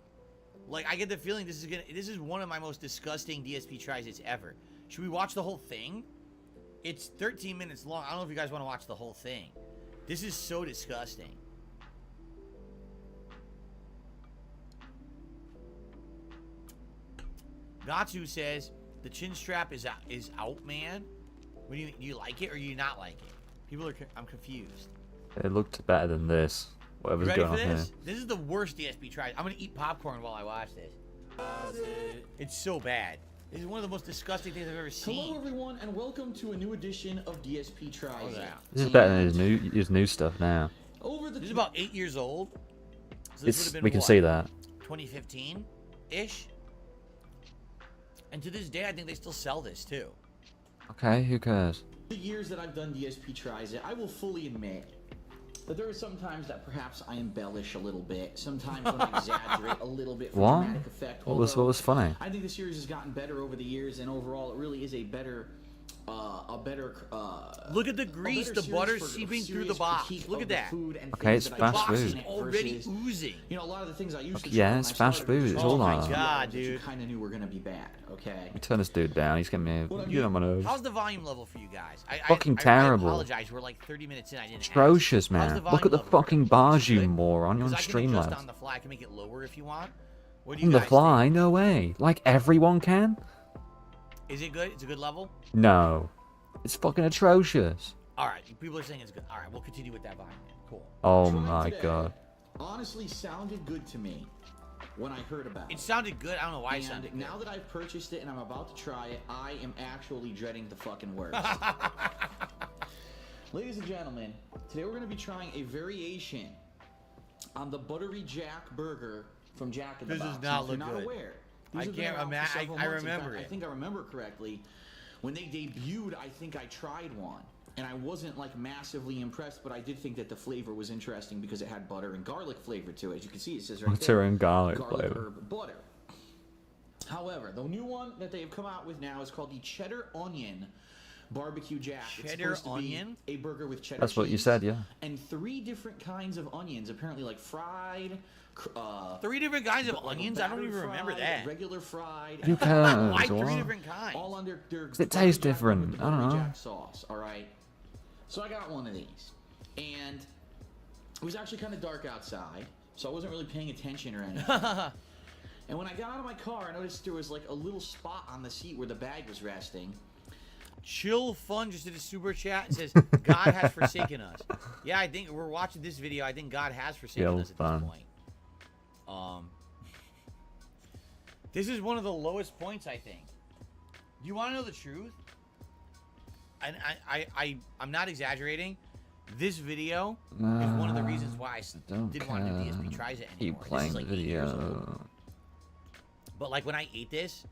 Like, I get the feeling this is one of my most disgusting DSP tries it's ever. Should we watch the whole thing? It's 13 minutes long. I don't know if you guys want to watch the whole thing. This is so disgusting. Gatsu says the chin strap is out, man. What do you like it or do you not like it? People are. I'm confused. It looked better than this. Whatever's You ready going for on this? here. This is the worst DSP try. I'm gonna eat popcorn while I watch this. It's so bad. This is one of the most disgusting things I've ever seen. Hello everyone and welcome to a new edition of DSP Tries. This is better than his new stuff now. This is about 8 years old. So this would have been We can what, see that. 2015-ish. And to this day, I think they still sell this too. Okay, who cares? The years that I've done DSP Tries It, I will fully admit that there are some times that perhaps I embellish a little bit. Sometimes when I exaggerate a little bit for What? dramatic effect. What was funny? I think the series has gotten better over the years, and overall, it really is a better. Look at the grease, the butter seeping through the box. Look at that. Okay, it's fast Box is food. already oozing. You know, a lot of the things I used to Yeah, try it's when I fast started food, it's with all DSP like Tries that. God, that you dude. kind of knew were gonna be bad. Okay. Turn this dude down. He's getting me. You on my nerves. How's the volume level for you guys? Fucking I terrible. apologize. We're like 30 minutes in. I didn't ask. Atrocious, How's man. the Look at the volume level? fucking bars, you Good? moron. You're on 'Cause I can adjust Streamlabs. on the fly. I can make it lower if you want. What do you On the guys fly? think? No way. Like everyone can? Is it good? It's a good level? No. It's fucking atrocious. All right. People are saying it's good. All right. We'll continue with that volume. Then. Cool. Oh Trying my today god. Honestly, sounded good to me when I heard about it. It sounded good. I don't know why it And sounded good. now that I've purchased it and I'm about to try it, I am actually dreading the fucking worst. Ladies and gentlemen, today we're going to be trying a variation on the Buttery Jack burger from Jack in the This Box. does not And if you're look not good. aware, I these have been can't around for imagine. several I months. In remember fact, it. I think I remember correctly. When they debuted, I think I tried one. And I wasn't like massively impressed, but I did think that the flavor was interesting because it had butter and garlic flavor to it. As you can see, it says right Butter there, and garlic garlic flavor. herb butter. However, the new one that they have come out with now is called the Cheddar Onion Barbecue Jack. Cheddar it's supposed onion? to be a burger with cheddar That's what you cheese said, yeah. And 3 different kinds of onions, apparently like fried. 3 different kinds of like a onions? I don't battered even remember fried, that. Regular fried. Who cares? Why 3 What? different kinds? All under their It tastes Buttery Jack different. with the I don't Buttery know. Jack sauce. All right. So I got one of these, and it was actually kind of dark outside, so I wasn't really paying attention or anything. And when I got out of my car, I noticed there was like a little spot on the seat where the bag was resting. Chill Fun just did a super chat and says, God has forsaken us. Yeah, I think we're watching this video. I think God has forsaken Chill us at Fun. this point. This is one of the lowest points, I think. Do you want to know the truth? And I'm not exaggerating. This video is one of the reasons why I Don't didn't want to do DSP Tries It anymore. Keep playing this is like 8 years old. video. But like when I ate this,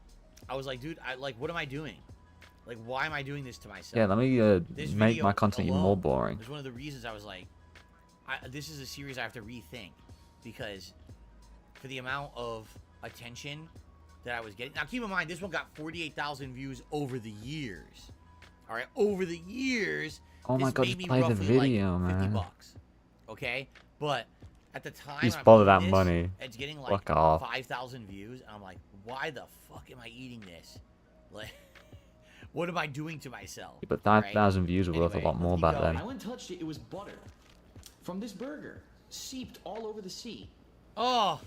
I was like, dude, what am I doing? Like, why am I doing this to myself? Yeah, let me This make video my content even alone more boring. was one of the reasons I was like, this is a series I have to rethink because for the amount of attention that I was getting. Now, keep in mind, this one got 48,000 views over the years. All right, over the years. Oh my this god, made just me play the roughly, video, like, $50 man. bucks. Okay, but at the time, He's I'm followed eating that this, money. It's getting like Fuck off. 5,000 views, and I'm like, why the fuck am I eating this? Like, what am I doing to myself? Yeah, but right? 5,000 views were worth a Anyway, lot more keep back going. then. I went and touched it. It was butter from this burger, seeped all over the seat. Oh,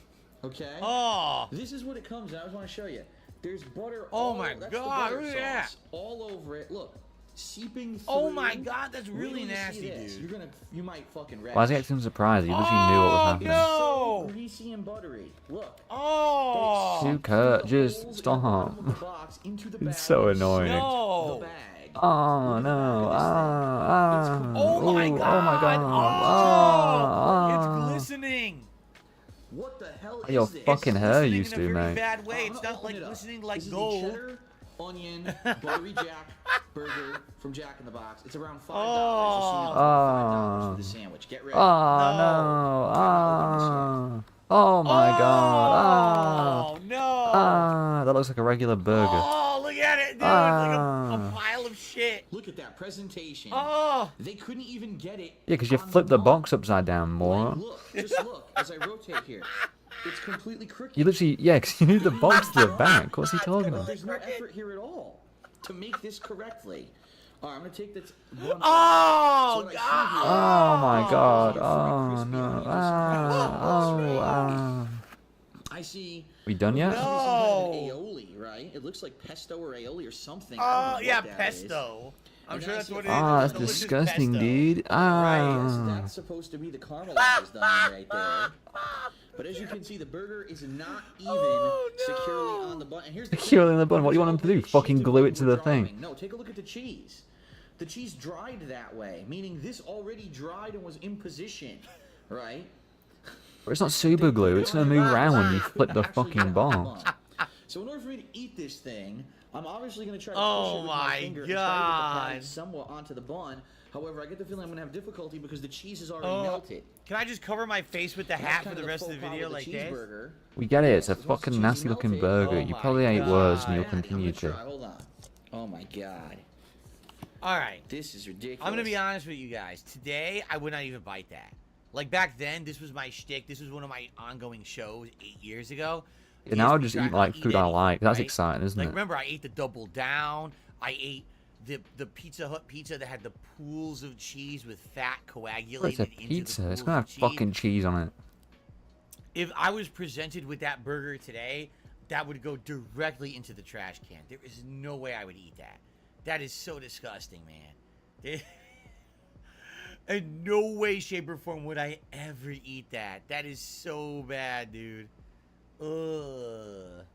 Okay. oh. This is what it comes in. I just want to show you. There's butter. Oh my that's the God, butter look at that. sauce all over it. Look, seeping through. Oh my God, that's Wait really till you see nasty, this. dude. You might fucking wreck. Why is he acting surprised? He literally knew what was happening. no. So greasy and buttery. Look. Oh, Who cares? Just stop. It's so annoying. The no. bag. Oh no! Oh my Ooh, God. Oh my god! Oh, it's glistening. What the hell Your is this? fucking hair Glistening used in to, a very mate. bad way. I'm It's gonna not like open it up. glistening like This is the gold. cheddar onion buttery Jack burger from Jack in the Box. It's around $5. Oh. $5 for the sandwich. Get ready. Oh no! Oh my god. Oh no! That looks like a regular burger. Oh, look at it, dude! It's like a pile of shit. Look at that presentation. Oh! They couldn't even get it. Yeah, because you on flip the bun. box upside down, Like, moron. look, just look as I rotate here. It's completely crooked. You literally, yeah, because you need the box to the back. What's he talking about? There's no effort here at all to make this correctly. All right, I'm gonna take this one. Oh, So what I see God! here- Oh my god. Crispy Oh on no. the Ah. I see. We done yet? There must be some kind of No. aioli, right? It looks like pesto or aioli or something. I Oh, don't know yeah, what that is. pesto. I'm And sure then I that's see what a it is. Ah, that's Delicious disgusting, pesto. dude. Yes, Ah. that's supposed to be the caramelized onion right there. But as you can see, the burger is not even securely on the bun. And here's the Securely on the bun? What do you want them to do? Fucking glue it to the thing? No, take a look at the cheese. The cheese dried that way, meaning this already dried and was in position, right? But it's not super glue. It's gonna move around when you flip the Actually fucking got the box. bun. So in order for me to eat this thing, I'm obviously going to try to Oh push it with my my finger and try to get the God. patty somewhat onto the bun. However, I get the feeling I'm going to have difficulty because the cheese is already Oh, melted. can I just cover my face with the And that's hat for kind the of rest of the faux pas video with like the this? cheeseburger. We get it. It's a Yes, once the fucking cheese nasty looking melted- burger. Oh You my probably ate worse and you'll God. continue I'm gonna to. try. Hold on. Oh my god. All right. This is ridiculous. I'm gonna be honest with you guys. Today, I would not even bite that. Like back then, this was my shtick. This was one of my ongoing shows 8 years ago. Yeah, now I'll DSP just tried eat to like food I anything, like. That's right? exciting, isn't Like it? remember, I ate the double down. I ate the Pizza Hut pizza that had the pools of cheese with fat Well, coagulated it's a into pizza. the It's pools gonna of have cheese. fucking cheese on it. If I was presented with that burger today, that would go directly into the trash can. There is no way I would eat that. That is so disgusting, man. In no way, shape, or form would I ever eat that. That is so bad, dude. Ugh.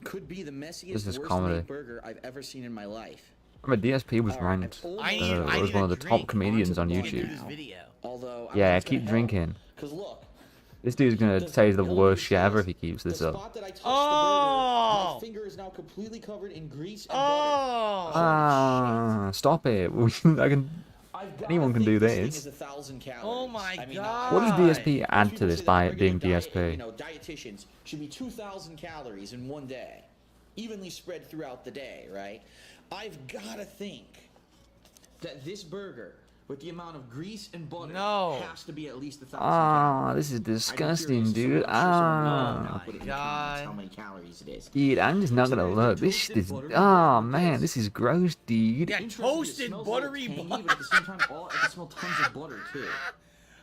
Could be the This messiest, is worst comedy. made burger I've ever seen in my life. Remember, DSP was All right, ranked. I've I only- need, I was need one a of the drink top comedians on to do YouTube. this video. Although Yeah, keep drinking. Because look, This dude's gonna say the worst shit ever if he keeps this the up. spot that I touched Oh! the burger, my finger is now completely covered in grease and Oh! Ah, stop it. I can. butter. anyone can do Thing this. is 1,000 calories. Oh my I mean, God. What does DSP add most to people this say by that it being regular DSP? diet, dietitians should be 2,000 calories in one day, evenly spread throughout the day, right? I've got to think that this burger, with the amount of grease and butter, No. has to be at least 1,000 Ah, calories. this is I'd be disgusting, curious, dude. so I'm sure someone will Ah. put it in the God. comments how many calories it is. Dude, I'm just not gonna look. This shit is. Ah, man, this is gross, dude. Yeah, Interesting, it toasted smells buttery a little tangy, butter. but at the same time, I can smell tons of butter too.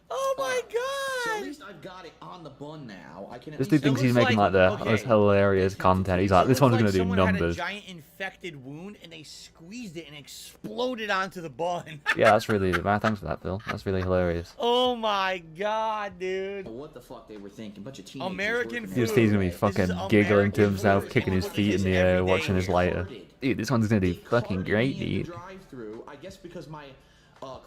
Oh my So at God! least I've got it on the bun now. I can at This least dude thinks he's looks making like- like the most okay. hilarious content. He's like, It this looks one's gonna like do someone numbers. had a giant infected wound and they squeezed it and exploded onto the bun. Yeah, that's really. Man, thanks for that, Phil. That's really hilarious. Oh my God, dude! what the fuck they were thinking. Bunch of teenagers American working Just food. he's gonna be This is fucking giggling to American himself, food. kicking his People feet do in the this air, every watching day this here. later. Dude, this one's gonna do They fucking carded great, me in the dude. drive-thru, I guess because my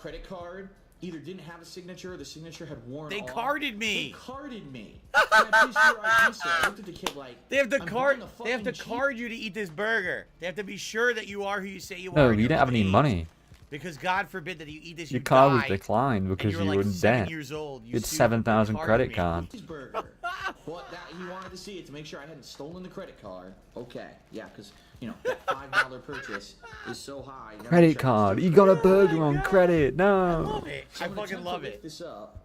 credit card either didn't have a signature or the signature had worn They off. carded me. They carded me. And I placed your ID, so I looked at the kid like, They have to I'm card. buying a They have to fucking card you to eat this burger. They have to be sure that you are who you say you are. No, and you you're didn't have any of age. money. Because God forbid that you eat this. Your you card was die, declined and because you were you like were 7 dead. years old. You had sued 7,000 and credit carded me. cards. cheeseburger. But that he wanted to see it to make sure I hadn't stolen the credit card. Okay, yeah, because that $5 purchase is so high. you gotta Credit check card. this You out. got a burger on credit. I No. love it. So I I'm gonna fucking attempt to love lift it. This up.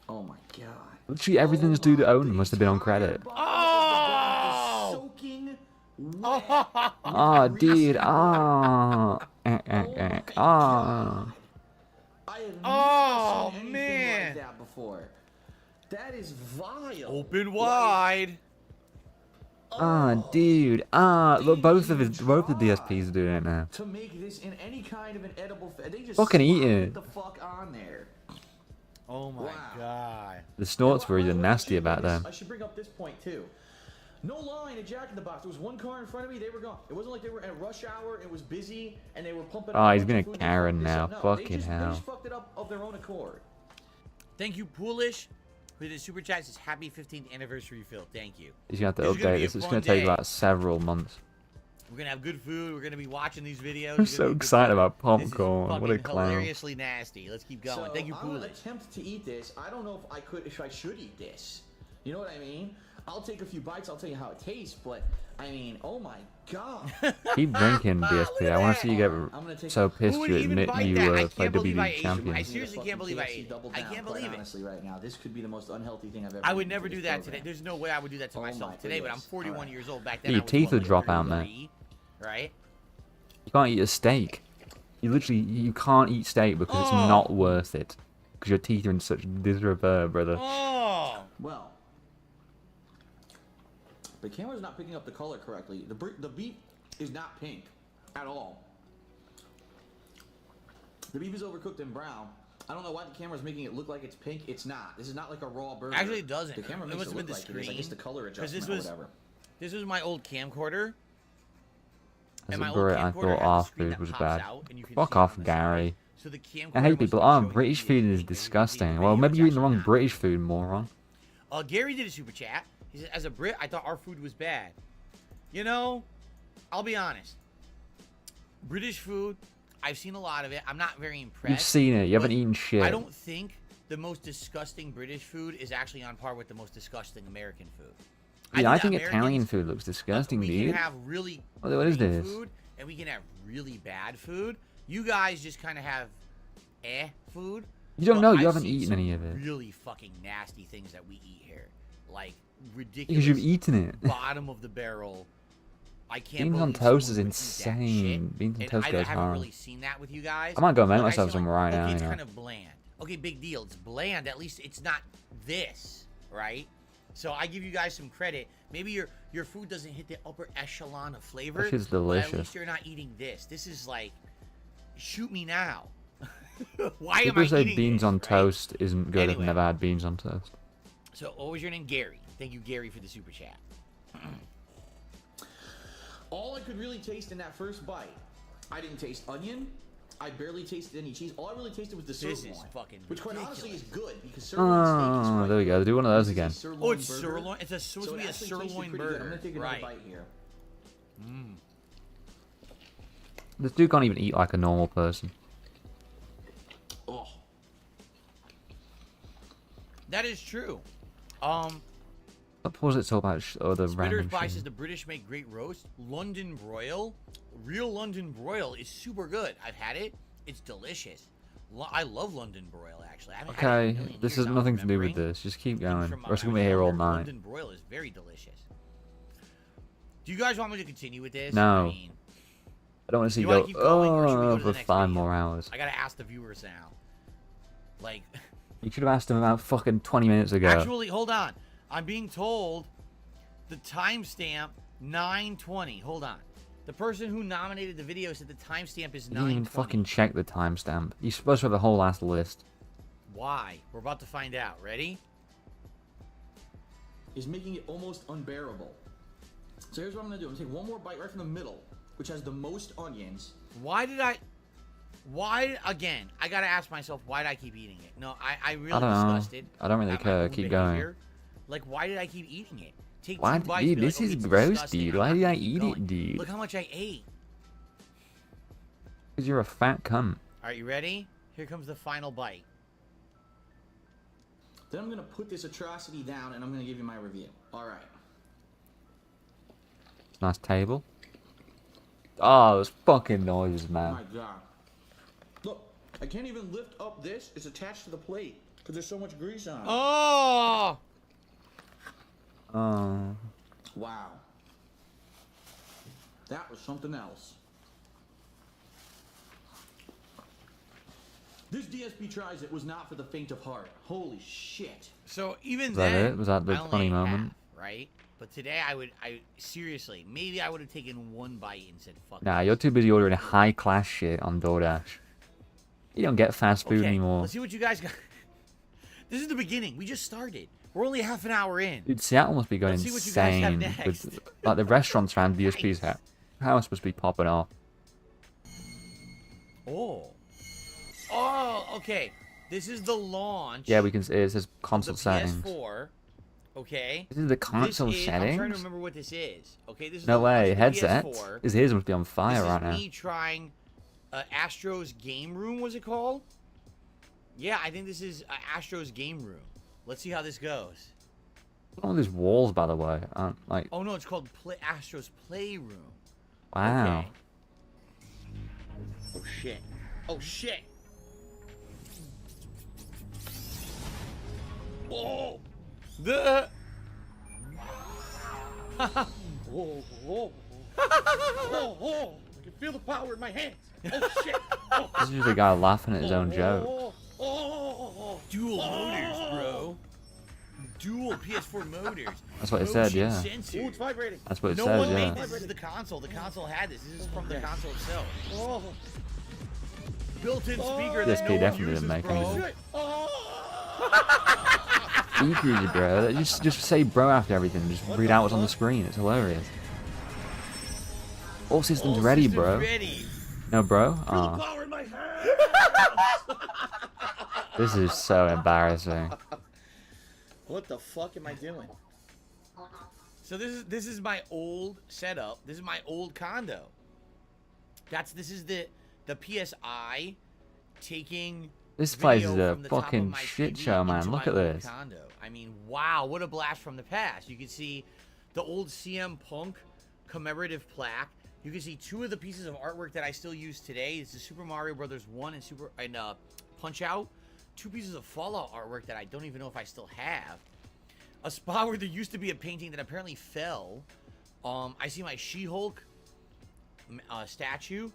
Oh my god. Literally everything this dude owned must have been on credit. Oh! Soaking wet. Ah, dude. Ah. Ah. I have Oh, never seen anything man. like that before. That is vile. Open wide. Ah, dude. Ah. Look, both the DSPs are doing it now. To make this in any kind of an edible, they just Fucking eat slapped it. the fuck on there. Oh my Wow. God. The snorts were even nasty about them. I should bring up this point too. No line at Jack in the Box. There was one car in front of me. They were gone. It wasn't like they were at rush hour. It was busy, and they were pumping. Oh, out he's bunch being of a food. Karen They fucked now. this up. No, Fucking they hell. just fucked it up of their own accord. Thank you, Poolish, for the super chat. Says happy 15th anniversary, Phil. Thank you. He's gonna have to This is gonna update be a this. It's fun gonna take day. about several months. We're gonna have good food. We're gonna be watching these videos. I'm It's so gonna be good excited time. about This is popcorn. What a fucking clown. hilariously nasty. Let's keep going. So Thank you, I'm gonna Coolidge. attempt to eat this. I don't know if I should eat this. You know what I mean? I'll take a few bites. I'll tell you how it tastes. But I mean, oh my god. Keep drinking, DSP. I want to see you I'm gonna get take so a- pissed Who would you even admit bite you that? I played can't believe I WWE ate it. champion. I seriously can't believe I ate it. Double I down, can't quite believe it. honestly, right now, this could be the most unhealthy thing I've ever. I would eaten never for do this that program. today. There's no way I would do that to Oh myself my today. But I'm goodness. 41 Alright. years old. Back then, Your I was, teeth what, would like drop out, man. 33, right? You can't eat a steak. You can't eat steak because it's not worth it. Because your teeth are in such disrepair, brother. Oh. Well, the camera's not picking up the color correctly. The beef is not pink at all. The beef is overcooked and brown. I don't know why the camera's making it look like it's pink. It's not. This is not like a raw burger. Actually, it doesn't. The camera It makes must it have look been the like it is. I guess the screen, color 'cause adjustment or whatever. This was my old camcorder. As And a my Brit, old I camcorder thought has a our screen food that was pops bad. out, and you can Fuck see it off, on the Gary. side. So the camcorder I hate must people. be Oh, showing British you food the is video. disgusting. The Well, video maybe is you're eating the actually wrong not. British food, moron. Gary did a super chat. He said, as a Brit, I thought our food was bad. You know, I'll be honest. British food, I've seen a lot of it. I'm not very impressed. You've seen it. You haven't but eaten shit. I don't think the most disgusting British food is actually on par with the most disgusting American food. Yeah, I think that Italian Americans- food looks disgusting, we dude. can have really What is great this? food, and we can have really bad food. You guys just kind of have food. You don't but know. You I've haven't seen eaten some any of it. Really fucking nasty things that we eat here, like ridiculous. Because you've eaten it. Bottom of the barrel. I can't. Beans on believe toast is someone would eat that insane. shit. Beans on And toast I goes haven't hard. really seen that with you guys. I might go make Like, myself see, some like, right now, okay, you it's know. kind of bland. Okay, big deal. It's bland. At least it's not this, right? So I give you guys some credit. Maybe your food doesn't hit the upper echelon of flavor. That shit's But at delicious. least you're not eating this. This is like, shoot me now. Why am People I say eating beans this, on right? toast isn't good. Anyway. I've never had beans on toast. So what was your name? Gary. Thank you, Gary, for the super chat. All I could really taste in that first bite, I didn't taste onion. I barely tasted any cheese. All I really tasted was the This sirloin, is fucking which quite honestly is ridiculous. good because sirloin steak is Oh, quite there we go. good. Do one of those This is a again. sirloin Oh, it's burger. sirloin. It's supposed to So be it a actually tasted sirloin pretty good. burger, I'm gonna take another right? bite here. This dude can't even eat like a normal person. Oh, That is true. What was it talk about other Spitter's random Pie shit? says the British make great roast. London broil, real London broil is super good. I've had it. It's delicious. I love London broil actually. I haven't had it in a Okay, million this years, has I'm nothing to do with remembering. this. Just keep Things going. from Or else we're when gonna be I was here all younger. night. London broil is very delicious. Do you guys want me to continue with this? No. I mean, I don't want to see you you wanna go keep going, or should we go to the for next 5 video? more hours. I gotta ask the viewers now. Like, You should have asked him about fucking 20 minutes ago. actually, hold on. I'm being told the timestamp 9:20. Hold on. The person who nominated the video said the timestamp is You didn't even 9:20. fucking check the timestamp. You're supposed to have a whole ass list. Why? We're about to find out. Ready? is making it almost unbearable. So here's what I'm gonna do. I'm gonna take one more bite right from the middle, which has the most onions. Why again? I gotta ask myself, why did I keep eating it? No, I really I don't know. disgusted. I don't really at my care. own Keep behavior. Like, why did I keep eating it? Take Why, two bites, dude, be like, this "Okay, is it's gross, disgusting, dude. I'm Why not did I gonna keep eat going." it, dude? Look how much I ate. Because you're a fat cunt. Are you ready? Here comes the final bite. Then I'm gonna put this atrocity down and I'm gonna give you my review. All right. Nice table. Oh, those fucking noises, man. My God. Look, I can't even lift up this. It's attached to the plate because there's so much grease on it. Oh! Oh. Wow. That was something else. This DSP Tries It was not for the faint of heart. Holy shit. So even Was that then, it? Was that the I only funny ate moment? half, right? But today I seriously, maybe I would have taken one bite and said, "Fuck." Nah, this." you're too busy ordering high class shit on DoorDash. You don't get fast food Okay, anymore. let's see what you guys got. This is the beginning. We just started. We're only half an hour in. Dude, Seattle must be going Let's see what you guys have insane. next. With, like, the restaurants around DSP's house must be popping off. Oh. Oh, okay. This is the launch. Yeah, we can. It says of the console settings. PS4 Okay. This is the console I'm trying to settings? remember what this is. Okay, this is No the launch way, of the headset? PS4. His ears must be on fire This is right now. me trying Astro's Game Room, was it called? Yeah, I think this is Astro's Game Room. Let's see how this goes. Look at all these walls, by the way. Like, Oh no, it's called Astro's Playroom. wow. Okay. Oh shit. Oh shit. Oh. The. Whoa, whoa. Oh, oh. I can feel the power in my hands. Oh shit. Oh. This is just a guy laughing at his own joke. Dual motors, bro. Dual PS4 motors. That's what it said, yeah. Sensor. Ooh, it's vibrating. That's what it No says, one yeah. made this. This is the console. The console had this. This is from the console itself. Oh. Built-in speaker DSP that no one definitely uses, didn't make bro. anything. Oh. Easy, bro. Just say bro after everything. Just read out what's on the screen. It's hilarious. All systems All ready, systems bro. ready. No, bro? Aw. Power in my hands. This is so embarrassing. What the fuck am I doing? So this is my old setup. This is my old condo. This is the PSI taking This place video is a from the top of fucking my shit TV show, man. into Look my at old this. condo. I mean, wow, what a blast from the past. You can see the old CM Punk commemorative plaque. You can see two of the pieces of artwork that I still use today. This is Super Mario Brothers 1 and Punch Out. Two pieces of Fallout artwork that I don't even know if I still have. A spot where there used to be a painting that apparently fell. I see my She-Hulk statue.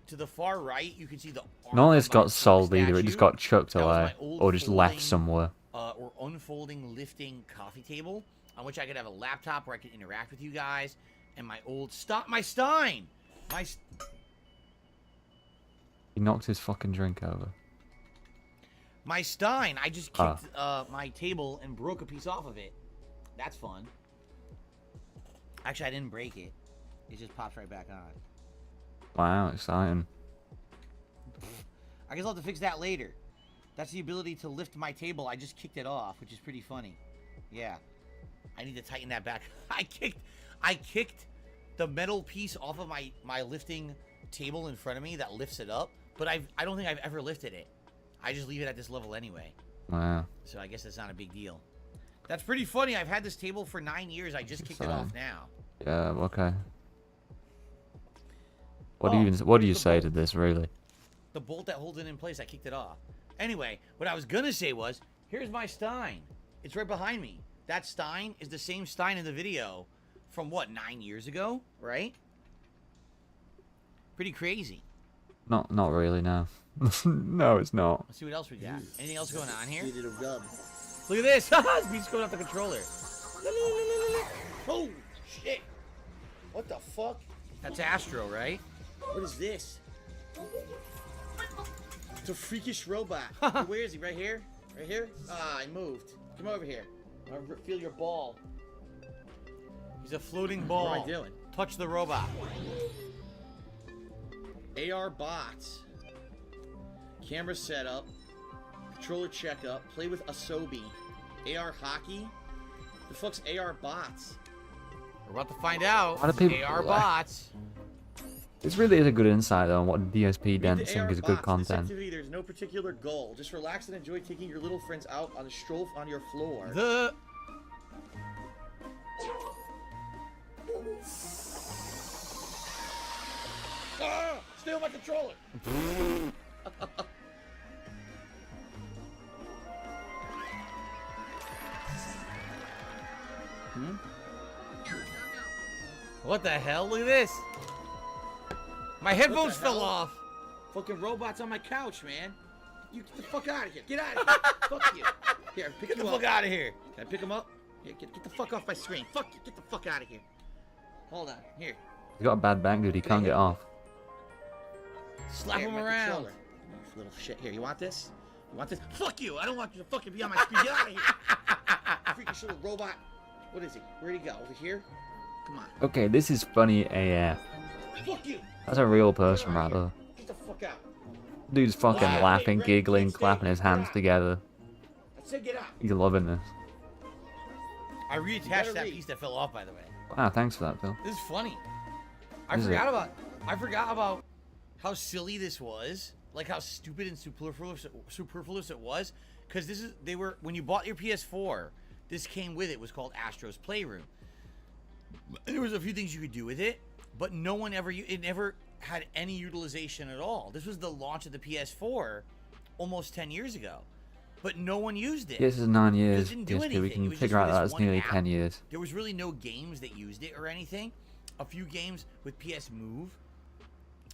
To the far right, you can see the arm None of this of my got sold either. It statue. just got chucked That was away. my old Or just left folding, somewhere. Or unfolding lifting coffee table on which I could have a laptop where I could interact with you guys. And my old my Stein! He knocked his fucking drink over. My Stein! I just kicked my table and broke a piece off of it. That's fun. Actually, I didn't break it. It just pops right back on. Wow, exciting. I guess I'll have to fix that later. That's the ability to lift my table. I just kicked it off, which is pretty funny. Yeah. I need to tighten that back. I kicked the metal piece off of my lifting table in front of me that lifts it up, but I don't think I've ever lifted it. I just leave it at this level anyway. Wow. So I guess that's not a big deal. That's pretty funny. I've had this table for 9 years. I just kicked it off now. Yeah, okay. What do you say to this, really? The bolt that holds it in place, I kicked it off. Anyway, what I was gonna say was, here's my Stein. It's right behind me. That Stein is the same Stein in the video from what, 9 years ago, right? Pretty crazy. Not really, no. No, it's not. Let's see what else we got. Anything else going on here? Needed a rub. Look at this. This beat's going off the controller. Oh shit! What the fuck? That's Astro, right? What is this? It's a freakish robot. Where is he? Right here? Right here? Ah, I moved. Come over here. I wanna feel your ball. He's a floating ball. What am I doing? Touch the robot. AR bots. Camera setup. Controller checkup. Play with Asobi. AR hockey. The fuck's AR bots? We're about to find out. Why do people- AR bots. This really is a good insight on what DSP Read the dents think AR is good bots. content. This activity, there's no particular goal. Just relax and enjoy taking your little friends out on a stroll on your floor. The Ah! Steal my controller! What the hell? Look at this. My headphones fell hell? off. Fucking robots on my couch, man. You get the fuck out of here. Get out of here. Fuck you. Here, pick Get the you fuck up. out of here. Can I pick him up? Here, get the fuck off my screen. Fuck you. Get the fuck out of here. Hold on. Here. He's got a bad back, dude. He can't get off. Slap Here, him my around. controller. You little shit. Here, you want this? You want this? Fuck you. I don't want you to fucking be on my screen. Get out of here. Freakish little robot. What is he? Where'd he go? Over here? Come on. Okay, this is funny AF. Fuck you. That's a real person right there. Get the fuck out. Dude's fucking Wow. laughing, Hey, giggling, stay, clapping his hands stay. together. I said get out. He's loving this. I reattached that piece that fell off, by the way. Wow, thanks for that, Phil. This is funny. I Is forgot it? about how silly this was. Like how stupid and superfluous it was. Because when you bought your PS4, this came with it. It was called Astro's Playroom. And there was a few things you could do with it, but it never had any utilization at all. This was the launch of the PS4 almost 10 years ago, but no one used it. This is 9 years. It didn't do DSP, we anything. can It was figure just out for that this it's nearly one app. 10 years. There was really no games that used it or anything. A few games with PS Move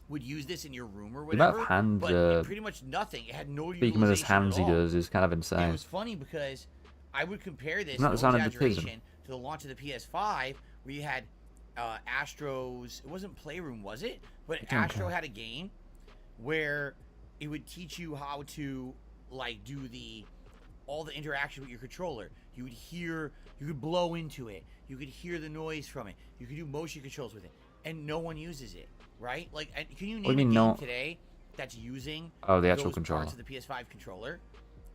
would use this in your room or The amount whatever, of hand, but pretty much nothing. It had no speaking of his utilization hands at he all. does is kind of And insane. it was funny because I would compare this, Isn't that no the sound of the exaggeration, to the launch of the PS5, where you had Astro's. It wasn't Playroom, was it? But don't Astro care. had a game where it would teach you how to like do all the interaction with your controller. You could blow into it. You could hear the noise from it. You could do motion controls with it, and no one uses it, right? Like, can you What do name you a mean game no? today that's using Oh, the actual those controller. parts of the PS5 controller?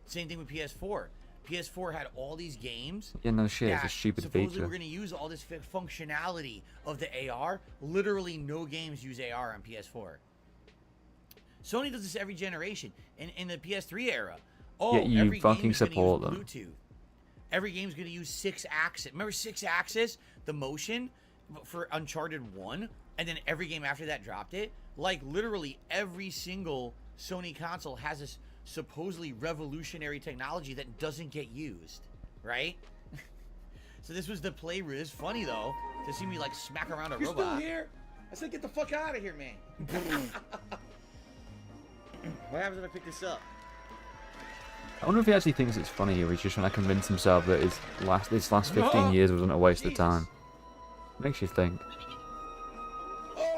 Same thing with PS4. PS4 had all these games. Yeah, no shit, it's a that stupid supposedly feature. we're going to use all this functionality of the AR. Literally, no games use AR on PS4. Sony does this every generation. In the PS3 era, Yet you every fucking game is gonna support use them. Bluetooth. Every game's going to use 6-axis. Remember 6-axis, the motion for Uncharted 1, and then every game after that dropped it? Like, literally every single Sony console has this supposedly revolutionary technology that doesn't get used, right? So this was the playroom. It's funny, though, to see me, like, smack around a You're robot. still here? I said get the fuck out of here, man. What happens if I pick this up? I wonder if he actually thinks it's funny or he's just trying to convince himself that this last 15 years wasn't a waste of time. Makes you think.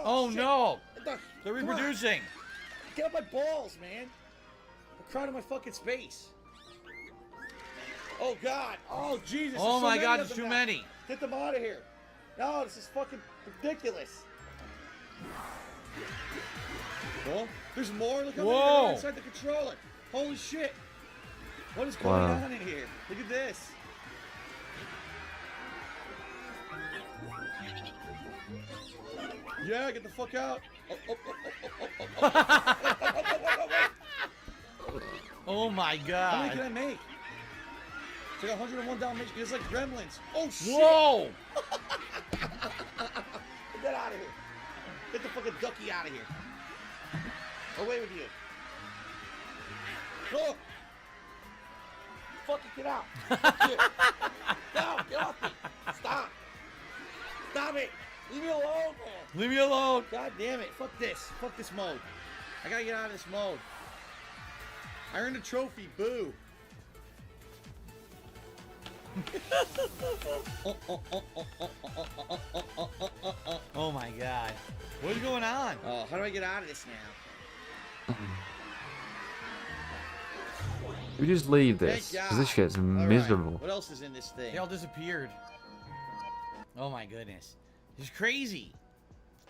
Oh, shit. no! They're Come on. reproducing! Get up my balls, man. They're crowding my fucking space. Oh, God. Oh, Jesus. Oh there's so my many God, of there's them too now. many. Get them out of here. No, this is fucking ridiculous. Oh, there's more. Look how many Whoa. there are inside the controller. Holy shit. What is going Wow. on in here? Look at this. Yeah, get the fuck out. Oh my How many can God. I make? It's like 101 Dalmatians. It's like gremlins. Oh, shit. Whoa! Get out of here. Get the fucking ducky out of here. Away with you. Oh. Fucking get out. Fuck you. No, get off me. Stop. Stop it. Leave me alone, man. Leave me alone. God damn it. Fuck this. Fuck this mode. I gotta get out of this mode. I earned a trophy. Boo. Oh my God. What's going on? Oh, how do I get out of this now? We just leave Thank this, because God. this shit's All right. miserable. What else is in this thing? They all disappeared. Oh my goodness. It's crazy.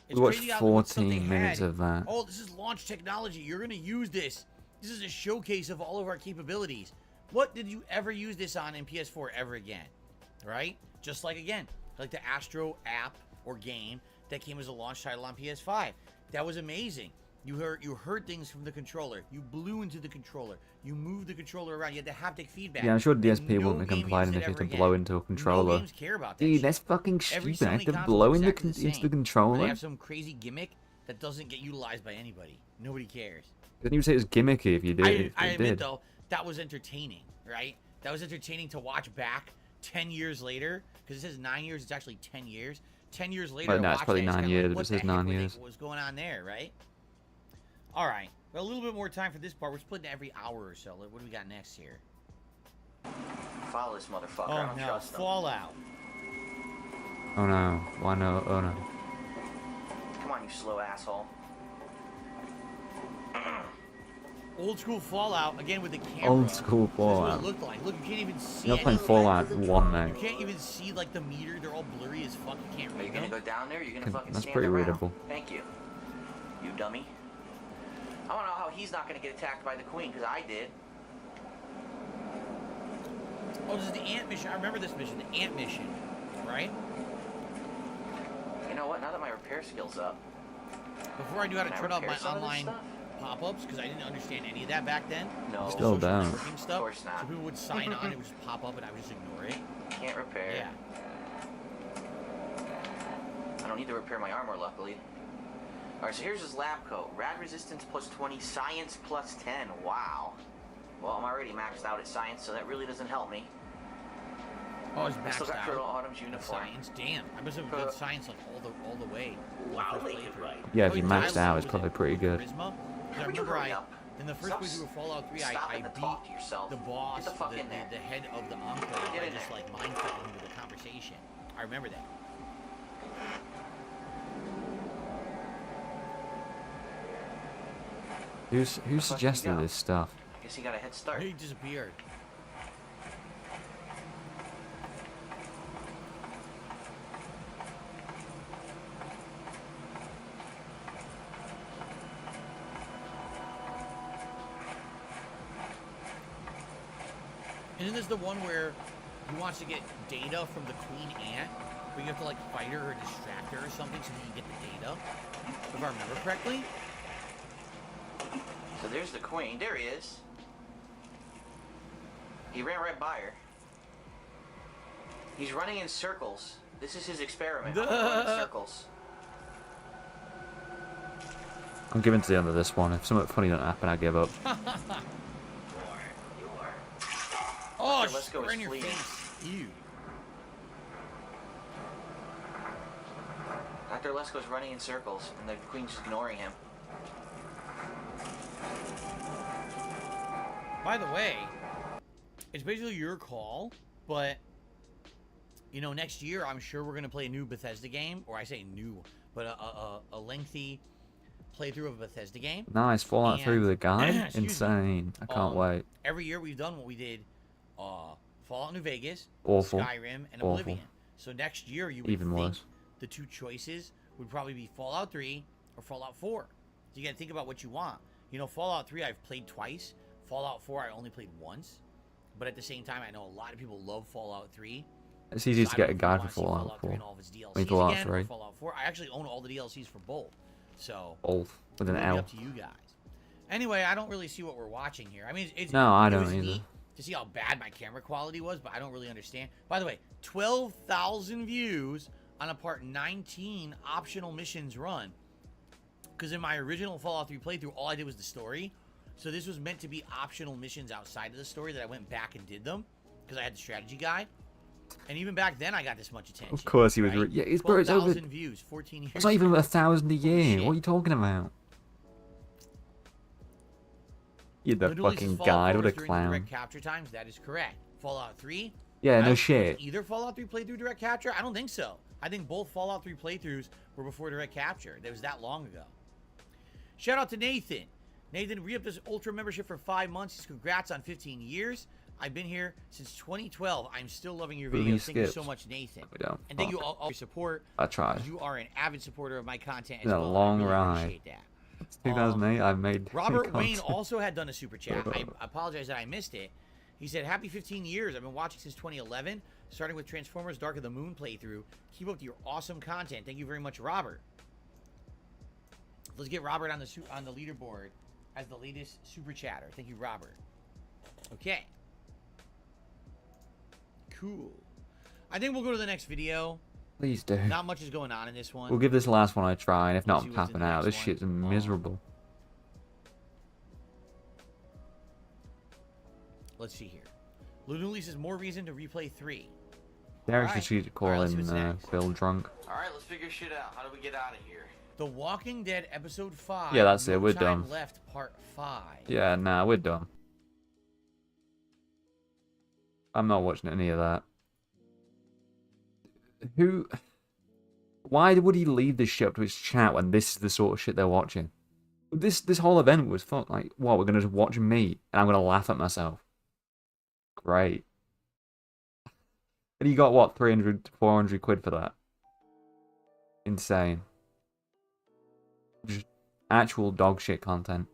We watched crazy how much stuff they 14 minutes had. of that. Oh, this is launch technology. You're going to use this. This is a showcase of all of our capabilities. What did you ever use this on in PS4 ever again? Right? Just like, again, like the Astro app or game that came as a launch title on PS5. That was amazing. You heard things from the controller. You blew into the controller. You moved the controller around. You had the haptic feedback. Yeah, I'm sure And DSP no wouldn't be game complaining used if it you had to ever blow again. into a controller. No games care about that Dude, shit. that's fucking Every stupid. I have Sony to console blow is into exactly the the same. They controller. have some crazy gimmick that doesn't get utilized by anybody. Nobody cares. Didn't you say it was gimmicky if you did? If I you admit did. though, that was entertaining, right? That was entertaining to watch back 10 years later, because it says 9 years. It's actually 10 years. 10 years later, Well, to no, it's watch probably that, 9 kinda years, like, but what it says the 9 heck were they- years. What was going on there, right? All right, well, a little bit more time for this part. We're splitting every hour or so. What do we got next here? Follow this motherfucker. I Oh don't no, trust him. Fallout. Oh no. Why no? Oh no. Come on, you slow asshole. Old school Fallout again with the camera. Old school This is what Fallout. it looked like. Look, you can't even see. You're playing anything. Fallout 1, man. You can't even see like the meter. They're all blurry as fuck. You can't Are you read gonna them. go down there? Or are you gonna fucking That's stand pretty around? readable. Thank you. You dummy. I wanna know how he's not gonna get attacked by the queen, because I did. Oh, this is the ant mission. I remember this mission, the ant mission, right? You know what? Now that my repair skill's up, Before I knew how to can I turn off repair my some of this online stuff? pop-ups, because I didn't understand any of that back then. No. Just the Still social don't. networking stuff. Of course not. So people would sign on, it would just pop up, and I would just ignore it. Can't repair. Yeah. I don't need to repair my armor, luckily. Alright, so here's his lab coat. Rad resistance plus 20, science plus 10. Wow. Well, I'm already maxed out at science, so that really doesn't help me. Oh, it's I still maxed got Colonel out. Autumn's uniform. Science, damn. I must have done science like all the way. Wow, make it right. Yeah, if Oh, you yeah, maxed I out, was it's probably in pretty good. Charisma, 'cause I Would you remember hurry up? in the first Stop playthrough of Fallout 3, I stopping to beat talk to yourself. the boss, Get the fuck in there. the head of the Encore Get by in just there. like mind-fucking him with a conversation. I remember that. Who fuck you suggested got? this stuff? I guess he got a head start. He disappeared. And then there's the one where he wants to get data from the queen ant, but you have to like fight her or distract her or something so you can get the data. If I remember correctly. So there's the queen. There he is. He ran right by her. He's running in circles. This is his experiment. I'm gonna run in circles. I'm giving to the end of this one. If something funny doesn't happen, I give up. Oh, Okay, let's go right in your fleeing. face. Ew. Dr. Lesko's running in circles, and the queen's just ignoring him. By the way, it's basically your call, but you know, next year I'm sure we're gonna play a new Bethesda game, or I say new, but a lengthy playthrough of a Bethesda game. Nice, Fallout 3 with a guide? Excuse me. Insane. I can't wait. Every year we've done what we did, Fallout New Vegas, Awful. Skyrim, and Awful. Oblivion. So next year you would Even think worse. the two choices would probably be Fallout 3 or Fallout 4. So you gotta think about what you want. You know, Fallout 3 I've played twice. Fallout 4 I only played once. But at the same time, I know a lot of people love Fallout 3. It's easy So to I get don't a know if guide you for wanna see Fallout 3 4. and all of its DLCs I mean, Fallout again, or 3. Fallout 4. I actually own all the DLCs for both. So Both. With an it'll be L. up to you guys. Anyway, I don't really see what we're watching here. I mean, it's No, I it don't was either. neat to see how bad my camera quality was, but I don't really understand. By the way, 12,000 views on a part 19 optional missions run. Because in my original Fallout 3 playthrough, all I did was the story. So this was meant to be optional missions outside of the story that I went back and did them because I had the strategy guide. And even back then, I got this much attention. Of course he was. right? Yeah, it's, bro, it's over. 12,000 views, 14 years. It's not even 1,000 a year. Shit. What are you talking about? You're the Literally, fucking since Fallout guide. 4 What a was during the clown. direct capture times. That is correct. Fallout 3. Yeah, I no don't- shit. was either Fallout 3 playthrough direct capture? I don't think so. I think both Fallout 3 playthroughs were before direct capture. That was that long ago. Shout out to Nathan. Nathan re-upped his Ultra membership for 5 months. He's congrats on 15 years. I've been here since 2012. I'm still loving your Booty videos. Thank you so skips. much, Nathan. We don't. And thank you Fuck. all for your support. I tried. You are an avid supporter of my content as It's a well. long I really ride. appreciate that. It's 2008. I made Robert Wayne content. also had done a super chat. I apologize that I missed it. He said, happy 15 years. I've been watching since 2011, starting with Transformers Dark of the Moon playthrough. Keep up your awesome content. Thank you very much, Robert. Let's get Robert on the leaderboard as the latest super chatter. Thank you, Robert. Okay. Cool. I think we'll go to the next video. Please do. Not much is going on in this one. We'll give this last one a try, and if not, See I'm what's in tapping the out. next This shit's one. miserable. Let's see here. Lunuli says more reason to replay 3. Derek Alright. should call Alright, let's see in what's next. Phil drunk. Alright, let's figure shit out. How do we get out of here? The Walking Dead episode 5. Yeah, that's it. No We're Time done. Left part 5. Yeah, nah, we're done. I'm not watching any of that. Who? Why would he leave this shit up to his chat when this is the sort of shit they're watching? This whole event was fun. Like, what? We're gonna just watch me, and I'm gonna laugh at myself. Great. And he got what, 300, 400 quid for that? Insane. Just actual dog shit content.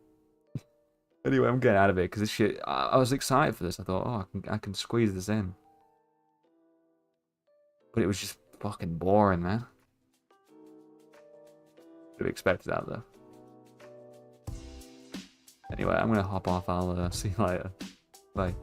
Anyway, I'm getting out of it because this shit. I was excited for this. I thought, oh, I can squeeze this in. But it was just fucking boring, man. Could have expected that though. Anyway, I'm gonna hop off. I'll see you later. Bye.